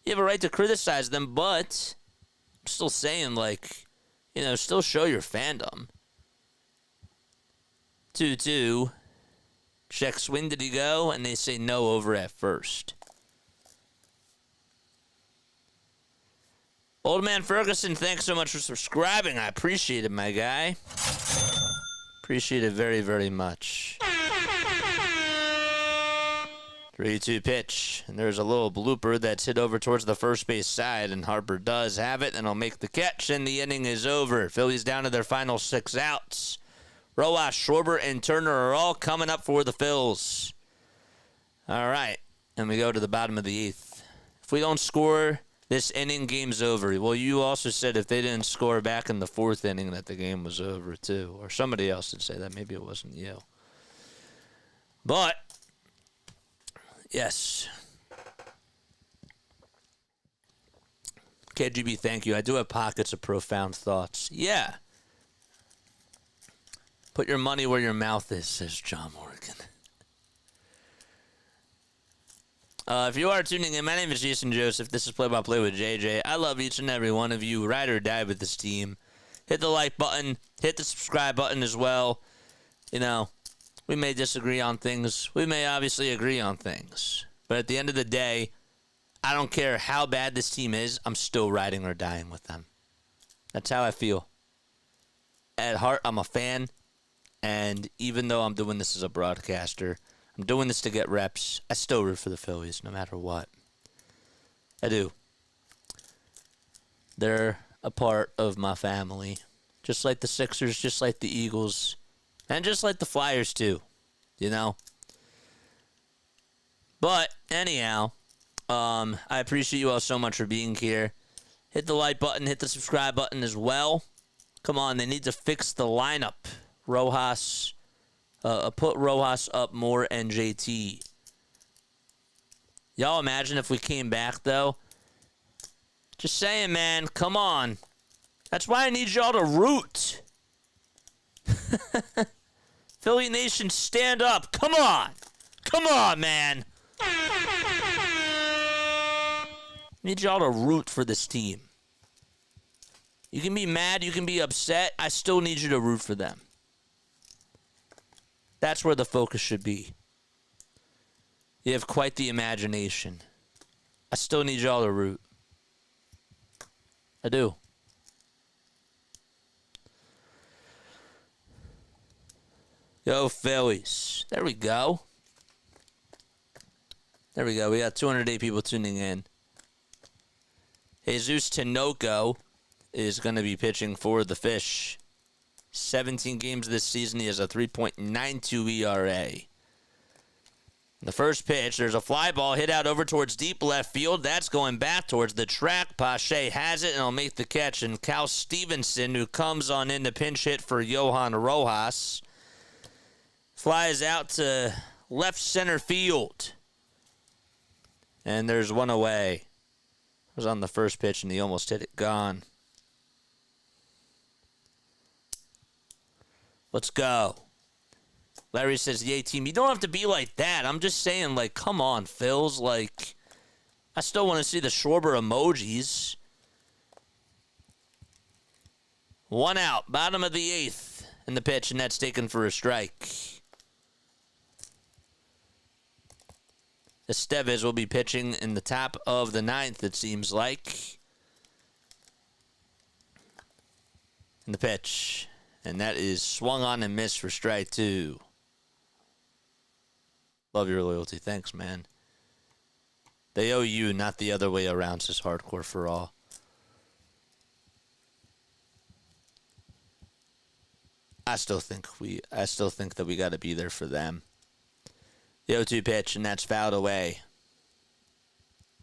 Speaker 1: You have a right to criticize them, but I'm still saying, still show your fandom. 2-2. Check swing, did he go? And they say no over at first. Old Man Ferguson, thanks so much for subscribing. I appreciate it, my guy. Appreciate it very, very much. 3-2 pitch, and there's a little blooper that's hit over towards the first base side, and Harper does have it, and he'll make the catch, and the inning is over. Phillies down to their final 6 outs. Rojas, Schwarber, and Turner are all coming up for the Phils. All right, and we go to the bottom of the 8th. If we don't score, this inning, game's over. Well, you also said if they didn't score back in the 4th inning that the game was over, too. Or somebody else did say that. Maybe it wasn't you. But yes. KGB, thank you. I do have pockets of profound thoughts. Yeah. Put your money where your mouth is, says John Morgan. If you are tuning in, my name is Jason Joseph. This is Play-by-Play with JJ. I love each and every one of you. Ride or die with this team. Hit the like button. Hit the subscribe button as well. We may disagree on things. We may obviously agree on things. But at the end of the day, I don't care how bad this team is, I'm still riding or dying with them. That's how I feel. At heart, I'm a fan. And even though I'm doing this as a broadcaster, I'm doing this to get reps, I still root for the Phillies no matter what. I do. They're a part of my family. Just like the Sixers, just like the Eagles. And just like the Flyers, too, But, anyhow, I appreciate you all so much for being here. Hit the like button, hit the subscribe button as well. Come on, they need to fix the lineup. Rojas, put Rojas up more and JT. Y'all imagine if we came back, though? Just saying, man, come on. That's why I need y'all to root. Philly Nation, stand up. Come on. Come on, man. Need y'all to root for this team. You can be mad. You can be upset. I still need you to root for them. That's where the focus should be. You have quite the imagination. I still need y'all to root. I do. Go Phillies. There we go. There we go. We got 208 people tuning in. Jesus Tinoco is going to be pitching for the Fish. 17 games this season. He has a 3.92 ERA. The first pitch, there's a fly ball hit out over towards deep left field. That's going back towards the track. Pache has it, and he'll make the catch. And Cal Stevenson, who comes on in to pinch hit for Johan Rojas, flies out to left center field. And there's one away. It was on the first pitch, and he almost hit it. Gone. Let's go. Larry says, yay, team. You don't have to be like that. I'm just saying, like, come on, Phils. Like, I still want to see the Schwarber emojis. 1 out, bottom of the 8th in the pitch, and that's taken for a strike. Estevez will be pitching in the top of the 9th, it seems like. In the pitch. And that is swung on and missed for strike 2. Love your loyalty. Thanks, man. They owe you, not the other way around, says Hardcore for All. I still think that we got to be there for them. The 0-2 pitch, and that's fouled away.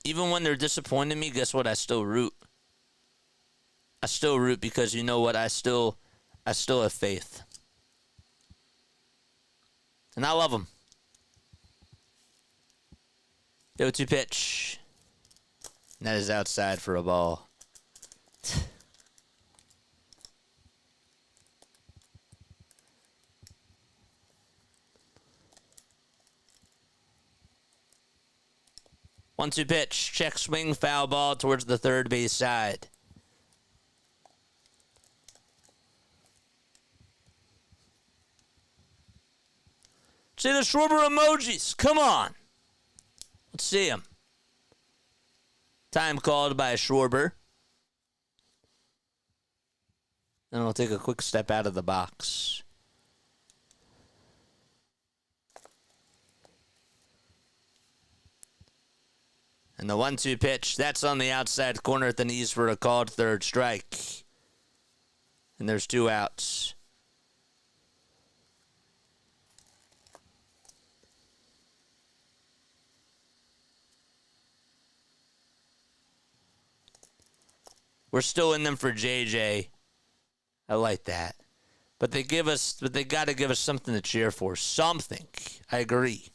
Speaker 1: Even when they're disappointing me, guess what? I still root. I still root because you know what? I still have faith. And I love them. 0-2 pitch. And that is outside for a ball. One-two pitch. Check swing, foul ball towards the third base side. See the Schwarber emojis. Come on. Let's see him. Time called by Schwarber. Then we'll take a quick step out of the box. And the 1-2 pitch, that's on the outside corner at the knees for a called third strike. And there's 2 outs. We're still in them for JJ. I like that. But they got to give us something to cheer for. Something. I agree.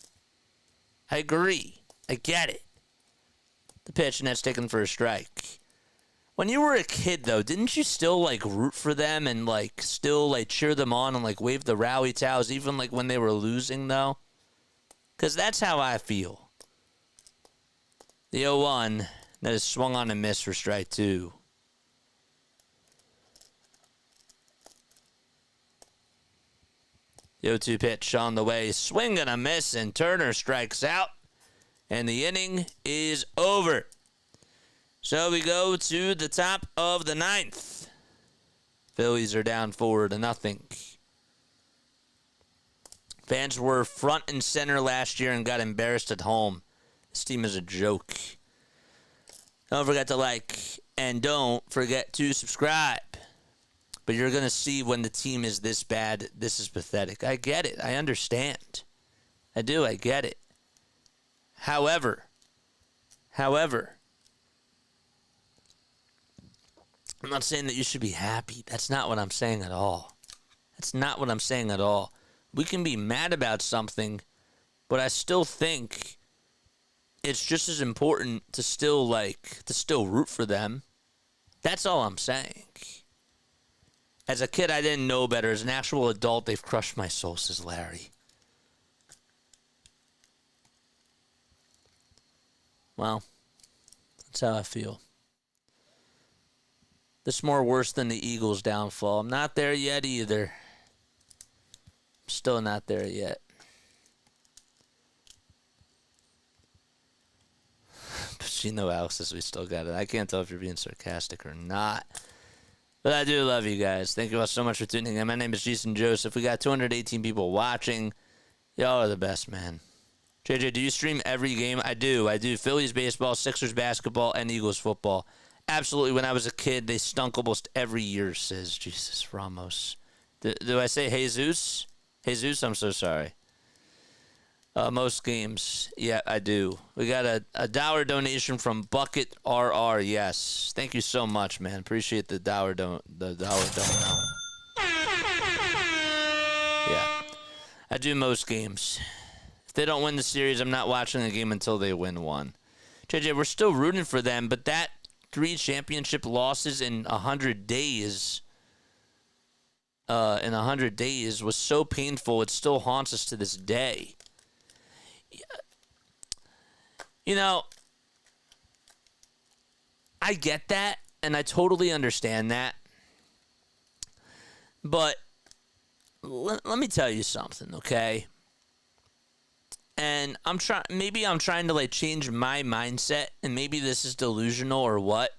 Speaker 1: I get it. The pitch, and that's taken for a strike. When you were a kid, though, didn't you still, like, root for them and, like, still, like, cheer them on and, like, wave the rally towels even, like, when they were losing, though? Because that's how I feel. The 0-1, that is swung on and missed for strike 2. The 0-2 pitch on the way. Swing and a miss, and Turner strikes out. And the inning is over. So we go to the top of the 9th. Phillies are down 4-0. Fans were front and center last year and got embarrassed at home. This team is a joke. Don't forget to like, and don't forget to subscribe. But you're going to see when the team is this bad, this is pathetic. I get it. I understand. I do. I get it. However, I'm not saying that you should be happy. That's not what I'm saying at all. We can be mad about something, but I still think it's just as important to still root for them. That's all I'm saying. As a kid, I didn't know better. As an actual adult, they've crushed my soul, says Larry. Well, that's how I feel. This more worse than the Eagles' downfall. I'm not there yet either. I'm still not there yet. But you know, Alex says we still got it. I can't tell if you're being sarcastic or not. But I do love you guys. Thank you all so much for tuning in. My name is Jason Joseph. We got 218 people watching. Y'all are the best, man. JJ, do you stream every game? I do. Phillies baseball, Sixers basketball, and Eagles football. Absolutely. When I was a kid, they stunk almost every year, says Jesus Ramos. Do I say Jesus? Jesus, I'm so sorry. Most games. Yeah, I do. We got a dollar donation from Bucket RR. Yes. Thank you so much, man. Appreciate the dollar donut. Yeah. I do most games. If they don't win the series, I'm not watching the game until they win one. JJ, we're still rooting for them, but that 3 championship losses in 100 days was so painful, it still haunts us to this day. You know, I get that, and I totally understand that. But let me tell you something, okay? And I'm trying to like change my mindset, and maybe this is delusional or what.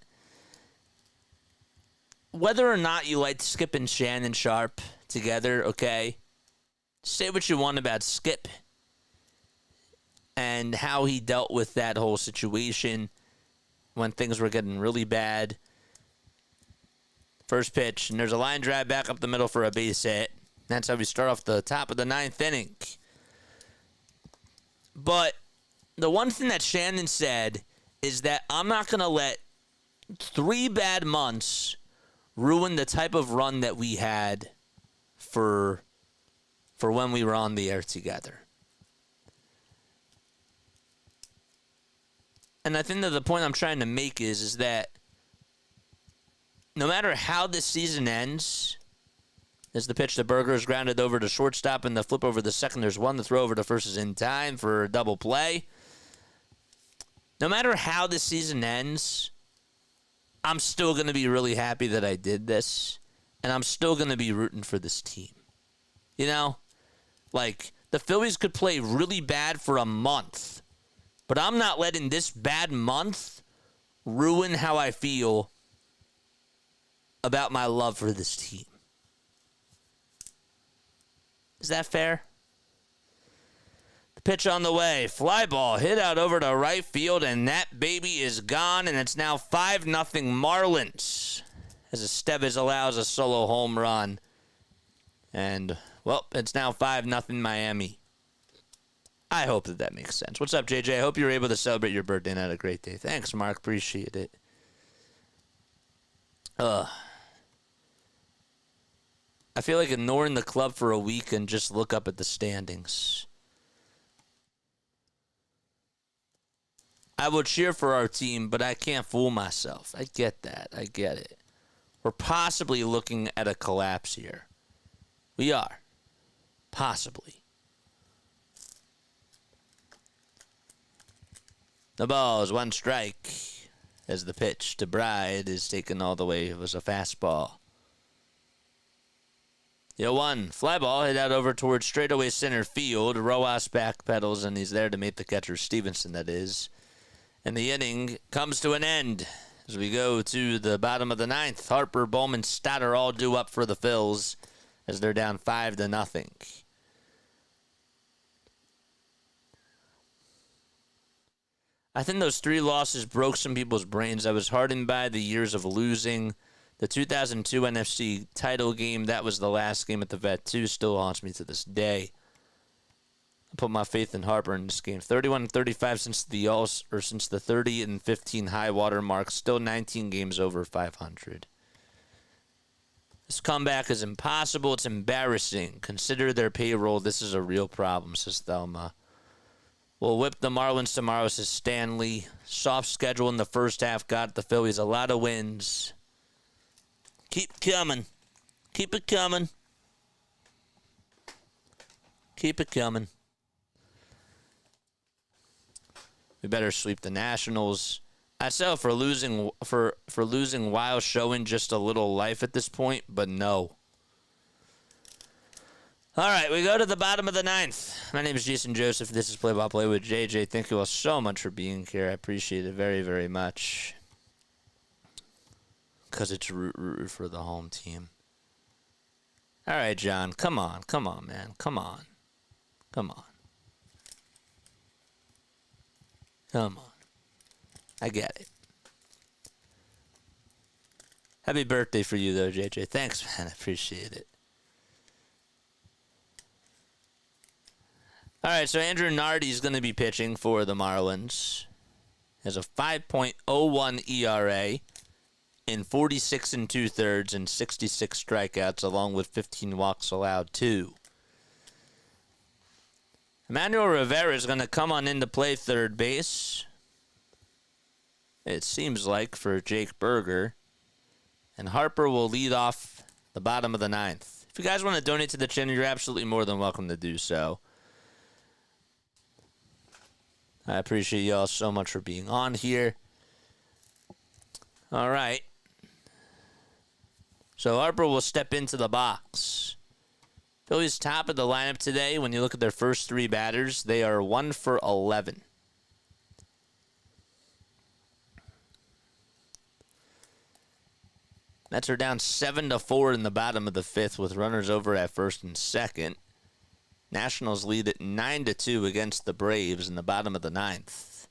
Speaker 1: Whether or not you like Skip and Shannon Sharp together, okay? Say what you want about Skip and how he dealt with that whole situation when things were getting really bad. First pitch, and there's a line drive back up the middle for a base hit. That's how we start off the top of the 9th inning. But the one thing that Shannon said is that I'm not going to let 3 bad months ruin the type of run that we had for when we were on the air together. And I think that the point I'm trying to make is that no matter how this season ends, as the pitch to Berger is grounded over to shortstop and the flip over the second, there's one. The throw over to first is in time for a double play. No matter how this season ends, I'm still going to be really happy that I did this, and I'm still going to be rooting for this team. You know? Like, the Phillies could play really bad for a month, but I'm not letting this bad month ruin how I feel about my love for this team. Is that fair? The pitch on the way. Fly ball hit out over to right field, and that baby is gone, and it's now 5-0 Marlins as Estevez allows a solo home run. And, well, it's now 5-0 Miami. I hope that makes sense. What's up, JJ? I hope you were able to celebrate your birthday and had a great day. Thanks, Mark. Appreciate it. I feel like ignoring the club for a week and just look up at the standings. I will cheer for our team, but I can't fool myself. I get that. I get it. We're possibly looking at a collapse here. We are. Possibly. The ball is 1 strike as the pitch to Bride is taken all the way. It was a fastball. The 0-1 fly ball hit out over towards straightaway center field. Rojas backpedals, and he's there to meet the catcher, Stevenson, that is. And the inning comes to an end as we go to the bottom of the 9th. Harper, Bowman, Stoddard all due up for the Phils as they're down 5-0. I think those 3 losses broke some people's brains. I was hardened by the years of losing. The 2002 NFC title game, that was the last game at the Vet, too, still haunts me to this day. I put my faith in Harper in this game. 31-35 since the 30-15 high water mark, still 19 games over 500. This comeback is impossible. It's embarrassing. Consider their payroll. This is a real problem, says Thelma. We'll whip the Marlins tomorrow, says Stanley. Soft schedule in the first half got the Phillies a lot of wins. Keep coming. Keep it coming. Keep it coming. We better sweep the Nationals. I sell for losing while showing just a little life at this point, but no. All right, we go to the bottom of the 9th. My name is Jason Joseph. This is Play-by-Play with JJ. Thank you all so much for being here. I appreciate it very, very much. Because it's root for the home team. All right, John. Come on, man. Come on. I get it. Happy birthday for you, though, JJ. Thanks, man. I appreciate it. All right, so Andrew Nardi's going to be pitching for the Marlins. Has a 5.01 ERA in 46 and 2/3 and 66 strikeouts, along with 15 walks allowed, too. Emmanuel Rivera is going to come on in to play third base. It seems like for Jake Berger. And Harper will lead off the bottom of the ninth. If you guys want to donate to the channel, you're absolutely more than welcome to do so. I appreciate y'all so much for being on here. All right. So Harper will step into the box. Phillies top of the lineup today. When you look at their first three batters, they are 1 for 11. Mets are down 7-4 in the bottom of the fifth with runners over at first and second. Nationals lead at 9-2 against the Braves in the bottom of the ninth.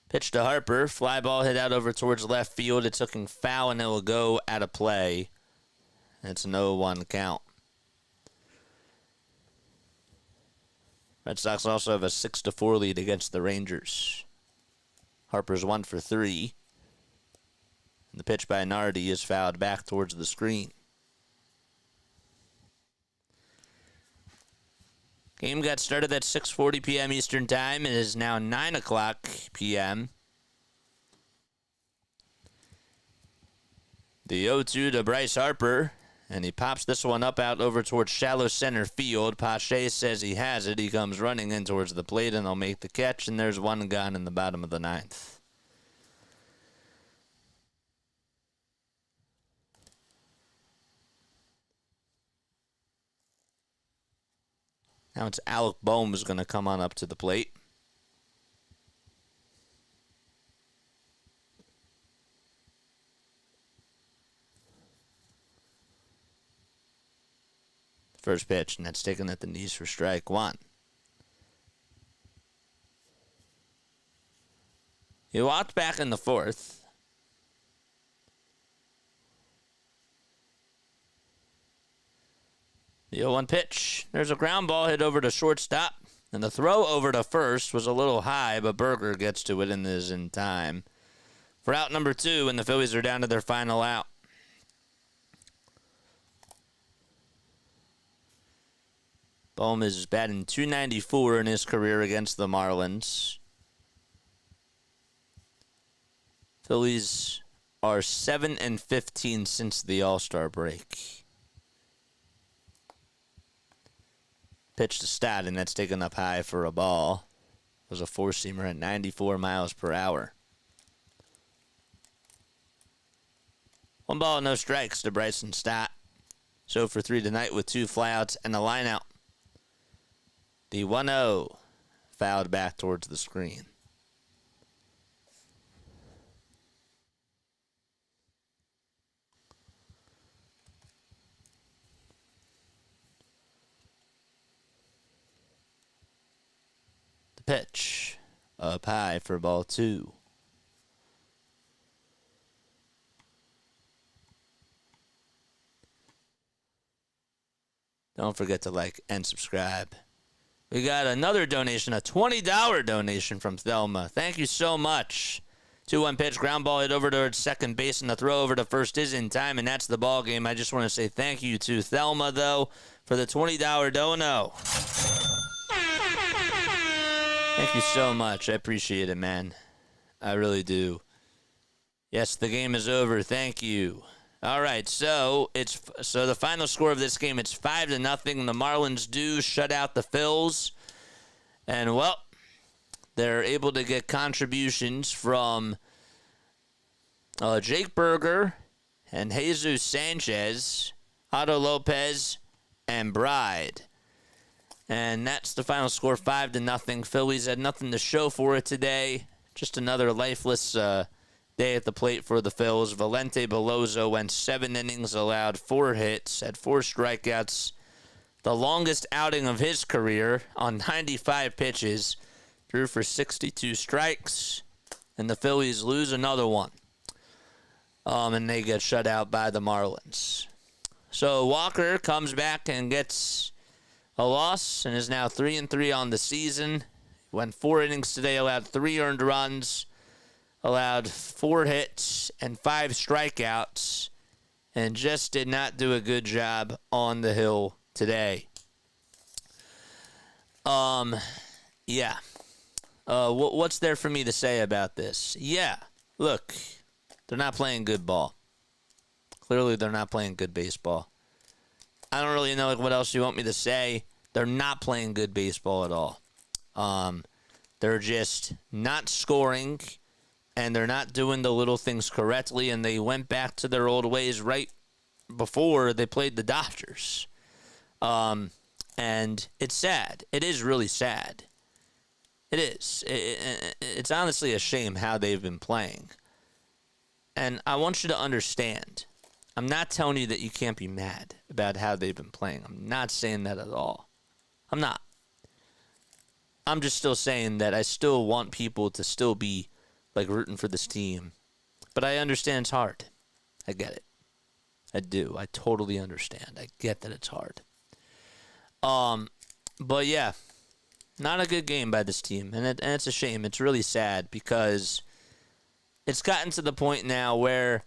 Speaker 1: Pitch to Harper. Fly ball hit out over towards left field. It's looking foul and it will go out of play. It's an 0-1 count. Red Sox also have a 6-4 lead against the Rangers. Harper's 1 for 3. The pitch by Nardi is fouled back towards the screen. Game got started at 6:40 p.m. Eastern Time. It is now 9 o'clock p.m. The 0-2 to Bryce Harper, and he pops this one up out over towards shallow center field. Pache says he has it. He comes running in towards the plate, and they'll make the catch, and there's one gone in the bottom of the ninth. Now it's Alec Bohm who's going to come on up to the plate. First pitch, and that's taken at the knees for strike one. He walked back in the fourth. The 0-1 pitch. There's a ground ball hit over to shortstop. And the throw over to first was a little high, but Berger gets to it and is in time for out number 2, and the Phillies are down to their final out. Bohm is batting .294 in his career against the Marlins. Phillies are 7-15 since the All-Star break. Pitch to Stott, and that's taken up high for a ball. It was a four-seamer at 94 miles per hour. 1 ball, no strikes to Bryson Stott. So for 3 tonight with 2 flyouts and a lineout. The 1-0 fouled back towards the screen. Pitch up high for ball 2. Don't forget to like and subscribe. We got another donation, a $20 donation from Thelma. Thank you so much. 2-1 pitch, ground ball hit over towards second base, and the throw over to first is in time, and that's the ball game. I just want to say thank you to Thelma, though, for the $20 dono. Thank you so much. I appreciate it, man. I really do. Yes, the game is over. Thank you. All right, so the final score of this game, it's 5-0. The Marlins do shut out the Phils. And, well, they're able to get contributions from Jake Berger and Jesus Sanchez, Otto Lopez, and Bride. And that's the final score, 5-0. Phillies had nothing to show for it today. Just another lifeless day at the plate for the Phils. Valente Bellozo went 7 innings, allowed 4 hits, had 4 strikeouts. The longest outing of his career on 95 pitches. Threw for 62 strikes. And the Phillies lose another one. And they get shut out by the Marlins. So Walker comes back and gets a loss and is now 3-3 on the season. Went 4 innings today, allowed 3 earned runs, allowed 4 hits and 5 strikeouts, and just did not do a good job on the hill today. Yeah. What's there for me to say about this? Yeah, look, they're not playing good ball. Clearly, they're not playing good baseball. I don't really know what else you want me to say. They're not playing good baseball at all. They're just not scoring, and they're not doing the little things correctly, and they went back to their old ways right before they played the Dodgers. And it's sad. It is really sad. It is. It's honestly a shame how they've been playing. And I want you to understand, I'm not telling you that you can't be mad about how they've been playing. I'm not saying that at all. I'm not. I'm just still saying that I still want people to still be like rooting for this team. But I understand it's hard. I get it. I do. I totally understand. I get that it's hard. But yeah, not a good game by this team, and it's a shame. It's really sad because it's gotten to the point now where,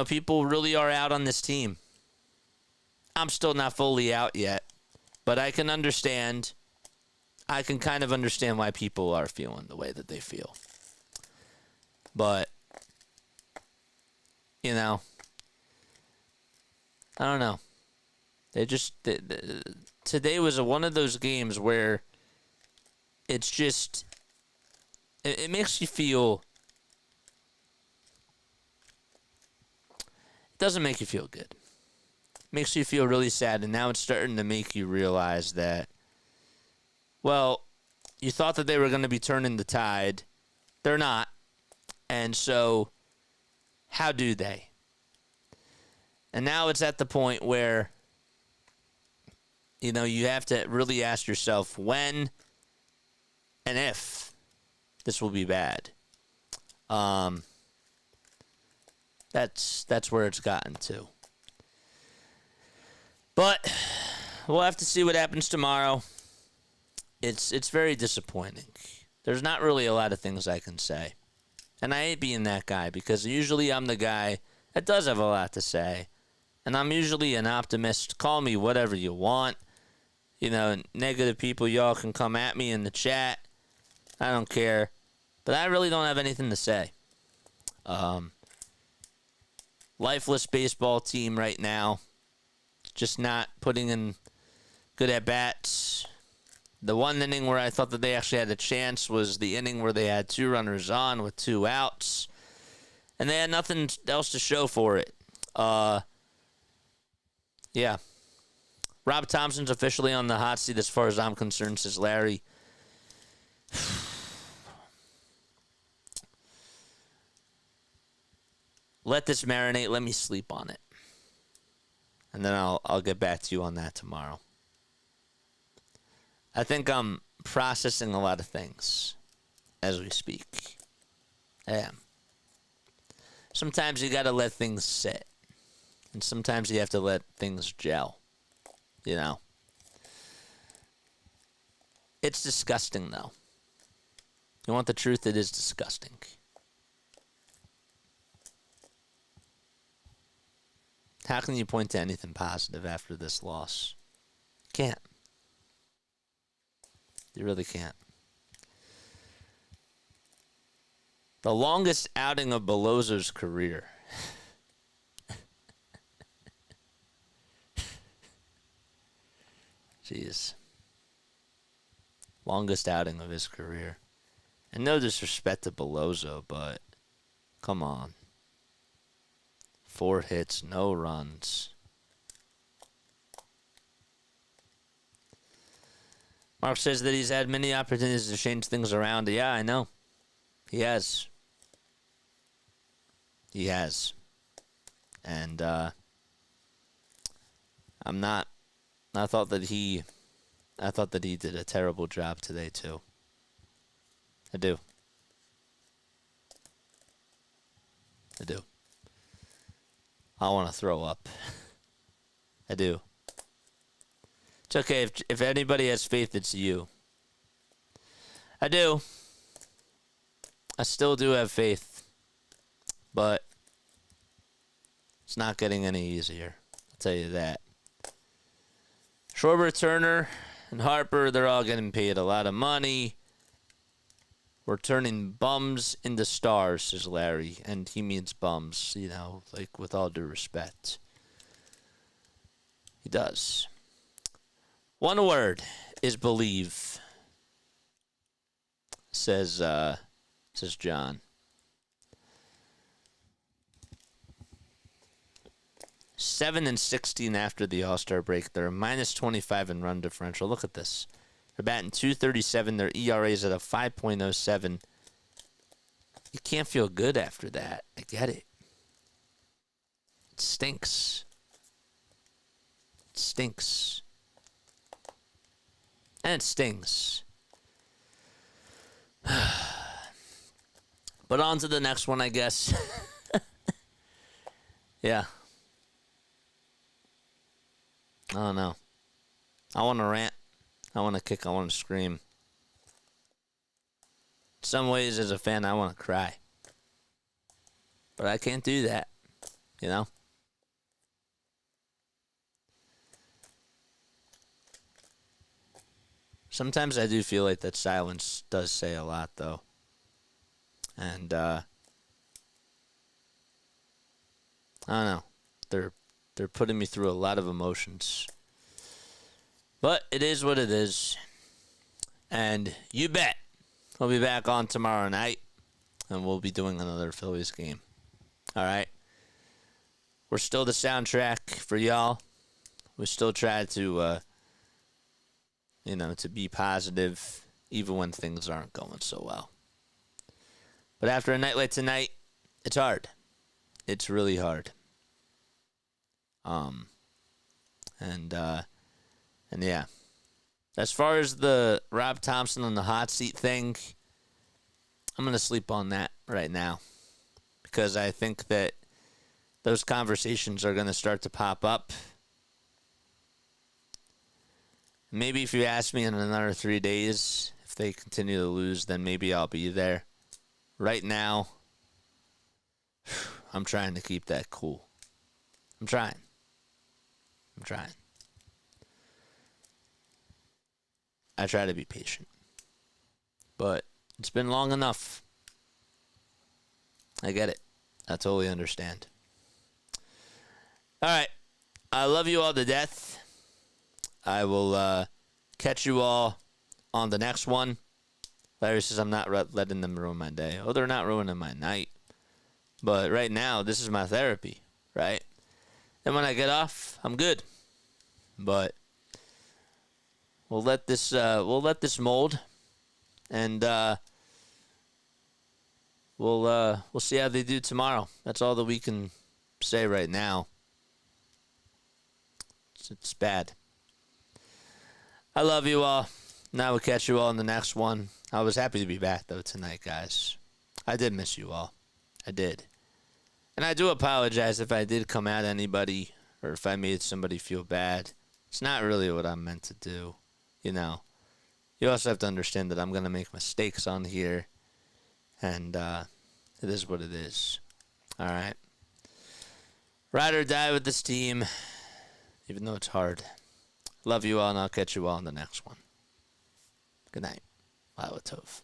Speaker 1: people really are out on this team. I'm still not fully out yet, but I can understand. I can kind of understand why people are feeling the way that they feel. But, I don't know. Today was one of those games where it's just, it makes you feel, it doesn't make you feel good. It makes you feel really sad, and now it's starting to make you realize that, well, you thought that they were going to be turning the tide. They're not. And so, how do they? And now it's at the point where, you have to really ask yourself when and if this will be bad. That's where it's gotten to. But we'll have to see what happens tomorrow. It's very disappointing. There's not really a lot of things I can say. And I hate being that guy because usually I'm the guy that does have a lot to say. And I'm usually an optimist. Call me whatever you want. Negative people, y'all can come at me in the chat. I don't care. But I really don't have anything to say. Lifeless baseball team right now. Just not putting in good at-bats. The one inning where I thought that they actually had a chance was the inning where they had 2 runners on with 2 outs. And they had nothing else to show for it. Yeah. Rob Thompson's officially on the hot seat as far as I'm concerned, says Larry. Let this marinate. Let me sleep on it. And then I'll get back to you on that tomorrow. I think I'm processing a lot of things as we speak. I am. Sometimes you got to let things sit. And sometimes you have to let things gel. It's disgusting, though. You want the truth? It is disgusting. How can you point to anything positive after this loss? Can't. You really can't. The longest outing of Bellozo's career. Jeez. Longest outing of his career. And no disrespect to Bellozo, but come on. 4 hits, no runs. Mark says that he's had many opportunities to change things around. Yeah, I know. He has. He has. And I'm not. I thought that he did a terrible job today too. I do. I want to throw up. I do. It's okay. If anybody has faith, it's you. I do. I still do have faith. But it's not getting any easier. I'll tell you that. Schwarber, Turner, and Harper, they're all getting paid a lot of money. We're turning bums into stars, says Larry. And he means bums, you know, like with all due respect. He does. One word is believe, says John. 7-16 after the All-Star break. They're minus 25 in run differential. Look at this. They're batting .237. Their ERA is at a 5.07. You can't feel good after that. I get it. It stinks. It stinks. And it stings. But on to the next one, I guess. Yeah. I don't know. I want to rant. I want to kick. I want to scream. In some ways, as a fan, I want to cry. But I can't do that. You know? Sometimes I do feel like that silence does say a lot, though. And, I don't know. They're putting me through a lot of emotions. But it is what it is. And you bet we'll be back on tomorrow night. And we'll be doing another Phillies game. All right? We're still the soundtrack for y'all. We still try to, to be positive even when things aren't going so well. But after a night like tonight, it's hard. It's really hard. And yeah. As far as the Rob Thompson on the hot seat thing, I'm going to sleep on that right now. Because I think that those conversations are going to start to pop up. Maybe if you ask me in another 3 days, if they continue to lose, then maybe I'll be there. Right now, I'm trying to keep that cool. I'm trying. I try to be patient. But it's been long enough. I get it. I totally understand. All right. I love you all to death. I will catch you all on the next one. Larry says I'm not letting them ruin my day. Oh, they're not ruining my night. But right now, this is my therapy, right? And when I get off, I'm good. But we'll let this mold, and we'll see how they do tomorrow. That's all that we can say right now. It's bad. I love you all. Now we'll catch you all in the next one. I was happy to be back, though, tonight, guys. I did miss you all. I did. And I do apologize if I did come at anybody or if I made somebody feel bad. It's not really what I'm meant to do, you know. You also have to understand that I'm going to make mistakes on here, and it is what it is. All right? Ride or die with this team, even though it's hard. Love you all, and I'll catch you all in the next one. Good night. Lila Tov.